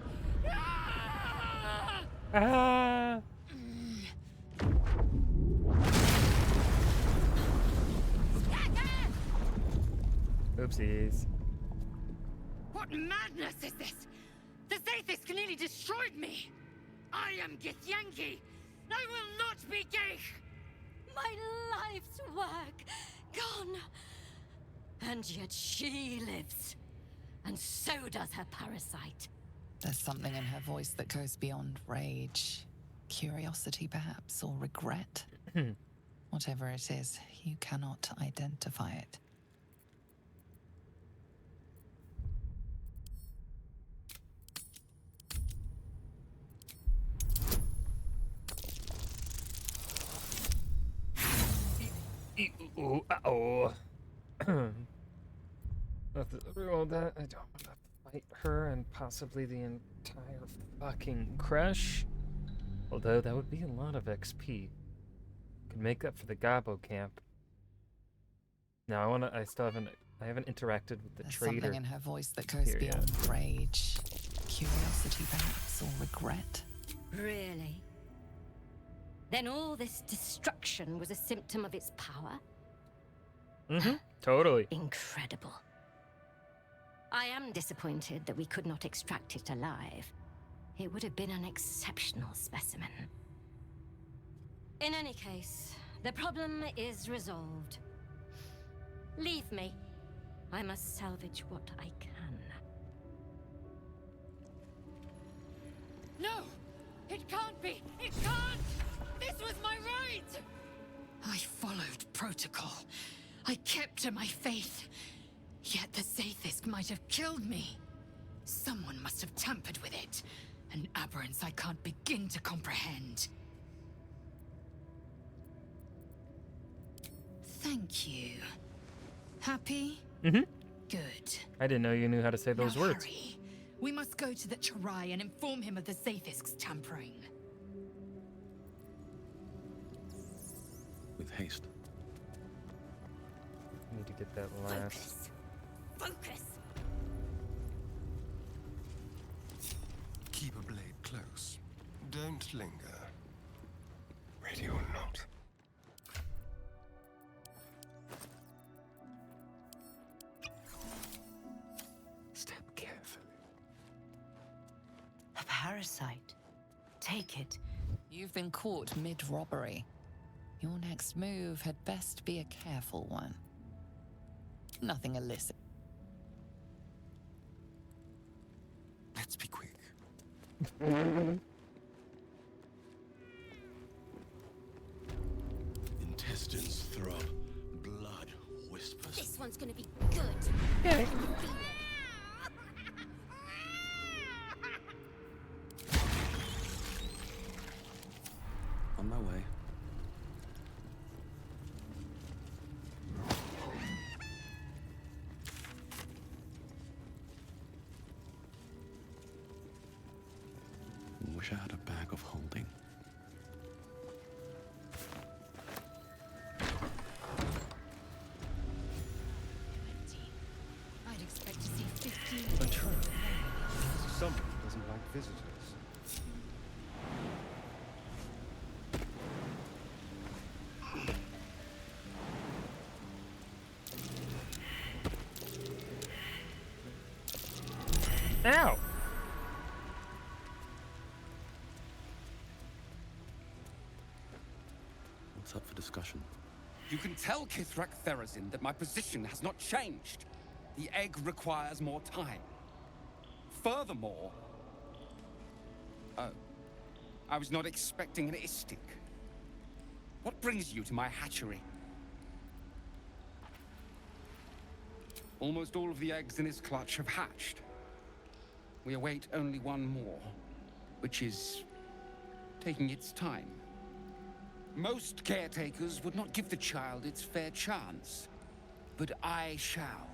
Ah! Ah! Oopsies. What madness is this? The Zaithis nearly destroyed me! I am Githyanki! I will not be Geich! My life's work gone. And yet she lives. And so does her parasite. There's something in her voice that goes beyond rage. Curiosity, perhaps, or regret. Whatever it is, you cannot identify it. Ooh, uh-oh. After all that, I don't want to fight her and possibly the entire fucking crush. Although that would be a lot of XP. Could make up for the Gabo camp. Now I haven't interacted with the There's trader. something in her voice that goes beyond rage. Curiosity, perhaps, or regret. Really? Then all this destruction was a symptom of its power? Mm-hmm. Totally. Incredible. I am disappointed that we could not extract it alive. It would have been an exceptional specimen. In any case, the problem is resolved. Leave me. I must salvage what I can. No! It can't be! It can't! This was my right! I followed protocol. I kept to my faith. Yet the Zaithisk might have killed me. Someone must have tampered with it. An aberrance I can't begin to comprehend. Thank you. Happy? Mm-hmm. Good. I didn't know you knew how to say those Now words. hurry. We must go to the Charai and inform him of the Zaithisk's tampering. With haste. Need to get that last. Focus! Keep a blade close. Don't linger. Ready or not. Step carefully. A parasite. Take it. You've been caught mid-robbery. Your next move had best be a careful one. Nothing illicit. Let's be quick. Intestines throb, blood whispers. This one's gonna be good. Okay. On my way. Wish I had a bag of holding. I'd expect to see 15. A trap. Someone doesn't like visitors. Ow! What's up for discussion? You can tell Kithrak Therazin that my position has not changed. The egg requires more time. Furthermore... Oh. I was not expecting an istik. What brings you to my hatchery? Almost all of the eggs in its clutch have hatched. We await only one more, which is taking its time. Most caretakers would not give the child its fair chance, but I shall.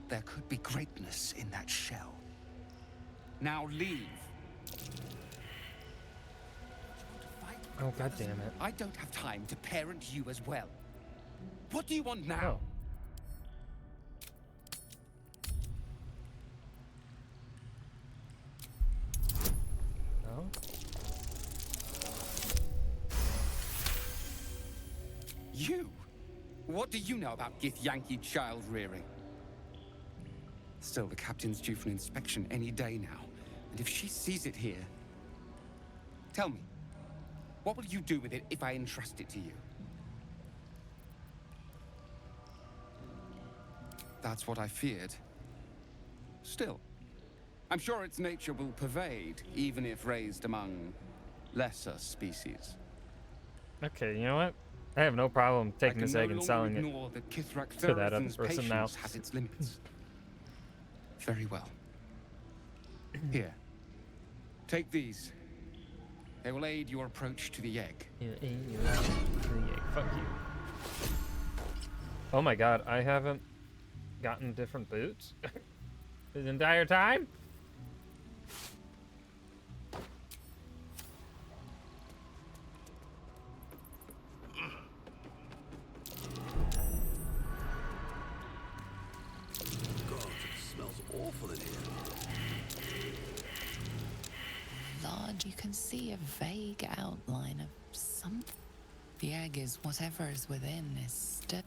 There could be greatness in that shell. Now leave. Oh, God damn it. I don't have time to parent you as well. What do you want now? Oh. You? What do you know about Githyanki child rearing? Still, the captain's due for an inspection any day now. And if she sees it here... Tell me, what will you do with it if I entrust it to you? That's what I feared. Still, I'm sure its nature will pervade, even if raised among lesser species. Okay, you know what? I have no problem taking this egg and selling it to that other person now. Has its limits. Very well. Here, take these. They will aid your approach to the egg. Fuck you. Oh my god, I haven't gotten different boots this entire time? God, it smells awful in here. Large, you can see a vague outline of something. The egg is whatever is within is still.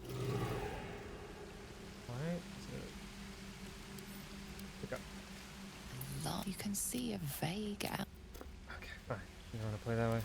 Alright, so... You can see a vague out. Okay, fine. You want to play that way?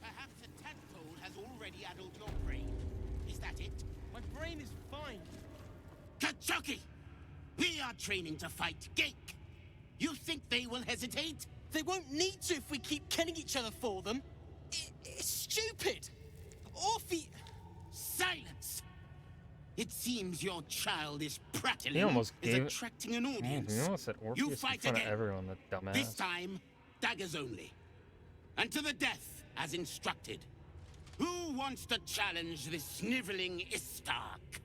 Perhaps a tadpole has already addled your brain. Is that it? My brain is fine. Kachoki! We are training to fight Gake. You think they will hesitate? They won't need to if we keep killing each other for them. It's stupid. Orphe... Silence! It seems your child is prattling, He almost is gave attracting an audience. He almost said Orpheus You in fight front again. of everyone, that dumbass. This time, daggers only. And to the death, as instructed. Who wants to challenge this sniveling Istark?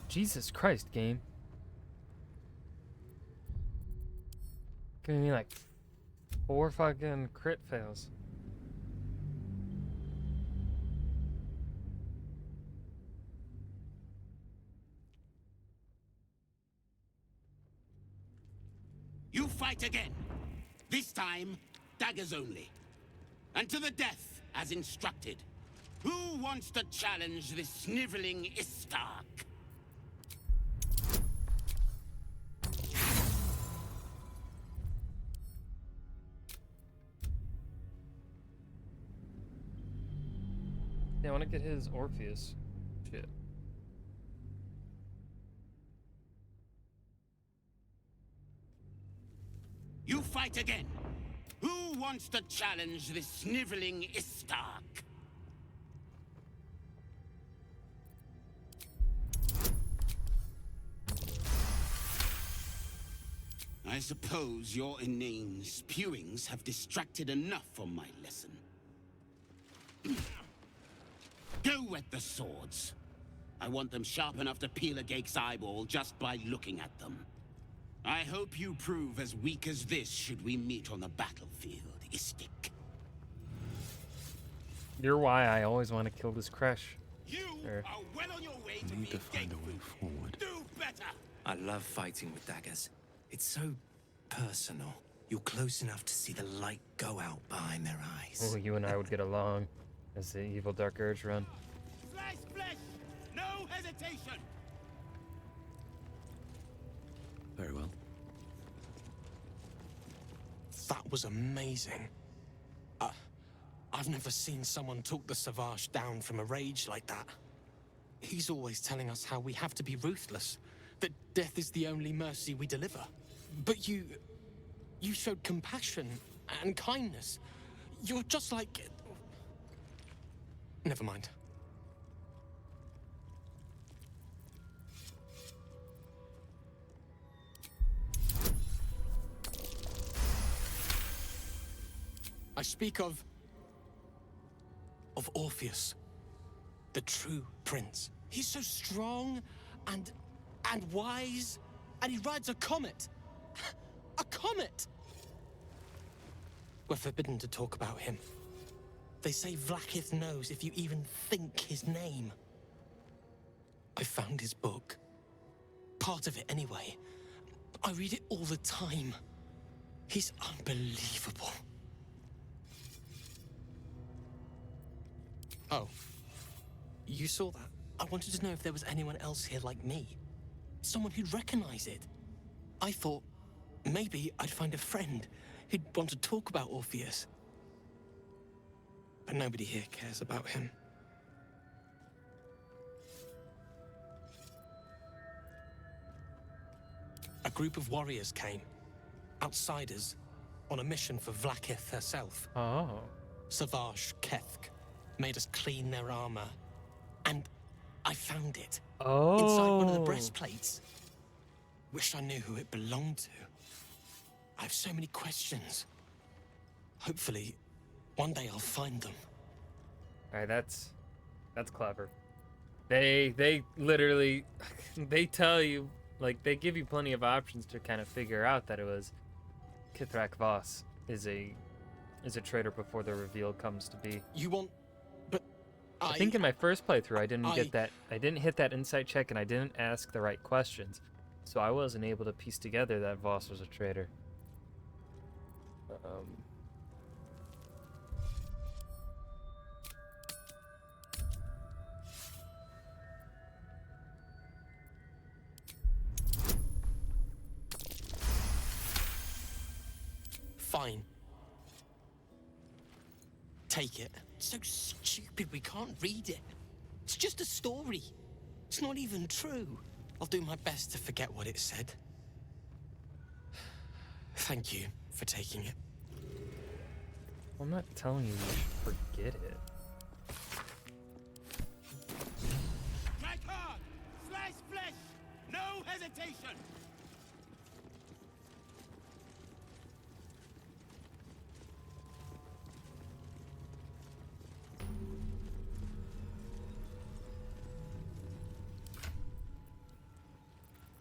Jesus Christ, game. Giving me like 4 fucking crit fails. You fight again. This time, daggers only. And to the death, as instructed. Who wants to challenge this sniveling Istark? Yeah, I want to get his Orpheus shit. You fight again. Who wants to challenge this sniveling Istark? I suppose your inane spewings have distracted enough from my lesson. Go wet the swords. I want them sharp enough to peel a Gake's eyeball just by looking at them. I hope you prove as weak as this should we meet on the battlefield, Istik. You're why I always want to kill this Kresh. You are well on your way to Need to find a way forward. do better. I love fighting with daggers. It's so personal. You're close enough to see the light go out behind their eyes. Oh, you and I would get along as the evil Dark Urge run. Slice flesh, no hesitation. Very well. That was amazing. I've never seen someone talk the Savage down from a rage like that. He's always telling us how we have to be ruthless, that death is the only mercy we deliver. But you showed compassion and kindness. You're just like... Never mind. I speak of Orpheus, the true prince. He's so strong and wise, and he rides a comet. A comet! We're forbidden to talk about him. They say Vlaakith knows if you even think his name. I found his book. Part of it, anyway. I read it all the time. He's unbelievable. Oh. You saw that? I wanted to know if there was anyone else here like me. Someone who'd recognize it. I thought maybe I'd find a friend who'd want to talk about Orpheus. But nobody here cares about him. A group of warriors came. Outsiders. On a mission for Vlaakith herself. Oh. Savage Kethk made us clean their armor. And I found it. Oh. Inside one of the breastplates. Wish I knew who it belonged to. I have so many questions. Hopefully, one day I'll find them. Alright, that's clever. They literally they tell you, like, they give you plenty of options to kind of figure out that it was Kithrak Voss is a traitor before the reveal comes to be. You want... but I think in my first playthrough I didn't get that. I didn't hit that insight check and I didn't ask the right questions. So I wasn't able to piece together that Voss was a traitor. Fine. Take it. It's so stupid we can't read it. It's just a story. It's not even true. I'll do my best to forget what it said. Thank you for taking it. I'm not telling you should forget it. Strike hard! Slice flesh! No hesitation!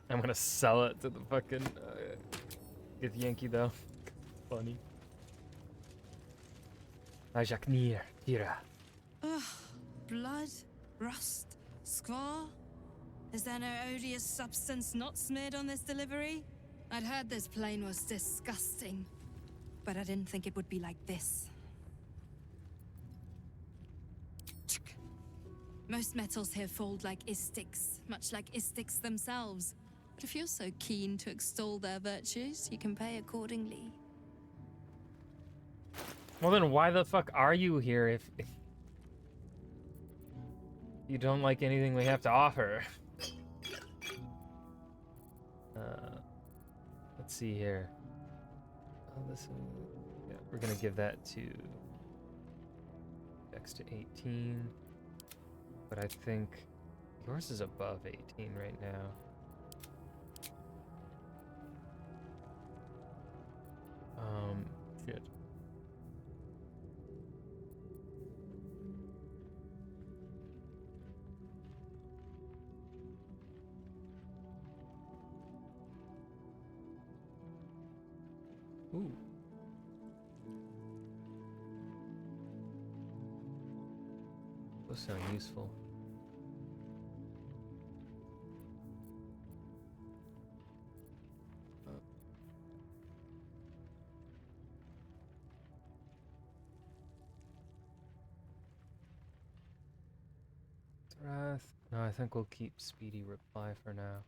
I'm gonna sell it to the fucking Yankee though. Funny. Ajaknir, Tira. Ugh, blood, rust, squall. Is there no odious substance not smeared on this delivery? I'd heard this plane was disgusting, but I didn't think it would be like this. Most metals here fold like Istiks, much like Istiks themselves. But if you're so keen to extol their virtues, you can pay accordingly. Well then why the fuck are you here if you don't like anything we have to offer? Let's see here. Oh, this one, yeah, we're gonna give that to Dex to 18. But I think yours is above 18 right now. Shit. Ooh. Those sound useful. Wrath. No, I think we'll keep Speedy Reply for now.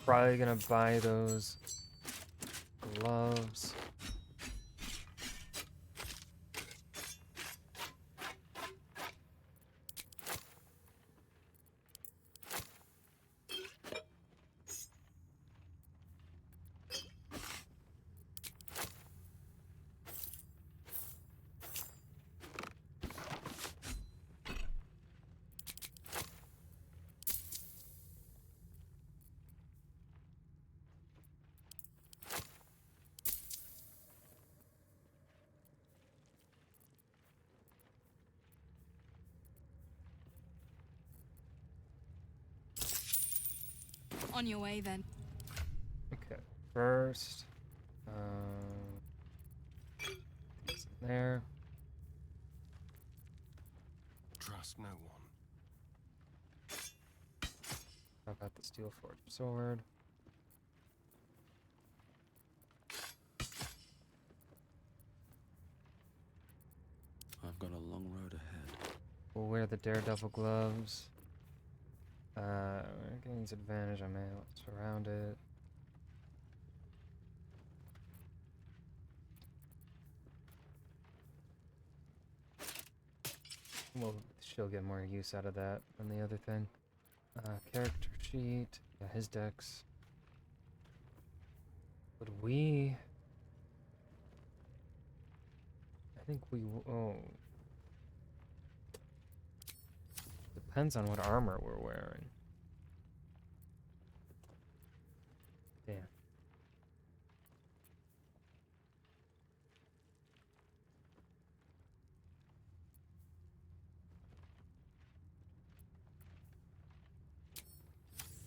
Probably gonna buy those gloves. On your way then. Okay, first, it's in there. Trust no one. How about the steel forged sword? I've got a long road ahead. We'll wear the daredevil gloves. Gains advantage on melee surround it. Well, she'll get more use out of that than the other thing. Character sheet. Yeah, his dex. Would we... I think we... Oh. Depends on what armor we're wearing. Damn.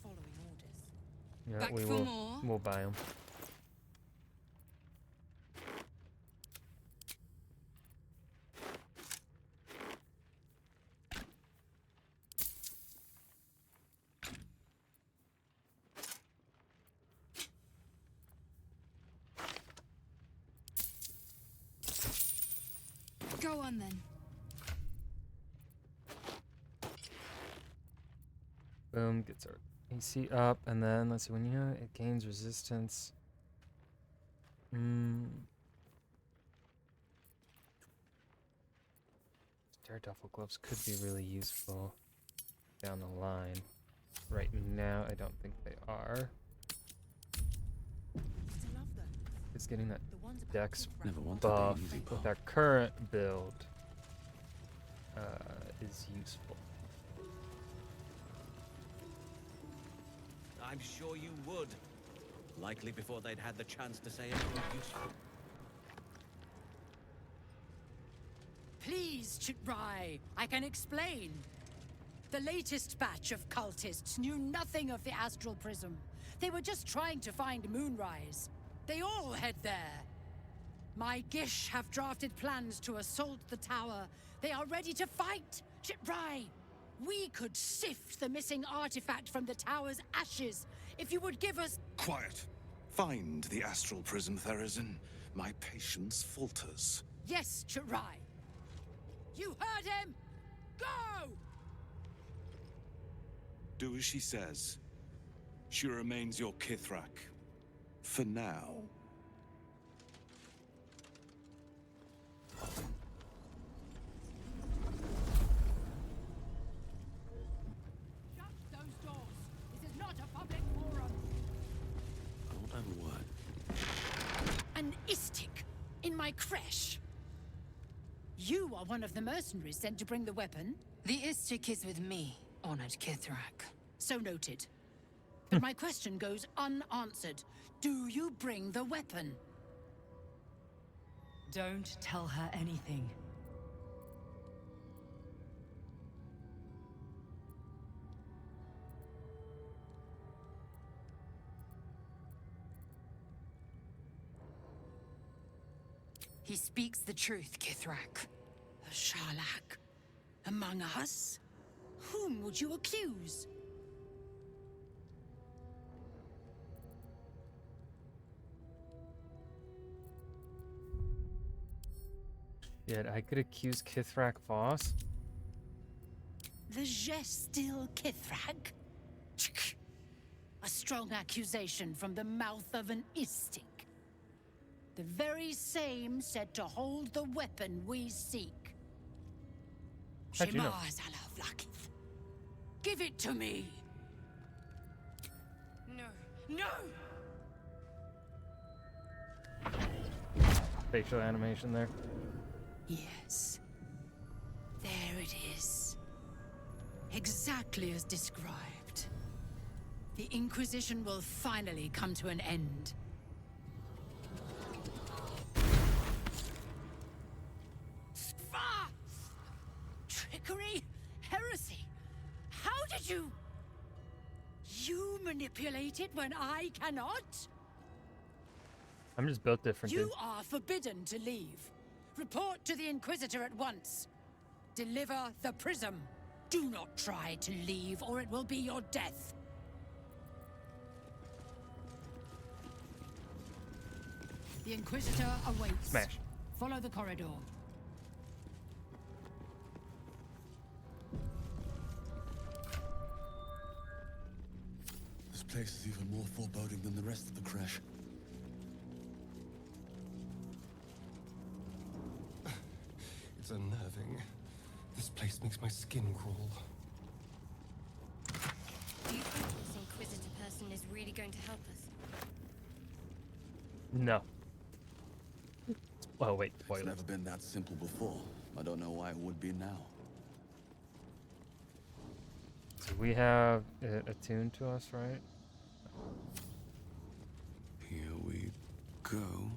Following orders. Yeah, Back we for will. more? We'll buy them. Go on then. Boom, gets our AC up, and then let's see, when you know it gains resistance. Daredevil gloves could be really useful down the line. Right now, I don't think they are. It's getting that dex Never wanted the buff easy with path. our current build is useful. I'm sure you would. Likely before they'd had the chance to say anything useful. Please, Chitrai, I can explain. The latest batch of cultists knew nothing of the astral prism. They were just trying to find Moonrise. They all head there. My Gish have drafted plans to assault the tower. They are ready to fight, Chitrai. We could sift the missing artifact from the tower's ashes if you would give us... Quiet. Find the astral prism, Therazin. My patience falters. Yes, Chitrai. You heard him! Go! Do as she says. She remains your Kithrak. For now. Shut those doors. This is not a public forum. I won't have a word. An istik in my creche. You are one of the mercenaries sent to bring the weapon. The Istik is with me, honored Kithrak. So noted. But my question goes unanswered. Do you bring the weapon? Don't tell her anything. He speaks the truth, Kithrak. A Sharlak. Among us? Whom would you accuse? Yet I could accuse Kithrak Voss. The Gestil Kithrak? A strong accusation from the mouth of an Istik. The very same said to hold the weapon we seek. How'd you know? Give it to me! No! No! Facial animation there. Yes. There it is. Exactly as described. The Inquisition will finally come to an end. Trickery? Heresy? How did you... You manipulate it when I cannot? I'm just built different, You dude. are forbidden to leave. Report to the Inquisitor at once. Deliver the prism. Do not try to leave, or it will be your death. The Inquisitor awaits. Smash. Follow the corridor. This place is even more foreboding than the rest of the crash. It's unnerving. This place makes my skin crawl. Do you think this Inquisitor person is really going to help us? No. Oh wait, It's spoilers. never been that simple before. I don't know why it would be now. So we have it attuned to us, right? Here we go.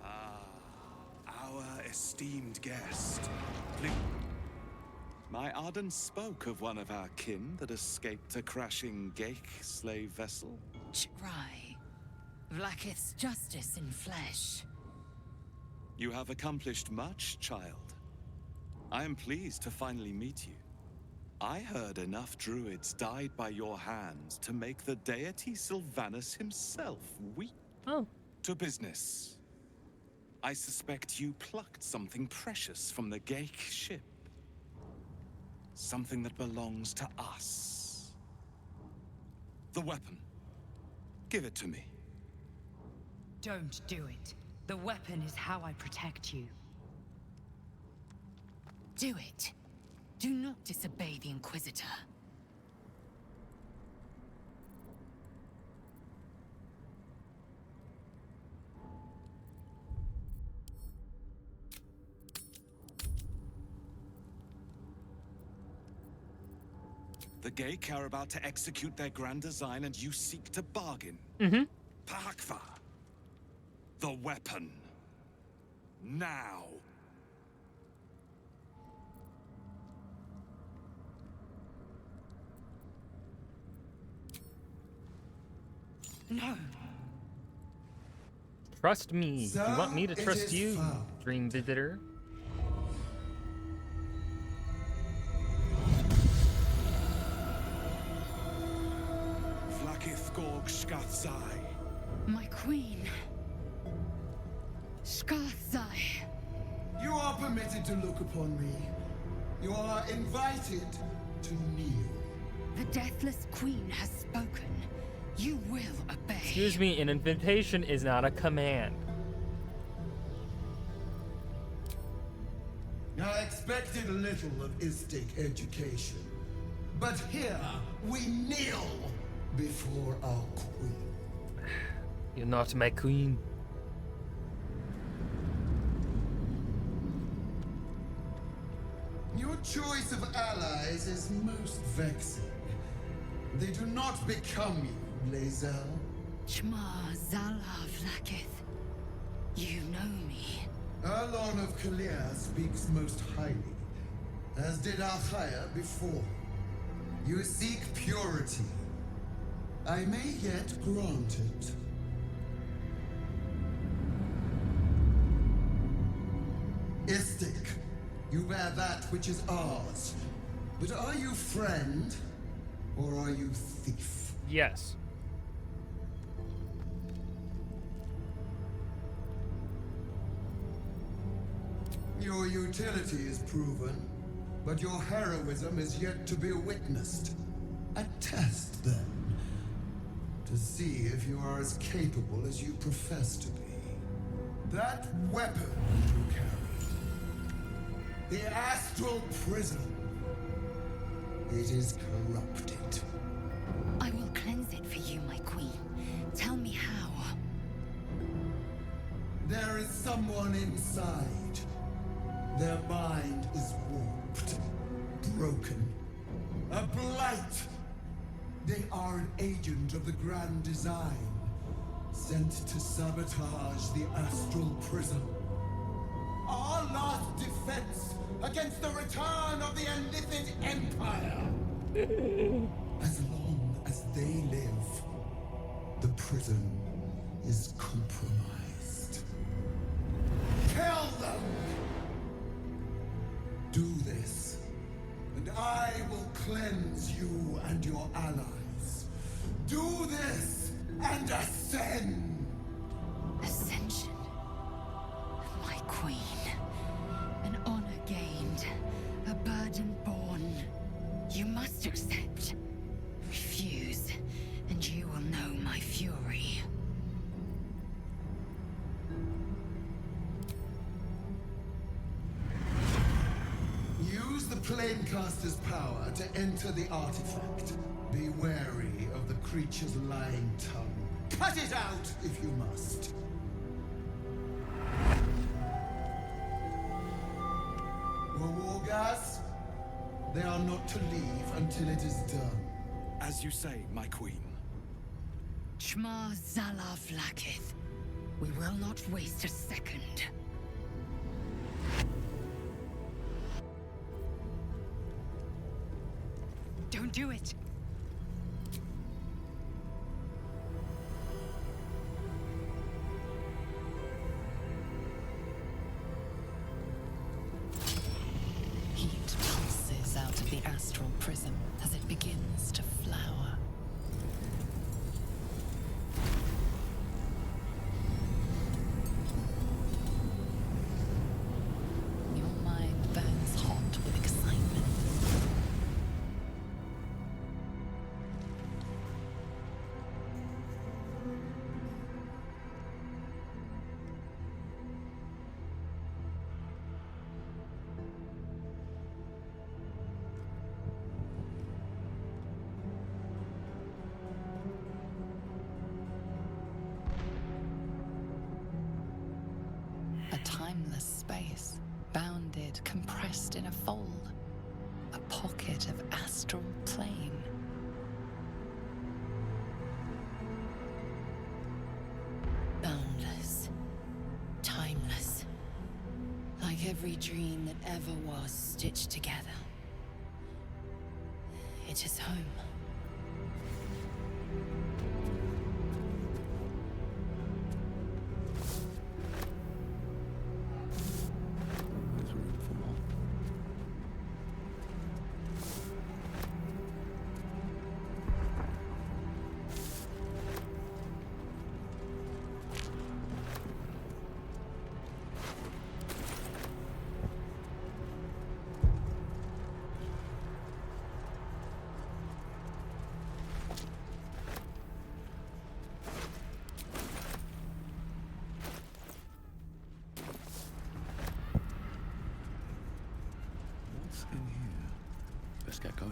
Our esteemed guest. My Arden spoke of one of our kin that escaped a crashing Geik slave vessel. Try. Vlakith's justice in flesh. You have accomplished much, child. I am pleased to finally meet you. I heard enough druids died by your hands to make the deity Sylvanus himself weep. Oh. To business. I suspect you plucked something precious from the Geik ship. Something that belongs to us. The weapon. Give it to me. Don't do it. The weapon is how I protect you. Do it. Do not disobey the Inquisitor. The Geik are about to execute their grand design and you seek to bargain. Mm-hmm. Pahakva. The weapon. Now. No. Trust me. So you want me to it trust is you, found. Dream Visitor? Vlakith Gorg Skathzai. My queen. Skathzai. You are permitted to look upon me. You are invited to kneel. The Deathless Queen has spoken. You will obey. Excuse me, an invitation is not a command. I expected a little of Istic education. But here, we kneel before our queen. You're not my queen. You choice of allies is most vexing. They do not become you, Lae'zel. Shma Zalav Lakith. You know me. Erlon of Kalir speaks most highly, as did Alchaya before. You seek purity. I may yet grant it. Istik, you bear that which is ours. But are you friend, or are you thief? Yes. Your utility is proven, but your heroism is yet to be witnessed. A test, then, to see if you are as capable as you profess to be. That weapon you carry, the astral prism, it is corrupted. I will cleanse it for you, my queen. Tell me how. There is someone inside. Their mind is warped, broken, a blight. They are an agent of the Grand Design, sent to sabotage the Astral Prism. Our last defense against the return of the Illithid Empire. As long as they live, the prison is compromised. Kill them! Do this, and I will cleanse you and your allies. Do this, and ascend! Ascension. My queen. An honor gained. A burden borne. You must accept. Refuse, and you will know my fury. Use the Planecaster's power to enter the artifact. Be wary of the creature's lying tongue. Cut it out if you must. Wargas, they are not to leave until it is done. As you say, my queen. Shma Zalav Lakith. We will not waste a second. Don't do it! Heat pulses out of the astral prism as it begins to flower. Your mind burns hot with excitement. A timeless space, bounded, compressed in a fold. A pocket of astral plane. Boundless. Timeless. Like every dream that ever was stitched together. It is home. There's room for more. What's in here? Let's get going.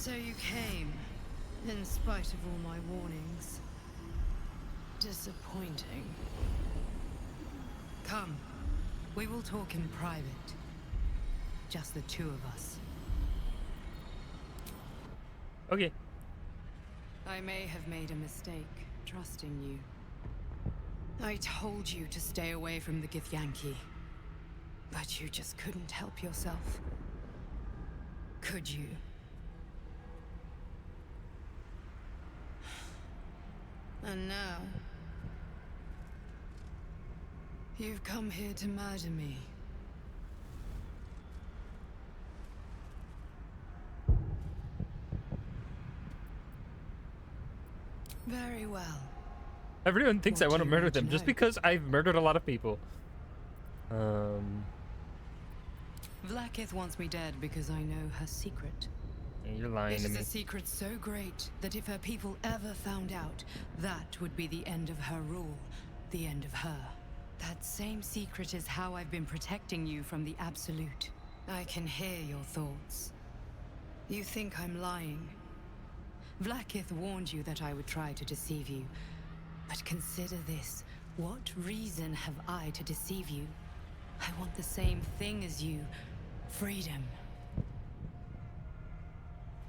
So you came, in spite of all my warnings. Disappointing. Come, we will talk in private. Just the two of us. Okay. I may have made a mistake trusting you. I told you to stay away from the Githyanki, but you just couldn't help yourself. Could you? And now, you've come here to murder me. Very well. Everyone thinks I What want to do you murder want to them just know? because I've murdered a lot of people. Vlaakith wants me dead because I know her secret. Yeah, you're lying It to is me. a secret so great that if her people ever found out, that would be the end of her rule, the end of her. That same secret is how I've been protecting you from the Absolute. I can hear your thoughts. You think I'm lying. Vlaakith warned you that I would try to deceive you. But consider this. What reason have I to deceive you? I want the same thing as you. Freedom.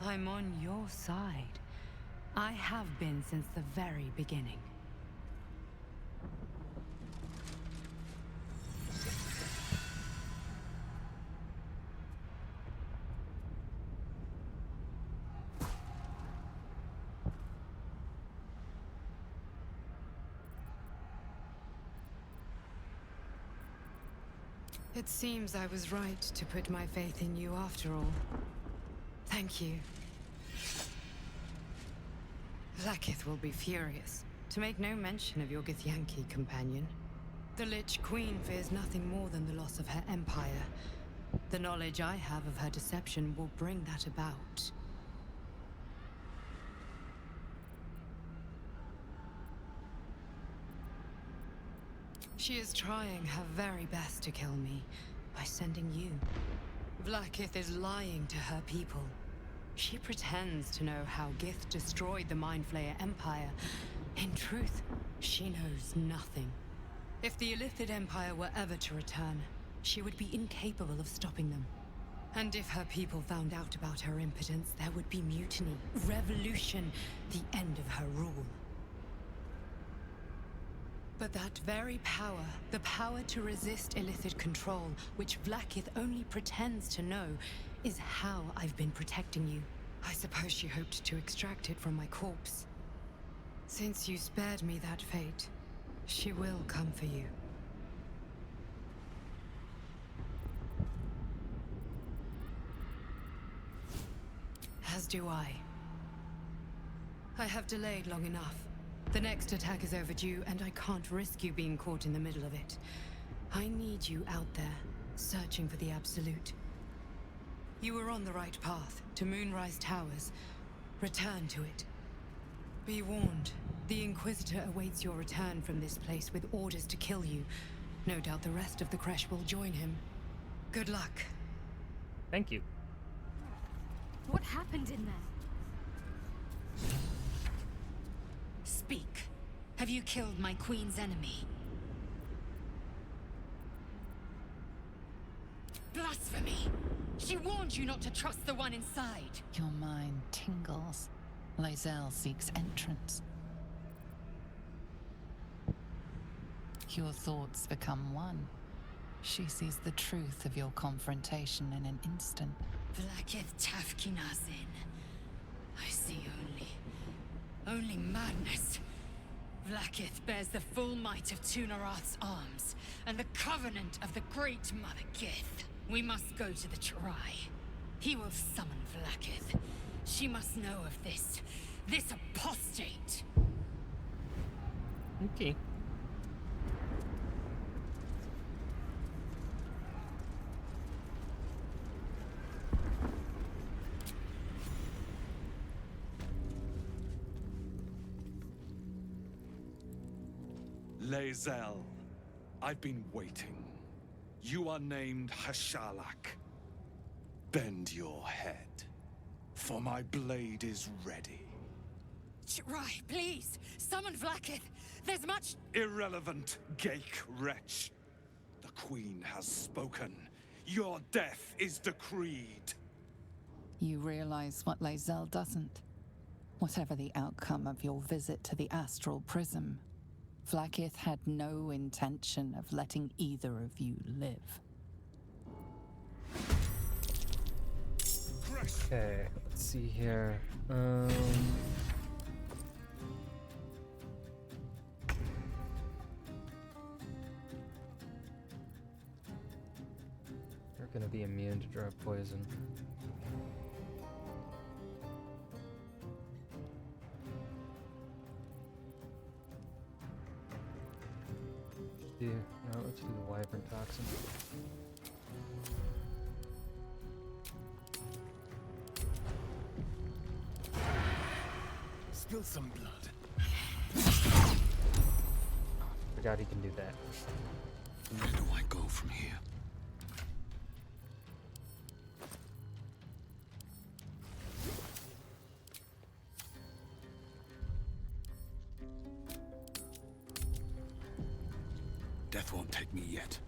I'm on your side. I have been since the very beginning. It seems I was right to put my faith in you after all. Thank you. Vlaakith will be furious, to make no mention of your Githyanki companion. The Lich Queen fears nothing more than the loss of her empire. The knowledge I have of her deception will bring that about. She is trying her very best to kill me by sending you. Vlaakith is lying to her people. She pretends to know how Gith destroyed the Mind Flayer Empire. In truth, she knows nothing. If the Illithid Empire were ever to return, she would be incapable of stopping them. And if her people found out about her impotence, there would be mutiny, revolution, the end of her rule. But that very power, the power to resist Illithid control, which Vlaakith only pretends to know, is how I've been protecting you. I suppose she hoped to extract it from my corpse. Since you spared me that fate, she will come for you. As do I. I have delayed long enough. The next attack is overdue, and I can't risk you being caught in the middle of it. I need you out there, searching for the Absolute. You were on the right path, to Moonrise Towers. Return to it. Be warned, the Inquisitor awaits your return from this place with orders to kill you. No doubt the rest of the Kresh will join him. Good luck. Thank you. What happened in there? Speak. Have you killed my queen's enemy? Blasphemy! She warned you not to trust the one inside. Your mind tingles. Lae'zel seeks entrance. Your thoughts become one. She sees the truth of your confrontation in an instant. Vlaakith Tafkinazin. I see only madness. Vlaakith bears the full might of Tunarath's arms, and the covenant of the Great Mother Gith. We must go to the Chirai. He will summon Vlaakith. She must know of this apostate. Okay. Lae'zel, I've been waiting. You are named Hashalak. Bend your head. for my blade is ready. Right, please, summon Vlakith. There's much... Irrelevant, Gake wretch. The Queen has spoken. Your death is decreed. You realize what Lae'zel doesn't? Whatever the outcome of your visit to the Astral Prism, Vlakith had no intention of letting either of you live. Okay, let's see here. You're gonna be immune to drug poison. Let's do the wyvern toxin. Spill some blood. Forgot he can do that. Where do I go from here? Death won't take me yet.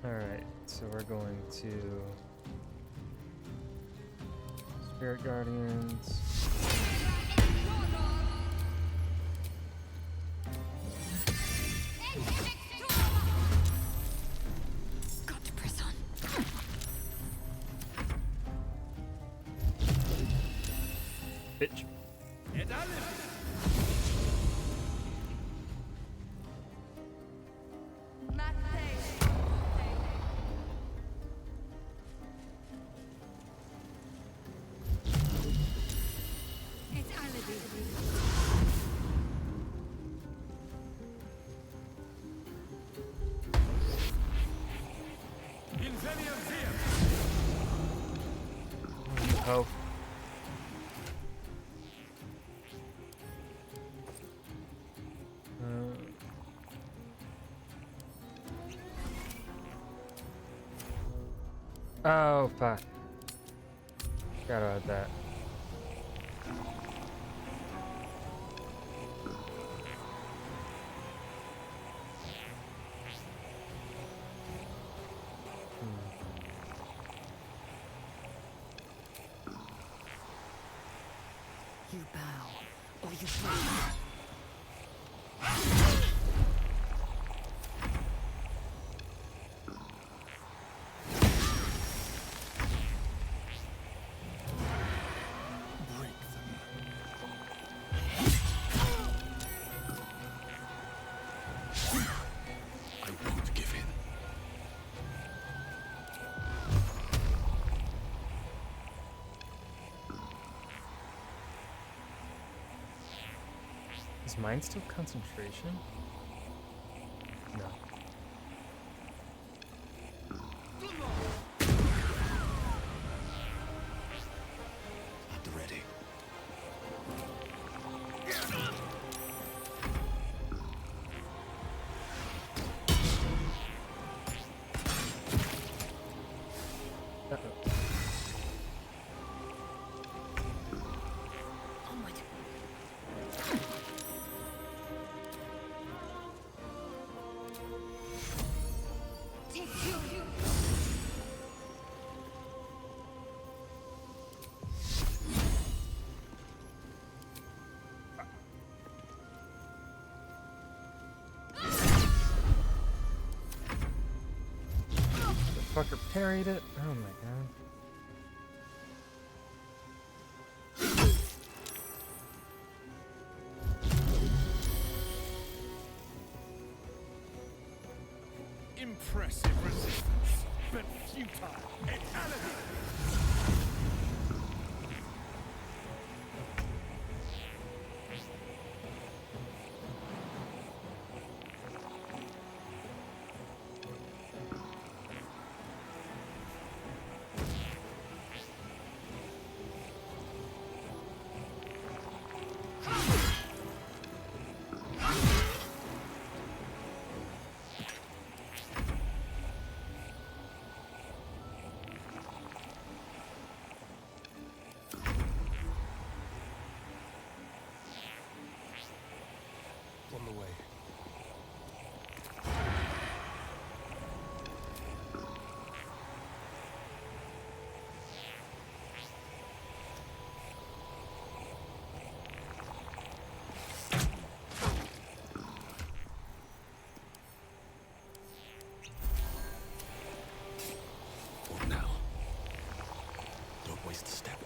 Alright, so we're going to Spirit Guardians. Got to press on. Bitch. Oh. Oh, fuck. Forgot about that. You bow, or you break. I won't give in. Is mine still concentration? No. At the ready. Fucker parried it. Oh my god. Impressive resistance, but futile. Eternity. place to step.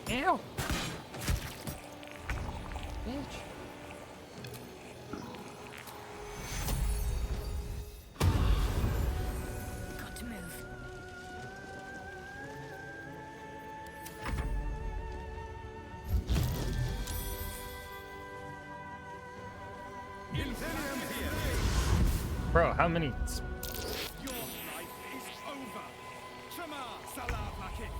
Ew! Bitch. Got to move. Bro, how many? Your life is over. Shema Salah Vakif.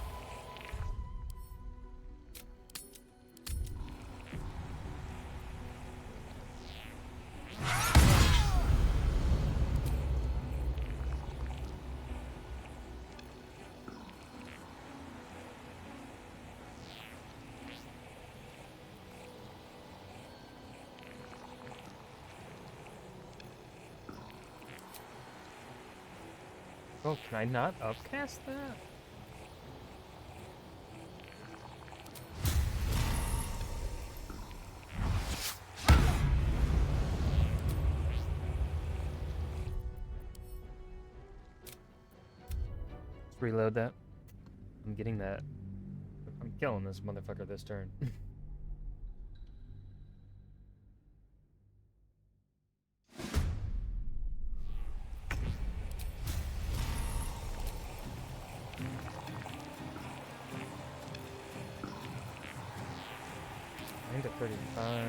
Oh, can I not upcast that? Let's reload that. I'm getting that. I'm killing this motherfucker this turn. Into 35.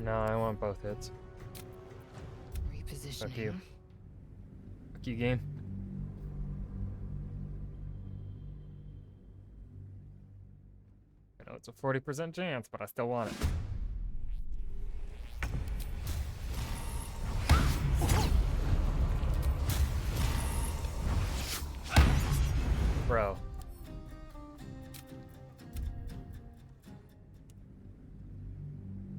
No, I want both hits. Repositioning. Fuck you. Fuck you, game. I know it's a 40% chance, but I still want it. Bro.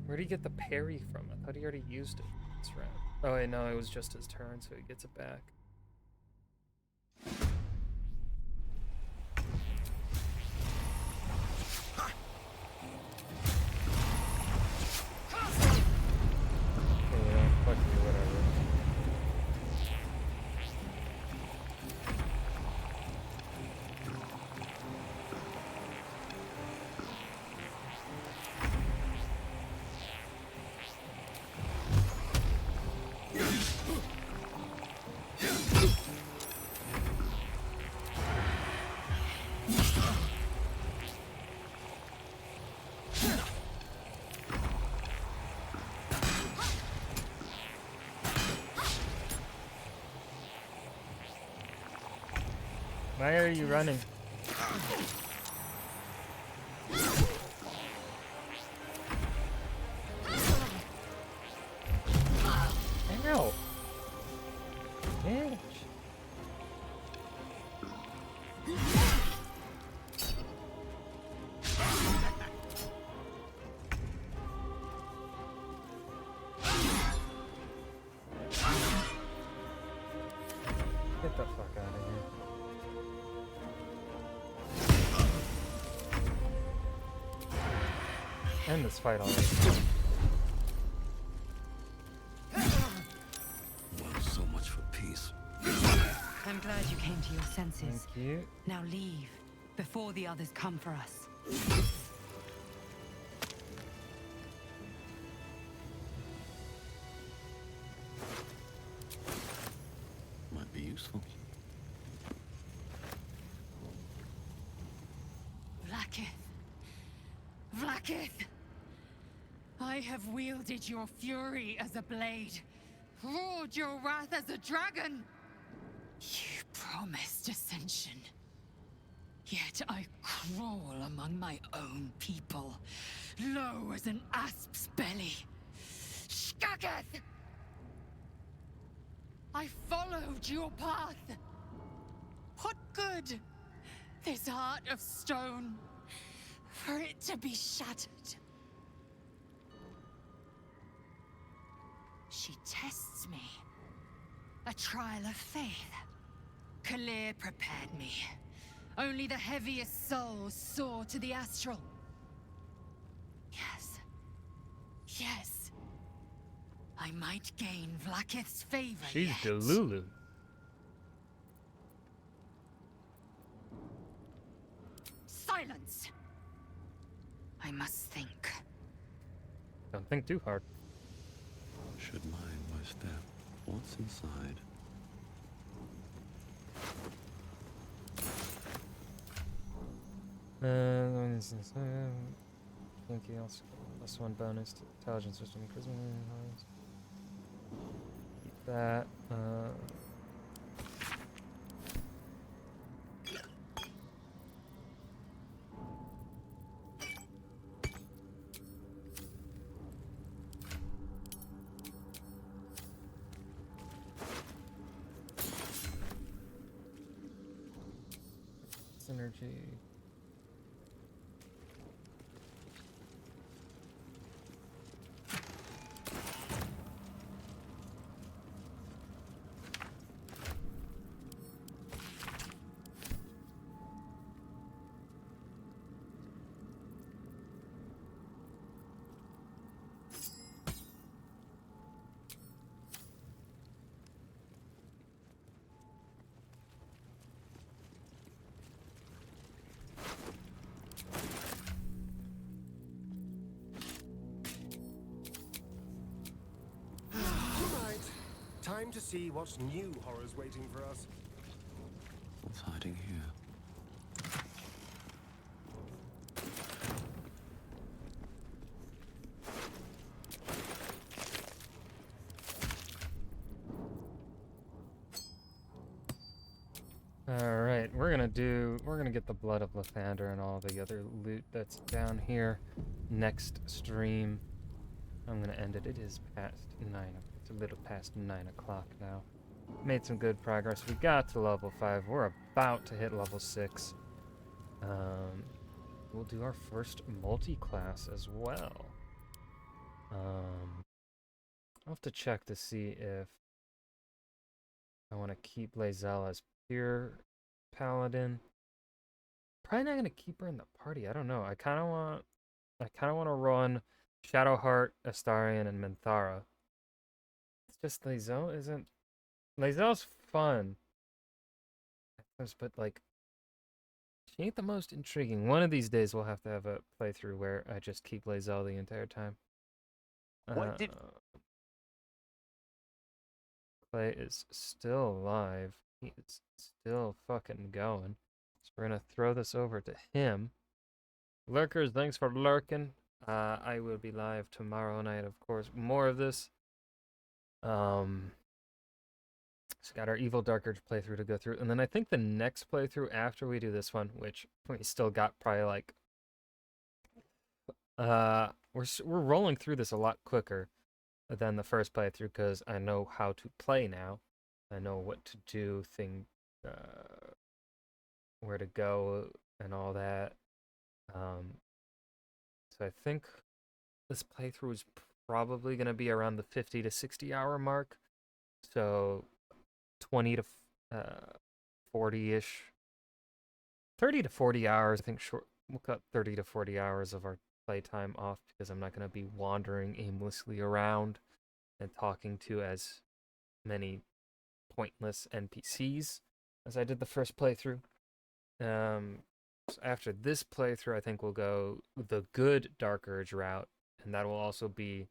Where'd he get the parry from? I thought he already used it this round. Oh wait, no, it was just his turn, so he gets it back. Yeah, fuck you, whatever. Why are you running? Ow! Bitch. Get the fuck out of here. End this fight already. Well, so much for peace. I'm glad you came to your senses. Thank you. Now leave, before the others come for us. Might be useful. Vlaakith. Vlaakith! I have wielded your fury as a blade, roared your wrath as a dragon. You promised ascension. Yet I crawl among my own people, low as an asp's belly. Skaketh! I followed your path. What good? This heart of stone, for it to be shattered. She tests me. A trial of faith. Kalir prepared me. Only the heaviest souls soar to the astral. Yes. Yes. I might gain Vlakith's favor She's yet. Delulu. Silence! I must think. Don't think too hard. Should mind my step. What's inside? Think he also +1 bonus to intelligence system charisma. Keep that. Synergy. Alright. Time to see what new horrors waiting for us. What's hiding here? Alright, we're gonna get the blood of Lathander and all the other loot that's down here next stream. I'm gonna end it. It is past 9. It's a little past 9 o'clock now. Made some good progress. We got to level 5. We're about to hit level 6. We'll do our first multi-class as well. I'll have to check to see if I want to keep Lae'zel as pure paladin. Probably not gonna keep her in the party. I don't know. I kind of want to run Shadowheart, Astarion, and Minthara. It's just Lae'zel isn't. Lae'zel's fun, but like, she ain't the most intriguing. One of these days we'll have to have a playthrough where I just keep Lae'zel the entire time. What did Clay is still alive. He is still fucking going. So we're gonna throw this over to him. Lurkers, thanks for lurking. I will be live tomorrow night, of course. More of this. Just got our Evil Dark Urge playthrough to go through, and then I think the next playthrough after we do this one, which we still got probably like, we're rolling through this a lot quicker than the first playthrough because I know how to play now. I know what to do, where to go, and all that. So I think this playthrough is probably going to be around the 50 to 60 hour mark. So 20 to 40-ish. 30 to 40 hours, I think we'll cut 30 to 40 hours of our playtime off because I'm not going to be wandering aimlessly around and talking to as many pointless NPCs as I did the first playthrough. So after this playthrough, I think we'll go the good Dark Urge route, and that will also be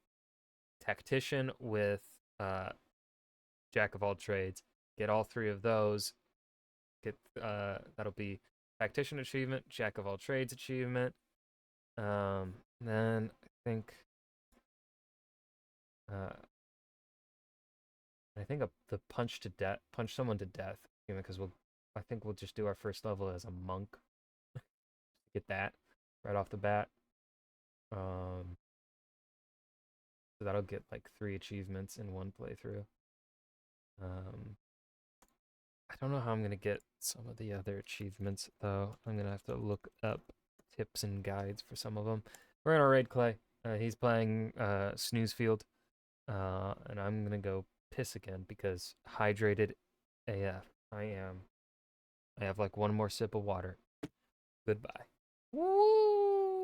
Tactician with Jack of all Trades. Get all 3 of those. That'll be Tactician achievement, Jack of all Trades achievement. Then I think the punch someone to death, because I think we'll just do our first level as a monk. Get that right off the bat. So that'll get like 3 achievements in one playthrough. I don't know how I'm gonna get some of the other achievements though. I'm gonna have to look up tips and guides for some of them. We're in our raid Clay. He's playing Snoozefield, and I'm gonna go piss again because hydrated AF. I am. I have like one more sip of water. Goodbye. Woo!